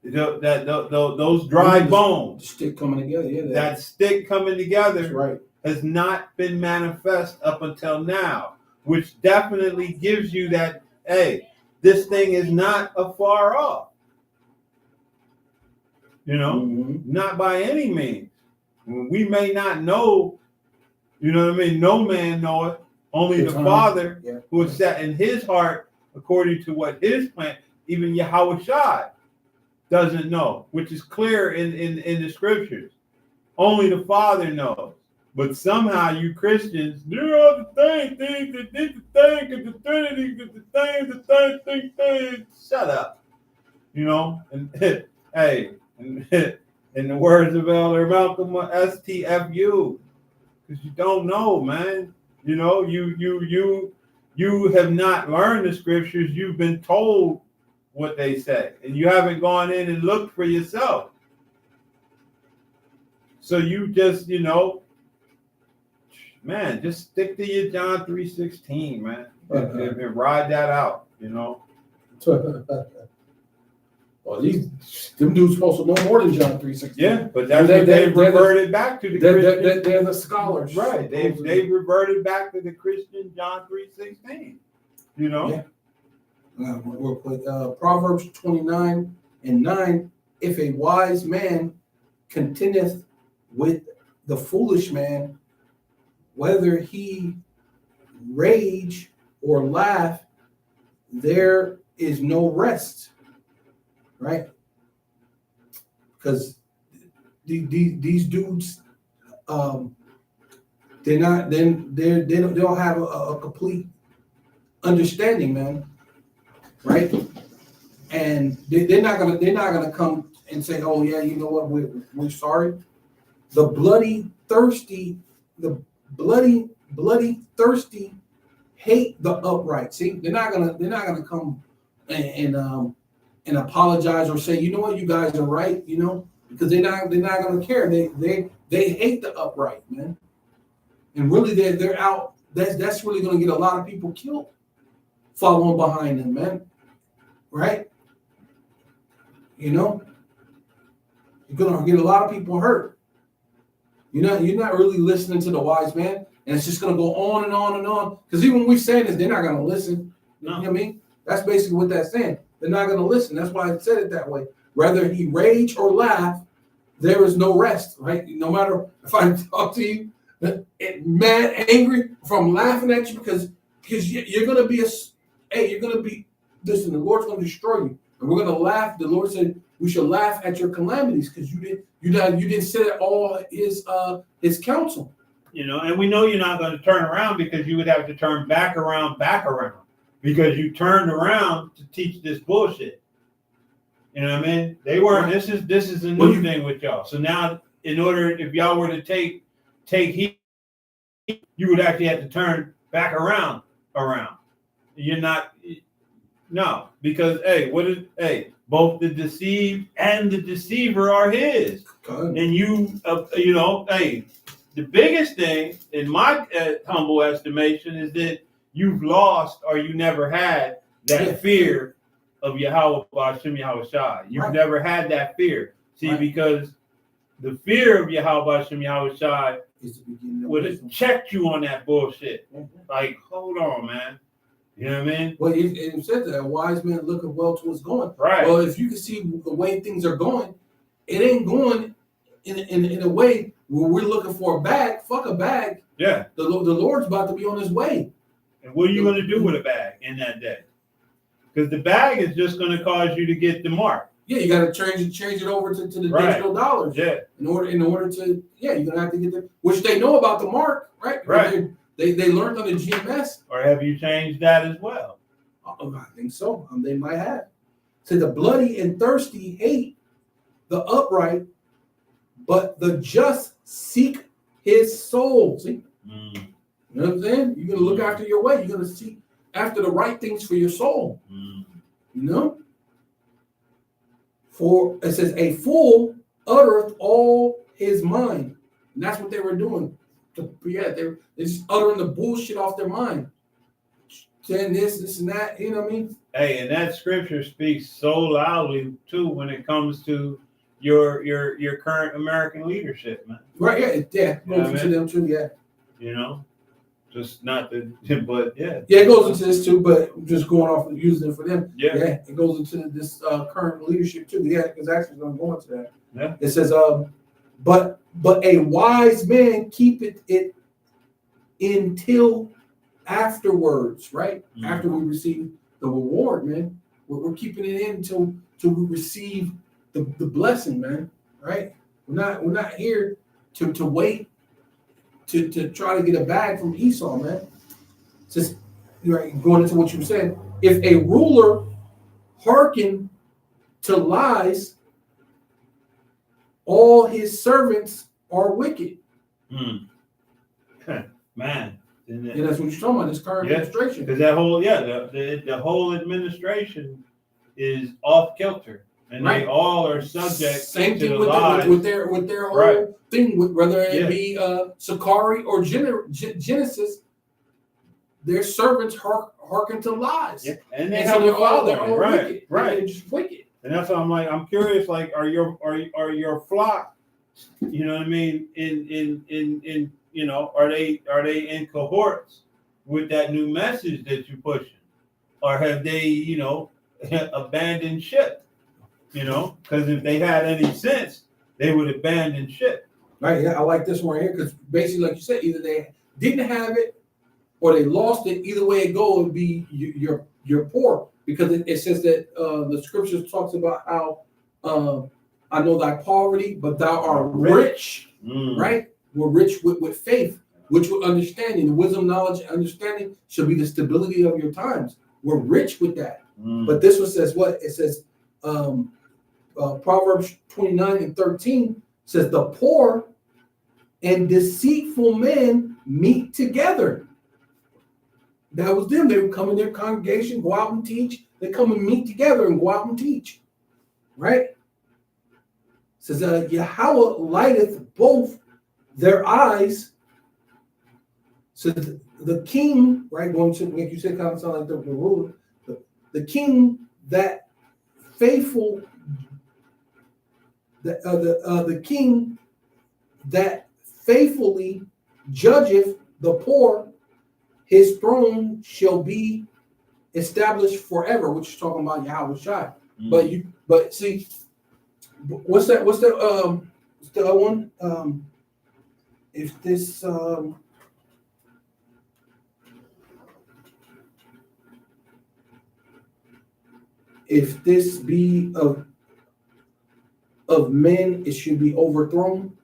those dry bones, the stick coming together, yeah, that stick coming together, that's right. Has not been manifest up until now, which definitely gives you that, hey, this thing is not afar off. You know, not by any means. We may not know, you know what I mean? No man knoweth, only the Father who is set in his heart according to what his plan, even Yahushua doesn't know, which is clear in the scriptures. Only the Father knows. But somehow you Christians do all the things that did the thing, because the Trinity, the thing. Shut up. You know, and hey, in the words of Elder Malcolm, STFU, because you don't know, man. You know, you have not learned the scriptures. You've been told what they say, and you haven't gone in and looked for yourself. So you just, you know, man, just stick to your John 3:16, man, and ride that out, you know. Well, them dudes supposed to know more than John 3:16. Yeah, but that's what they've reverted back to the Christian. They're the scholars, right? They've reverted back to the Christian John 3:16. You know. Yeah. Real quick, Proverbs 29:9. If a wise man contendeth with the foolish man, whether he rage or laugh, there is no rest, right? Because these dudes, they don't have a complete understanding, man, right? And they're not gonna come and say, oh yeah, you know what, we're sorry. The bloody thirsty hate the upright. See, they're not gonna come and apologize or say, you know what, you guys are right, you know, because they're not gonna care. They hate the upright, man. And really they're out. That's really gonna get a lot of people killed following behind him, man. Right? You know, you're gonna get a lot of people hurt. You're not really listening to the wise man, and it's just gonna go on and on and on. Because even when we say this, they're not gonna listen. You know what I mean? That's basically what that's saying. They're not gonna listen. That's why I said it that way. Whether he rage or laugh, there is no rest, right? No matter if I talk to you mad, angry, if I'm laughing at you because you're gonna be listen, the Lord's gonna destroy you. And we're gonna laugh. The Lord said we should laugh at your calamities because you didn't sit at all his counsel. And we know you're not going to turn around because you would have to turn back around, because you turned around to teach this bullshit. You know what I mean? They weren't. This is a new thing with y'all. So now, in order, if y'all were to take heat, you would actually have to turn back around. You're not. No, because both the deceived and the deceiver are his. God. And the biggest thing in my humble estimation is that you've lost or you never had that fear of Yahweh Hashem Yahweh Shai. You've never had that fear. See, because the fear of Yahweh Hashem Yahweh Shai would have checked you on that bullshit. Like, hold on, man. You know what I mean? Well, it said that a wise man looketh well to what's going. Right. Well, if you can see the way things are going, it ain't going in a way where we're looking for a bag. Fuck a bag. Yeah. The Lord's about to be on his way. And what are you going to do with a bag in that day? Because the bag is just going to cause you to get the mark. Yeah, you got to change it over to the digital dollars. Yeah. In order to you're gonna have to get the, which they know about the mark, right? Right. They learned on the GMS. Or have you changed that as well? I think so. They might have. So the bloody and thirsty hate the upright, but the just seek his soul. See? You know what I'm saying? You're going to look after your way. You're going to seek after the right things for your soul. You know? For it says, a fool uttereth all his mind. And that's what they were doing. They're just uttering the bullshit off their mind. Saying this, and that, you know what I mean? Hey, and that scripture speaks so loudly, too, when it comes to your current American leadership, man. Right, yeah. Goes into them, too, yeah. Just not the, but yeah. Yeah, it goes into this too, but just going off and using it for them. Yeah. It goes into this current leadership too. Yeah, because actually going to go into that. Yeah. It says, but a wise man keepeth it until afterwards, right? After we receive the reward, man. We're keeping it in until we receive the blessing, man. Right? We're not here to wait. To try to get a bag from Esau, man. Just going into what you said. If a ruler hearken to lies, all his servants are wicked. Man. And that's what you're talking about, this current administration. Because that whole, the whole administration is off kilter. And they all are subject Same to thing the lies. with their whole thing, whether it be Sakari or Genesis, their servants hearken to lies. Yeah. And they and have so they're all right, wicked. right. They're just wicked. And that's why I'm curious, like, are your flock, you know what I mean, in are they in cohorts with that new message that you're pushing? Or have they, abandoned ship? Because if they had any sense, they would abandon ship. Right. Yeah, I like this one right here because basically, like you said, either they didn't have it or they lost it. Either way it go, it would be you're poor because it says that the scriptures talks about how I know thy poverty, but thou art rich. Right? We're rich with faith, which with understanding, the wisdom, knowledge, and understanding shall be the stability of your times. We're rich with that. But this one says what? It says Proverbs 29:13 says the poor and deceitful men meet together. That was them. They would come in their congregation, go out and teach. They come and meet together and go out and teach. Right? It says Yahweh lighteth both their eyes. So the king, right, going to, like you said, kind of sound like the ruler, the king that faithful, the king that faithfully judgeth the poor, his throne shall be established forever, which is talking about Yahweh Shai. But see, what's that? What's the other one? If this if this be of men, it should be overthrown.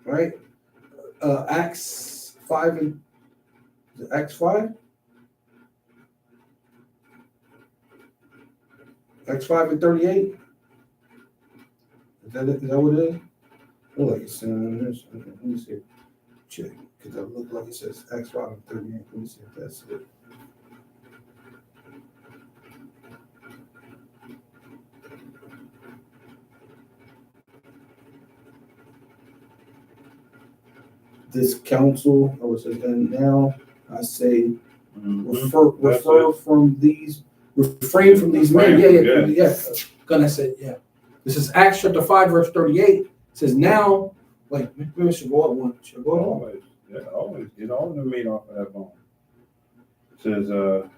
Right? Acts 5 and Acts 5? Acts 5 and 38? Is that it? Is that what it is? Look like it's in this. Okay, let me see. Check. Because it look like it says Acts 5 and 38. Let me see if that's it. This counsel, I was saying, and now I say, refrain from these men. Yeah. Gonna say, yeah. This is Acts chapter 5, verse 38. It says, now, wait, maybe I should go up one. Should I go up? Always get all the meat off of that bone. It says, go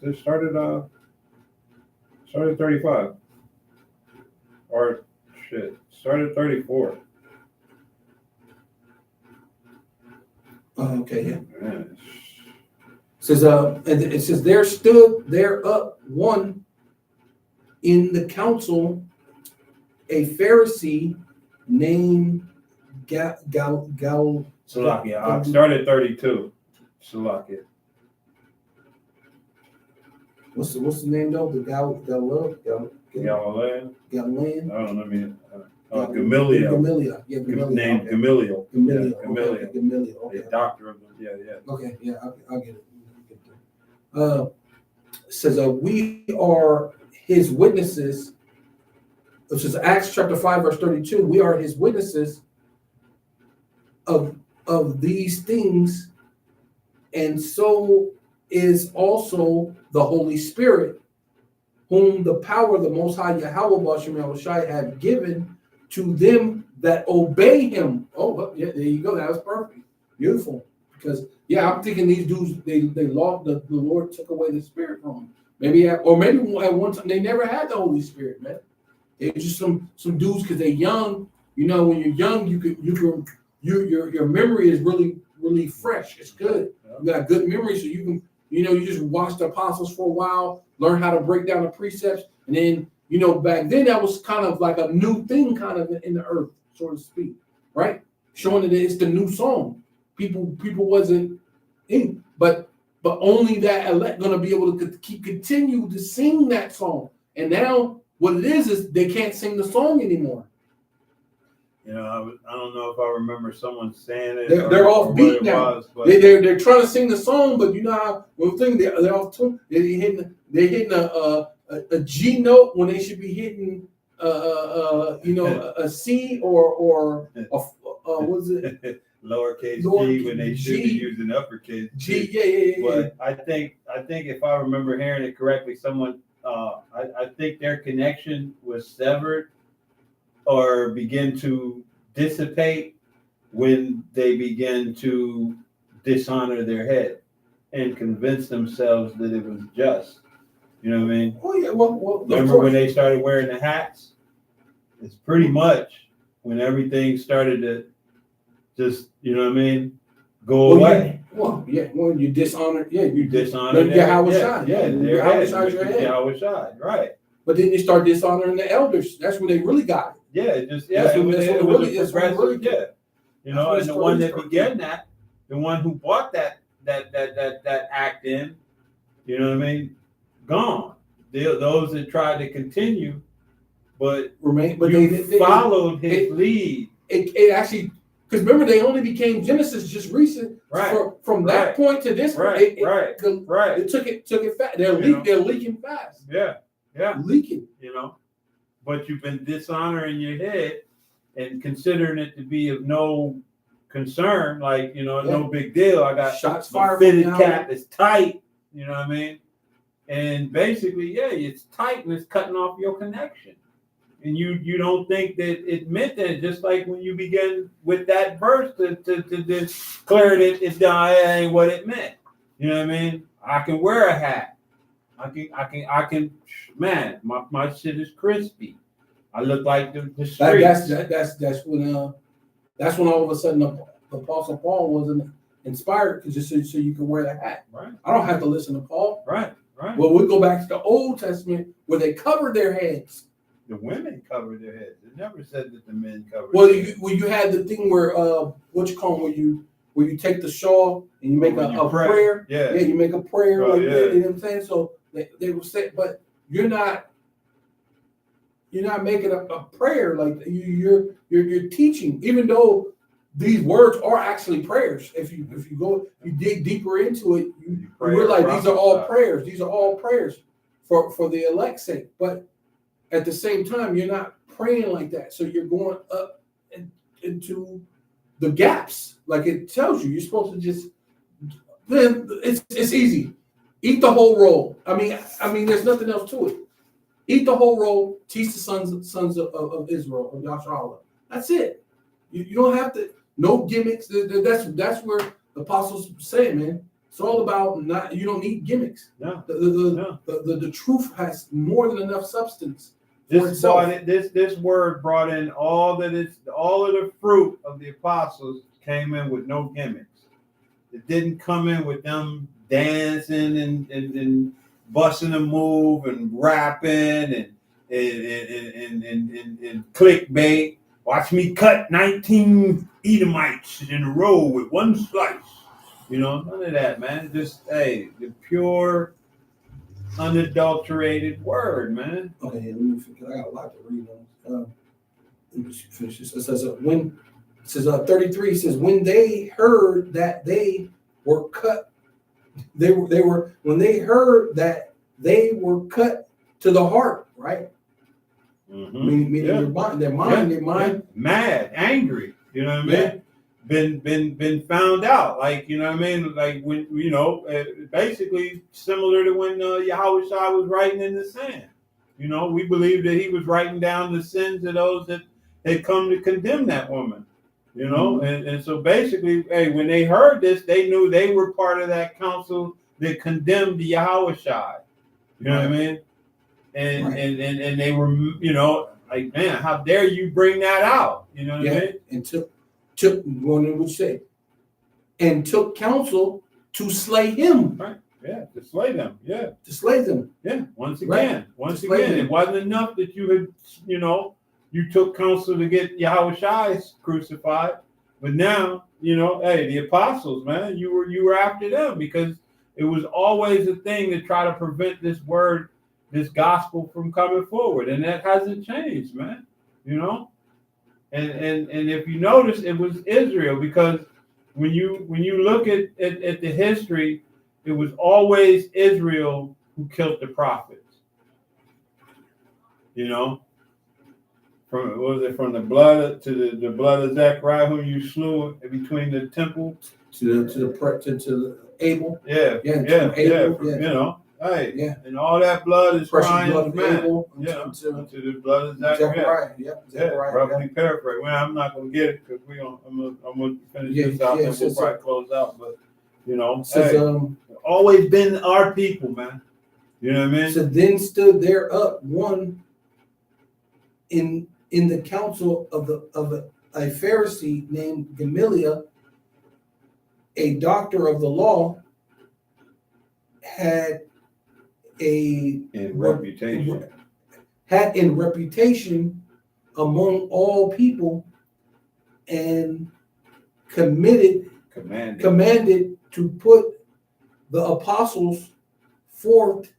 to, start at 35. Or start at 34. Okay, yeah. Man. It says, and it says, there stood there up one in the council, a Pharisee named Salakia. Start at 32. Salakia. What's the name though? The Galilean. Galilean. I don't know. Gamaliel. Gamaliel. Yeah, Gamaliel. Named okay. Gamaliel. Gamaliel. Yeah, Gamaliel. Okay. Gamaliel. Okay. The doctor of them. Yeah. Okay. Yeah, I'll get it. Says we are his witnesses. Which is Acts chapter 5, verse 32. We are his witnesses of these things, and so is also the Holy Spirit, whom the power of the Most High Yahweh B'Shem Shai had given to them that obey him. Oh, yeah, there you go. That was perfect. Beautiful. Because, yeah, I'm thinking these dudes, they lost, the Lord took away the Spirit from them. Maybe at one time, they never had the Holy Spirit, man. They're just some dudes because they're young. You know, when you're young, your memory is really, really fresh. It's good. You got good memory, so you can, you just watch the apostles for a while, learn how to break down the precepts, and then, back then that was kind of like a new thing kind of in the earth, so to speak, right? Showing that it's the new song. People wasn't in, but only that elect gonna be able to continue to sing that song. And now what it is they can't sing the song anymore. I don't know if I remember someone saying it. They're off beat now. They're trying to sing the song, but you know how one thing they're off tune. They're hitting a G note when they should be hitting a C or what's it? Lowercase G when they should be using uppercase G. Yeah. But I think if I remember hearing it correctly, someone I think their connection was severed or begin to dissipate when they begin to dishonor their head and convince themselves that it was just. You know what I mean? Oh yeah. Well. Remember when they started wearing the hats? It's pretty much when everything started to just, go away. When you dishonor, you dishonor Yahweh Shai. Yahweh Shai, right. But then you start dishonoring the elders. That's when they really got it. Yeah, it was progressive. Yeah. And the one that began that, the one who brought that act in, gone. Those that tried to continue, but they followed his lead. It actually, because remember they only became Genesis just recent. Right. From that point to this point, right. It took it fast. They're leaking fast. Yeah. Yeah. leaking. But you've been dishonoring your head and considering it to be of no concern, like, no big deal. I got Shots my fired fitted from cap, it's tight, you know what I mean? And basically, yeah, it's tight and it's cutting off your connection. And you don't think that it meant that, just like when you begin with that verse to declare that it ain't what it meant. You know what I mean? I can wear a hat. I can, man, my shit is crispy. I look like the streets. That's when all of a sudden the Apostle Paul wasn't inspired because so you can wear the hat. Right. I don't have to listen to Paul. Right. Well, we go back to the Old Testament where they covered their heads. The women covered their heads. It never said that the men covered. Well, you had the thing where what you call them, where you take the shawl and you make a prayer. Yeah, you make a prayer that. You know what I'm saying? So they will say, but you're not making a prayer like you're teaching, even though these words are actually prayers. If you dig deeper into it, you realize these are all prayers. These are all prayers for the elect's sake. But at the same time, you're not praying like that. So you're going up into the gaps, like it tells you. You're supposed to just. Then it's easy. Eat the whole roll. I mean, there's nothing else to it. Eat the whole roll. Teach the sons of Israel, of Yahshua. That's it. You don't have to. No gimmicks. That's where the apostles say, man. It's all about you don't need gimmicks. No. The truth has more than enough substance. This word brought in all of the fruit of the apostles came in with no gimmicks. It didn't come in with them dancing and busting a move and rapping and clickbait. Watch me cut 19 Edomites in a row with one slice. None of that, man. Just the pure, unadulterated word, man. Okay, let me forget. I got a lot to read on. Let me finish this. It says 33. It says when they heard that they were cut, when they heard that they were cut to the heart, right? Mm-hmm. Meaning their mind, mad, angry. You know what I mean? Been found out, like, you know what I mean? Like when, basically similar to when Yahweh Shai was writing in the sand. We believe that he was writing down the sins of those that had come to condemn that woman. Mm-hmm. And so basically, when they heard this, they knew they were part of that council that condemned the Yahweh Shai. You know what I mean? And they were, like, man, how dare you bring that out? You know what I mean? And took one would say, and took counsel to slay him. Right. Yeah, to slay them. Yeah. To slay them. Yeah. Once again, it wasn't enough that you had, you took counsel to get Yahweh Shai crucified, but now, the apostles, man, you were after them because it was always a thing to try to prevent this word, this gospel from coming forward, and that hasn't changed, man. And if you notice, it was Israel, because when you look at the history, it was always Israel who killed the prophets. From the blood to the blood of Zechariah, whom you slew between the temple to Abel. Abel. And all that blood is crying, man. Abel, to the blood of Zechariah. Roughly paraphrase. Well, I'm not going to get it because I'm going to finish this out and we'll probably close out. But, always been our people, man. You know what I mean? So then stood there up one in the council of a Pharisee named Gamaliel, a doctor of the law, had in reputation among all people, and commanded to put the apostles forth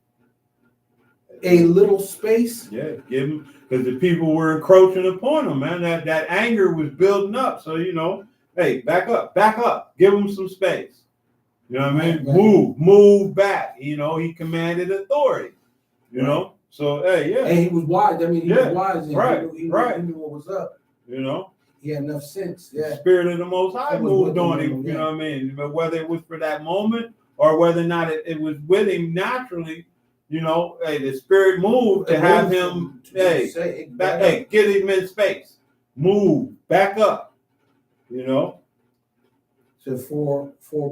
a little space. Yeah, give them, because the people were encroaching upon them, man. That anger was building up. So, hey, back up, give them some space. You know what I mean? Move back. He commanded authority. So hey, yeah, And he was wise. I mean, he Yeah, was wise. And right, he right. knew what was up. you know, He had enough sense. the Yeah. spirit of the Most High It was moved with on him, him. You yeah. know what I mean? But whether it was for that moment or whether or not it was with him naturally, you know, hey, the spirit moved to have him. Hey, get him in space. Move back up. You know. So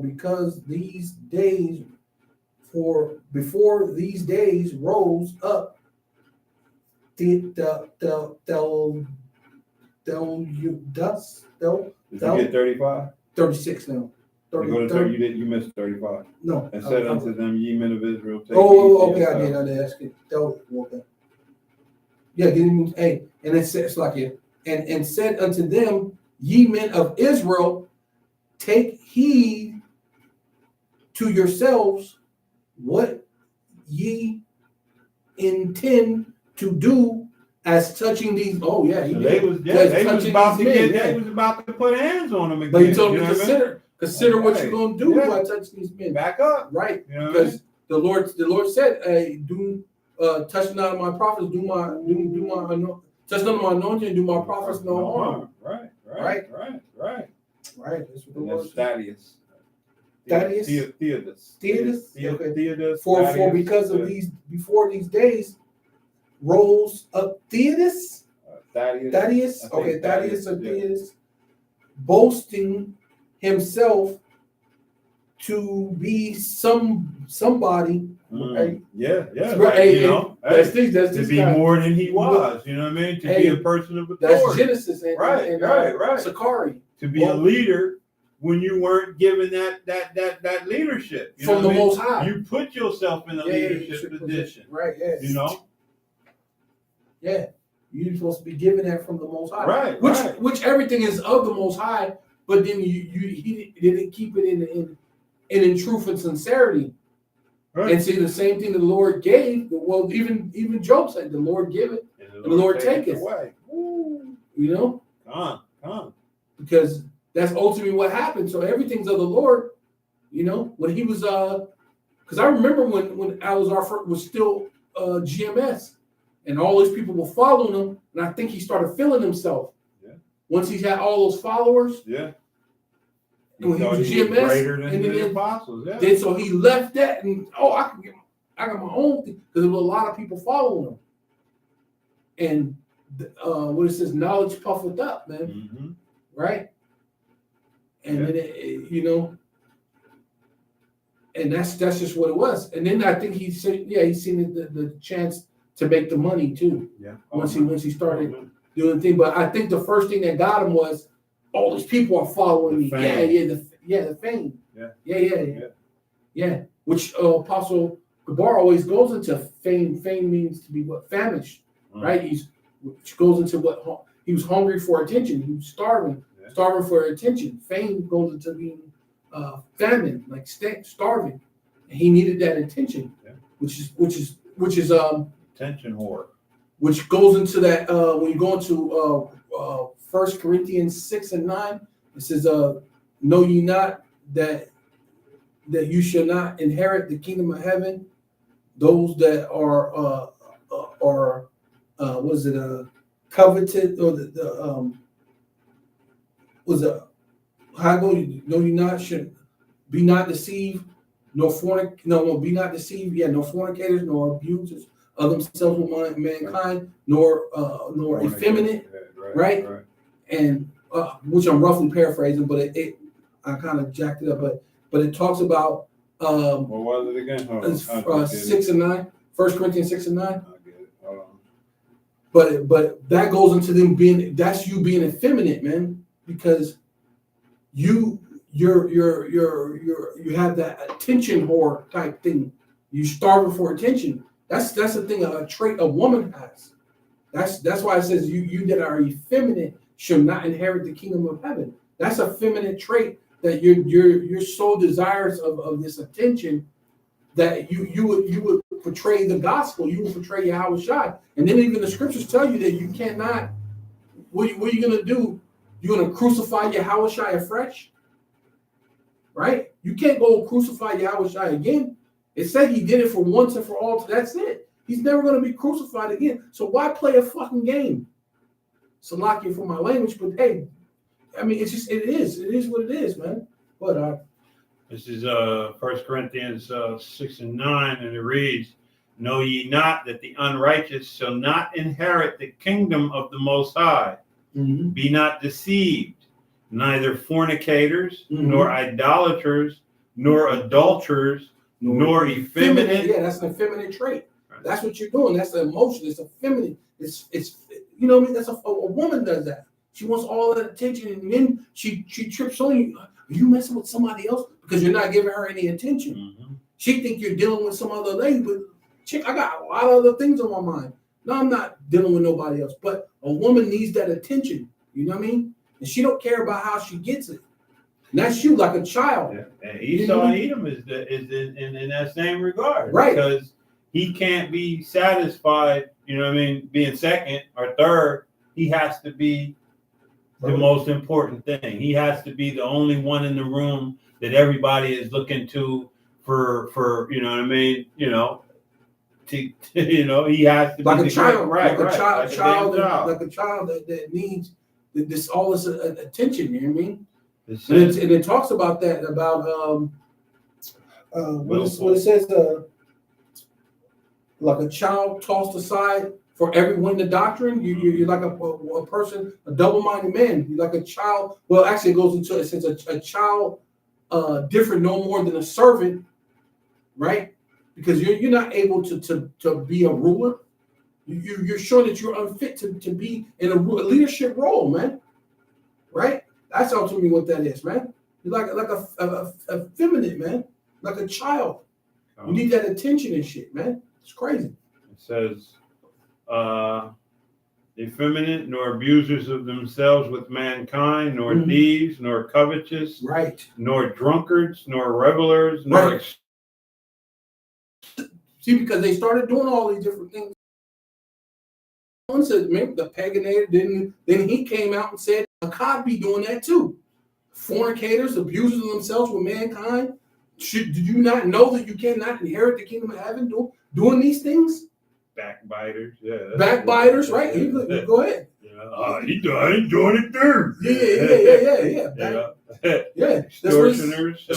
because these days, before these days rose up, Did you get 35? 36 now. You go to 30. You missed 35. No. And said unto them, ye men of Israel, take Oh, heed to okay, I yourselves. did. That's good. Okay. Yeah, give me, hey, and it says like it, and said unto them, ye men of Israel, take heed to yourselves what ye intend to do as touching these. Oh yeah, So they was about to get. They was about to put hands on them again. But he told them you to consider what you're gonna do Yeah. by touching these men. Back up. Right, You know what I mean? because the Lord said, "Hey, do touch not my prophets, do my touch not my anointing, do my prophets no harm." Right. Right. Right, that's what the And Lord that's said. Thaddeus. Thaddeus? Theodos. Theodos? Okay. Theodos. For Thaddeus, because of these, before these days, rose up Theodos. Thaddeus. Thaddeus, I think okay, Thaddeus or yeah. Theodos, boasting himself to be somebody. Right? Yeah. Right. Like, you know, That's this to be guy. more than he was. You know what I mean? To be a person of That's authority. Genesis and Right. Sakari. To be a leader when you weren't given that leadership. You From know the what I mean? Most High. You put yourself in a leadership position. Right, yes. You know? Yeah. You're supposed to be given that from the Most High. Right. Which everything is of the Most High, but then he didn't keep it in truth and sincerity. Right. And see the same thing the Lord gave. Well, even Job said, "The Lord giveth, and the Lord taketh." Away. You know, Come on. because that's ultimately what happened. So everything's of the Lord. You know, when he was because I remember when Alazar was still GMS, and all those people were following him, and I think he started feeling himself. Yeah. Once he had all those followers. Yeah. When he was GMS, greater than and the apostles. Yeah. then so he left that, and I got my own thing, because there were a lot of people following him. And what it says, knowledge puffeth up, man. Mm-hmm. Right? And then you know, and that's just what it was. And then I think he said, he's seen the chance to make the money too. Yeah. Once he started doing the thing, but I think the first thing that got him was all these people are following me. Fame. The fame. Yeah. Yeah. Which Apostle Gabar always goes into fame. Fame means to be what? Famished, right? Which goes into what he was hungry for attention. He was starving for attention. Fame goes into being famine, like starving, and he needed that attention, which is attention whore. Which goes into that when you go into 1 Corinthians 6:9, it says, "Know ye not that you shall not inherit the kingdom of heaven? Those that are coveted, or how go you? Know ye not, should be not deceived, be not deceived, no fornicators, nor abusers of themselves with mankind, nor effeminate," right? And which I'm roughly paraphrasing, but I kind of jacked it up, but it talks about what was it again? 6 and 9, 1 Corinthians 6 and 9. I get it. Hold on. But that goes into them that's you being effeminate, man, because you have that attention whore type thing. You starving for attention. That's the thing, a trait a woman has. That's why it says you that are effeminate shall not inherit the kingdom of heaven. That's a feminine trait, that you're so desirous of this attention that you would portray the gospel, you would portray Yahweh Shai. And then even the scriptures tell you that you cannot. What are you gonna do? You're gonna crucify Yahweh Shai afresh, right? You can't go crucify Yahweh Shai again. It said he did it for once and for all. That's it. He's never going to be crucified again. So why play a fucking game? Salakia for my language, but hey, I mean, it is what it is, man. But This is 1 Corinthians 6:9, and it reads, "Know ye not that the unrighteous shall not inherit the kingdom of the Most High? Be not deceived, neither fornicators, nor idolaters, nor adulterers, nor effeminate." Yeah, that's an effeminate trait. Right. That's what you're doing. That's the emotion. It's effeminate. It's you know what I mean? That's a woman does that. She wants all that attention, and then she trips on you. Are you messing with somebody else because you're not giving her any attention? She think you're dealing with some other lady, but chick, I got a lot of other things on my mind. No, I'm not dealing with nobody else. But a woman needs that attention. You know what I mean? And she don't care about how she gets it. And that's you, like a child. Yeah. And Esau and Edom is in that same regard, right? Because he can't be satisfied. You know what I mean? Being second or third, he has to be the most important thing. He has to be the only one in the room that everybody is looking to for you know what I mean? You know, to he has to like be a child, right, like a child that that needs this all this attention. You know what I mean? And it talks about that about what it says like a child tossed aside for every wind of doctrine. You're like a person, a double-minded man. You're like a child. Well, actually, it goes into it says a child different no more than a servant, right? Because you're not able to be a ruler. You're showing that you're unfit to be in a leadership role, man. Right? That's ultimately what that is, man. You're like a feminine, man, like a child. You need that attention and shit, man. It's crazy. It says, effeminate, nor abusers of themselves with mankind, nor thieves, nor covetous, right, nor drunkards, nor revelers, nor right. See, because they started doing all these different things. One said, maybe the paganator didn't. Then he came out and said, "Akkad be doing that too. Fornicators, abusers of themselves with mankind. Did you not know that you cannot inherit the kingdom of heaven doing these things?" Backbiters, yeah. Backbiters, right? Go ahead. I ain't doing it too. Yeah. Extortioners.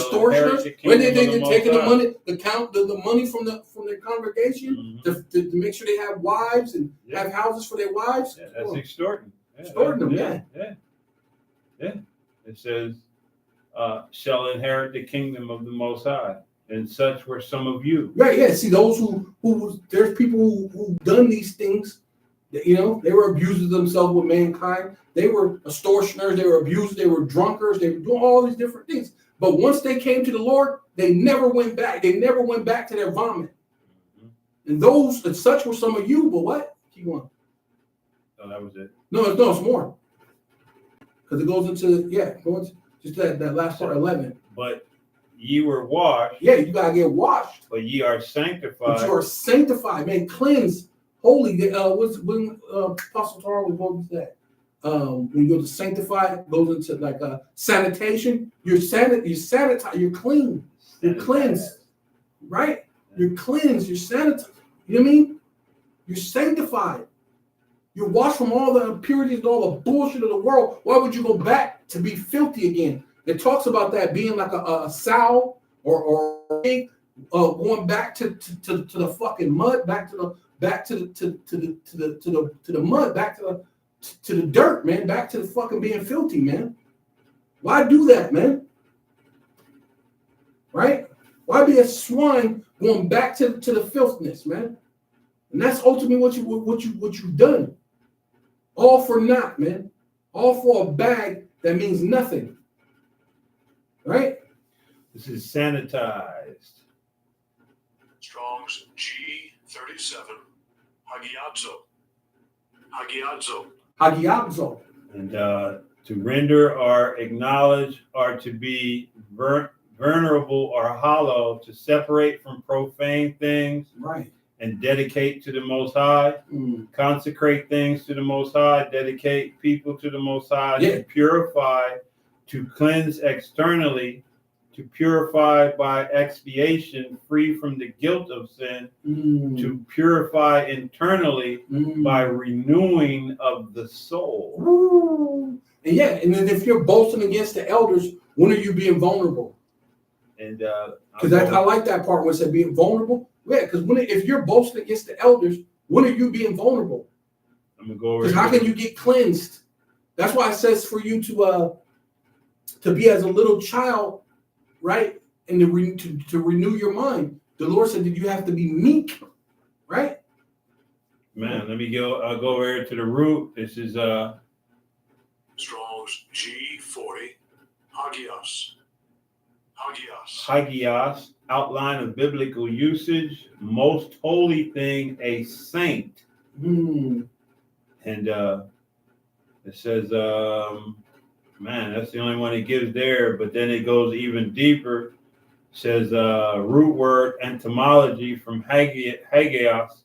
When they taking the money, the money from their congregation to make sure they have wives and have houses for their wives. Yeah, that's extorting. Extorting them, yeah. It says, shall inherit the kingdom of the Most High. And such were some of you. Right, yeah. See, those who there's people who done these things, you know, they were abusers themselves with mankind. They were extortioners, they were abusers, they were drunkards, they were doing all these different things. But once they came to the Lord, they never went back. They never went back to their vomit. And those and such were some of you, but what? Keep going. Oh, that was it. No, it's more. Because it goes into, just that last part, 11. But ye were washed. Yeah, you gotta get washed. But ye are sanctified. But you are sanctified, man, cleansed, holy. When Apostle Tara was going to that. When you go to sanctified, it goes into like sanitation. You're sanitized, you're clean, you're cleansed, right? You're cleansed, you're sanitized. You know what I mean? You're sanctified. You're washed from all the impurities and all the bullshit of the world. Why would you go back to be filthy again? It talks about that being like a sow or a pig, going back to the fucking mud, back to the mud, back to the dirt, man, back to the fucking being filthy, man. Why do that, man? Right? Why be a swine going back to the filthiness, man? And that's ultimately what you've done. All for naught, man. All for a bag that means nothing. Right? This is sanitized. Strong's G37. Hagiadzo. And to render or acknowledge or to be venerable or hollow, to separate from profane things, right, and dedicate to the Most High, consecrate things to the Most High, dedicate people to the Most High, to purify, to cleanse externally, to purify by expiation, free from the guilt of sin, to purify internally by renewing of the soul. Ooh. And yeah, and then if you're boasting against the elders, when are you being vulnerable? And Because I like that part where it said being vulnerable. Yeah, because if you're boasting against the elders, when are you being vulnerable? I'm gonna go over. Because how can you get cleansed? That's why it says for you to be as a little child, right? And to renew your mind. The Lord said that you have to be meek, right? Man, let me go. I'll go over here to the root. This is Strong's G40. Hagios. Hagios, outline of biblical usage, most holy thing, a saint. And it says, man, that's the only one it gives there, but then it goes even deeper. It says root word etymology from hagios,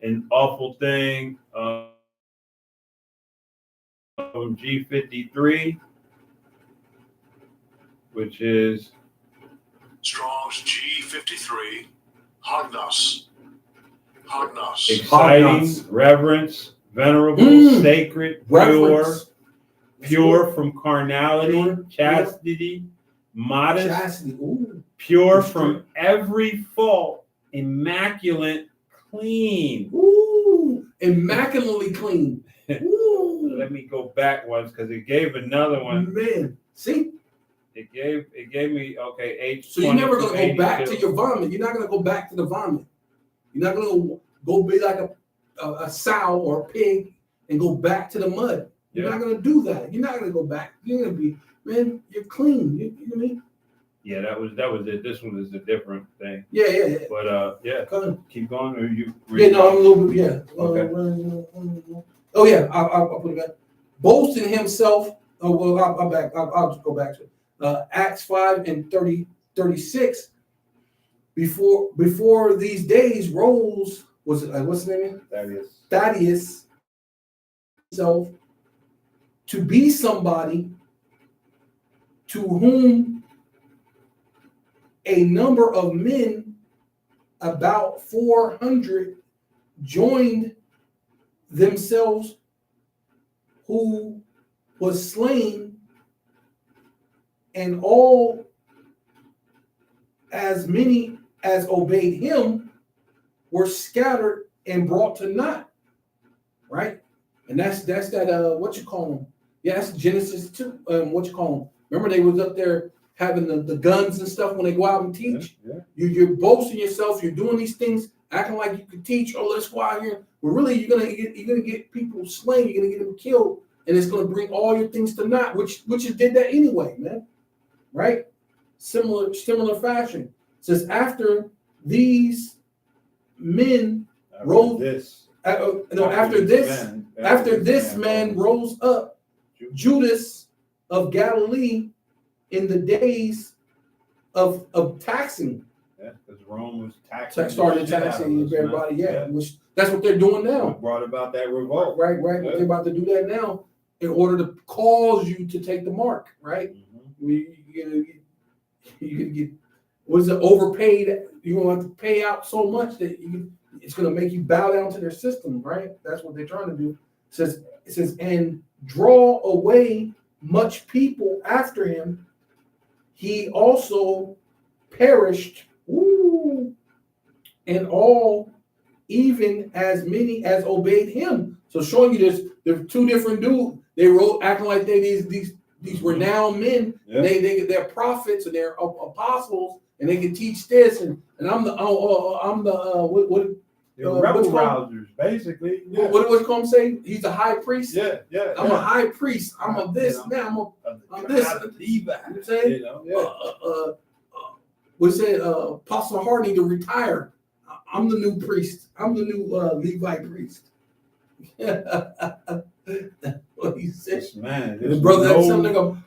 an awful thing, from G53, which is Strong's G53. Hognos. exciting, reverence, venerable, sacred, pure from carnality, chastity, modest, pure from every fault, immaculate, clean. Ooh, immaculately clean. Ooh. Let me go back once because it gave another one. Man, see? It gave me H. So you're never gonna go back to your vomit. You're not gonna go back to the vomit. You're not gonna go be like a sow or a pig and go back to the mud. You're not gonna do that. You're not gonna go back. You're gonna be, man, you're clean. You know what I mean? Yeah, that was it. This one is a different thing. Yeah. But yeah, keep going. Or you? Yeah, no, I'm a little bit. Yeah. Okay. Oh yeah, I'll put it back. Boasting himself. Oh well, I'll just go back to it. Acts 5 and 36. Before these days rose, was it what's the name? Thaddeus. So to be somebody to whom a number of men, about 400, joined themselves, who was slain, and all as many as obeyed him were scattered and brought to naught. Right? And that's that what you call them? Yeah, that's Genesis 2. What you call them? Remember they was up there having the guns and stuff when they go out and teach. Yeah. You're boasting yourself. You're doing these things, acting like you can teach. Oh, let's go out here. But really, you're gonna get people slain. You're gonna get them killed, and it's gonna bring all your things to naught. Which you did that anyway, man. Right? Similar fashion. It says after these men rose. After this man rose up, Judas of Galilee, in the days of taxing. Yeah, because Rome was taxing. Started taxing everybody. Yeah, which that's what they're doing now. What brought about that revolt. Right. Yeah. They're about to do that now in order to cause you to take the mark. Right. You're gonna get was it overpaid? You're gonna have to pay out so much that it's gonna make you bow down to their system. Right. That's what they're trying to do. It says and draw away much people after him. He also perished, and all, even as many as obeyed him. So showing you this, there are two different dudes. They wrote acting like they these renowned men. Yeah. They're prophets and they're apostles, and they can teach this. And I'm the rebel rousers, basically. Yeah. What was Come say? He's a high priest. Yeah. I'm a high priest. I'm a this now. I'm this. You know what I'm saying? We said Apostle Hart need to retire. I'm the new priest. I'm the new Levite priest. What he said, man. The brother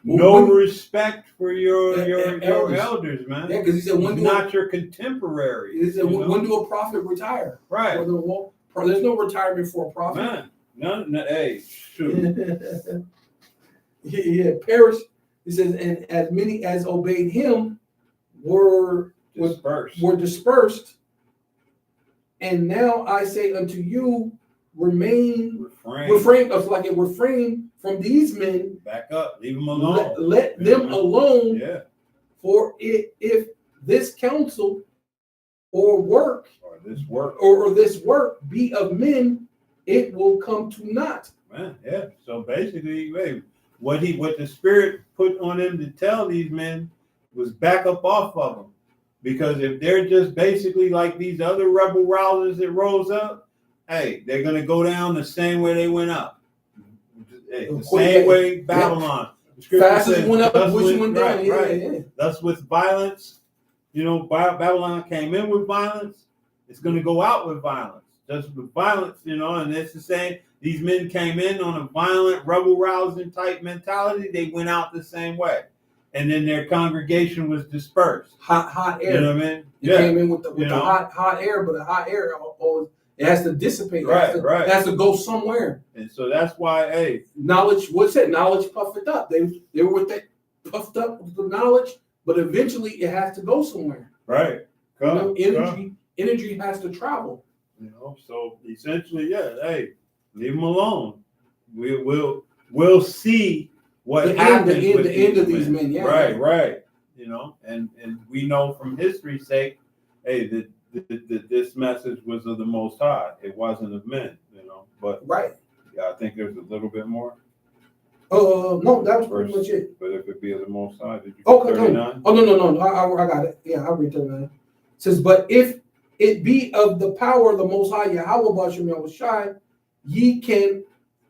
no respect for your elders, man. Yeah, because he said when not your contemporary. He said when do a prophet retire? Right. There's no retirement for a prophet. Man, none. Hey, shoot. Yeah, perish. He says, and as many as obeyed him, were Dispersed. dispersed. And now I say unto you, refrain from these men. Back up. Leave them alone. Let them alone. Yeah. For if this counsel or work Or this work. or this work be of men, it will come to naught. Man, yeah. So basically, hey, what the Spirit put on him to tell these men was back up off of them. Because if they're just basically like these other rebel rousers that rose up, hey, they're gonna go down the same way they went up. Hey, the same way Babylon. The scripture Fast as says, it went up, thus bush with- went down. right, Yeah, right. yeah. Thus with violence, Babylon came in with violence. It's going to go out with violence. Just with violence, and it's the same. These men came in on a violent, rebel rousing type mentality. They went out the same way. And then their congregation was dispersed. Hot air. You know what I mean? It came in with the You know? hot air, but the hot air always it has to dissipate. Right, It has to go somewhere. And so that's why, hey, Knowledge, what's that? Knowledge puffed up. They were with that puffed up with the knowledge, but eventually it has to go somewhere. right. Come. Energy has to travel. So essentially, yeah, hey, leave them alone. We'll see what The happens end with of these men. Yeah. Right. And we know from history's sake, hey, that this message was of the Most High. It wasn't of men, But Right. yeah, I think there's a little bit more. No, that was pretty much it. But if it be of the Most High, did you Okay, get 39? Oh no. I got it. Yeah, I read 39. It says, but if it be of the power of the Most High Yahweh Bashem Yahushai, ye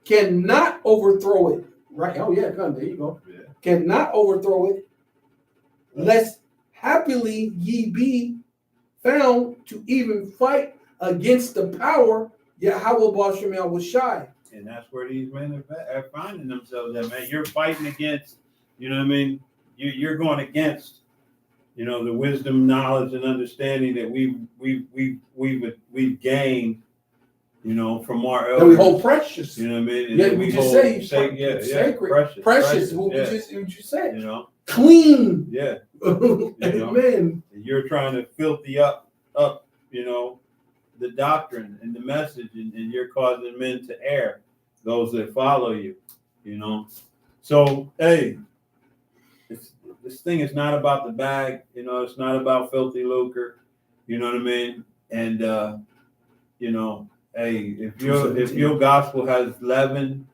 cannot overthrow it. Right? Oh yeah, there you go. Yeah. Cannot overthrow it, lest happily ye be found to even fight against the power Yahweh Bashem Yahushai. And that's where these men are finding themselves at, man. You're fighting against, you know what I mean? You're going against, the wisdom, knowledge, and understanding that we've gained, from our elders. And we hold precious. You know what I mean? And Yeah, then we just hold say sacred, precious. What yeah. you just said. Clean. Clean. Yeah. Amen. You're trying to filthy up, the doctrine and the message, and you're causing men to err, those that follow you, So, hey, this thing is not about the bag, it's not about filthy lucre, you know what I mean? And, hey, if your gospel has leaven,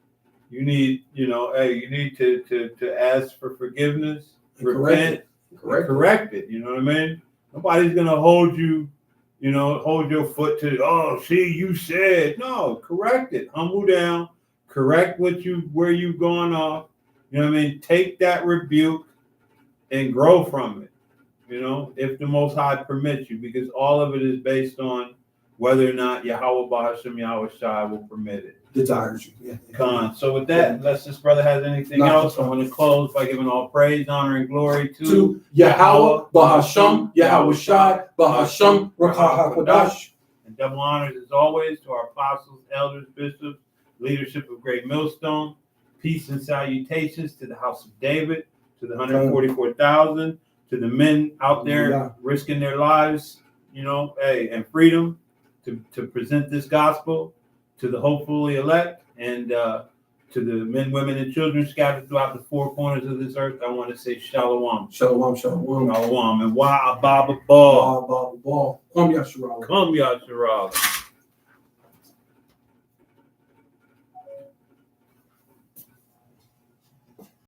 you need, to ask for forgiveness, repent, correct it, you know what I mean? Nobody's going to hold you, hold your foot to, see, you said, no, correct it, humble down, correct where you've gone off, you know what I mean? Take that rebuke and grow from it, if the Most High permits you, because all of it is based on whether or not Yahweh Bahashem Yahushai will permit it. Desires you. Yeah. Con. So with that, unless this brother has anything else, I want to close by giving all praise, honor, and glory to Yahweh, Bahasham, Yahushai, Bahasham, Rakah HaKodash. And double honors as always to our apostles, elders, bishops, leadership of Great Millstone. Peace and salutations to the house of David, to the 144,000, to the men out there risking their lives, and freedom to present this gospel to the hopefully elect, and to the men, women, and children scattered throughout the four corners of this earth. I want to say shalom. Shalom. Shalom. And wa ababa ball. Come Yasharala. Come Yasharala.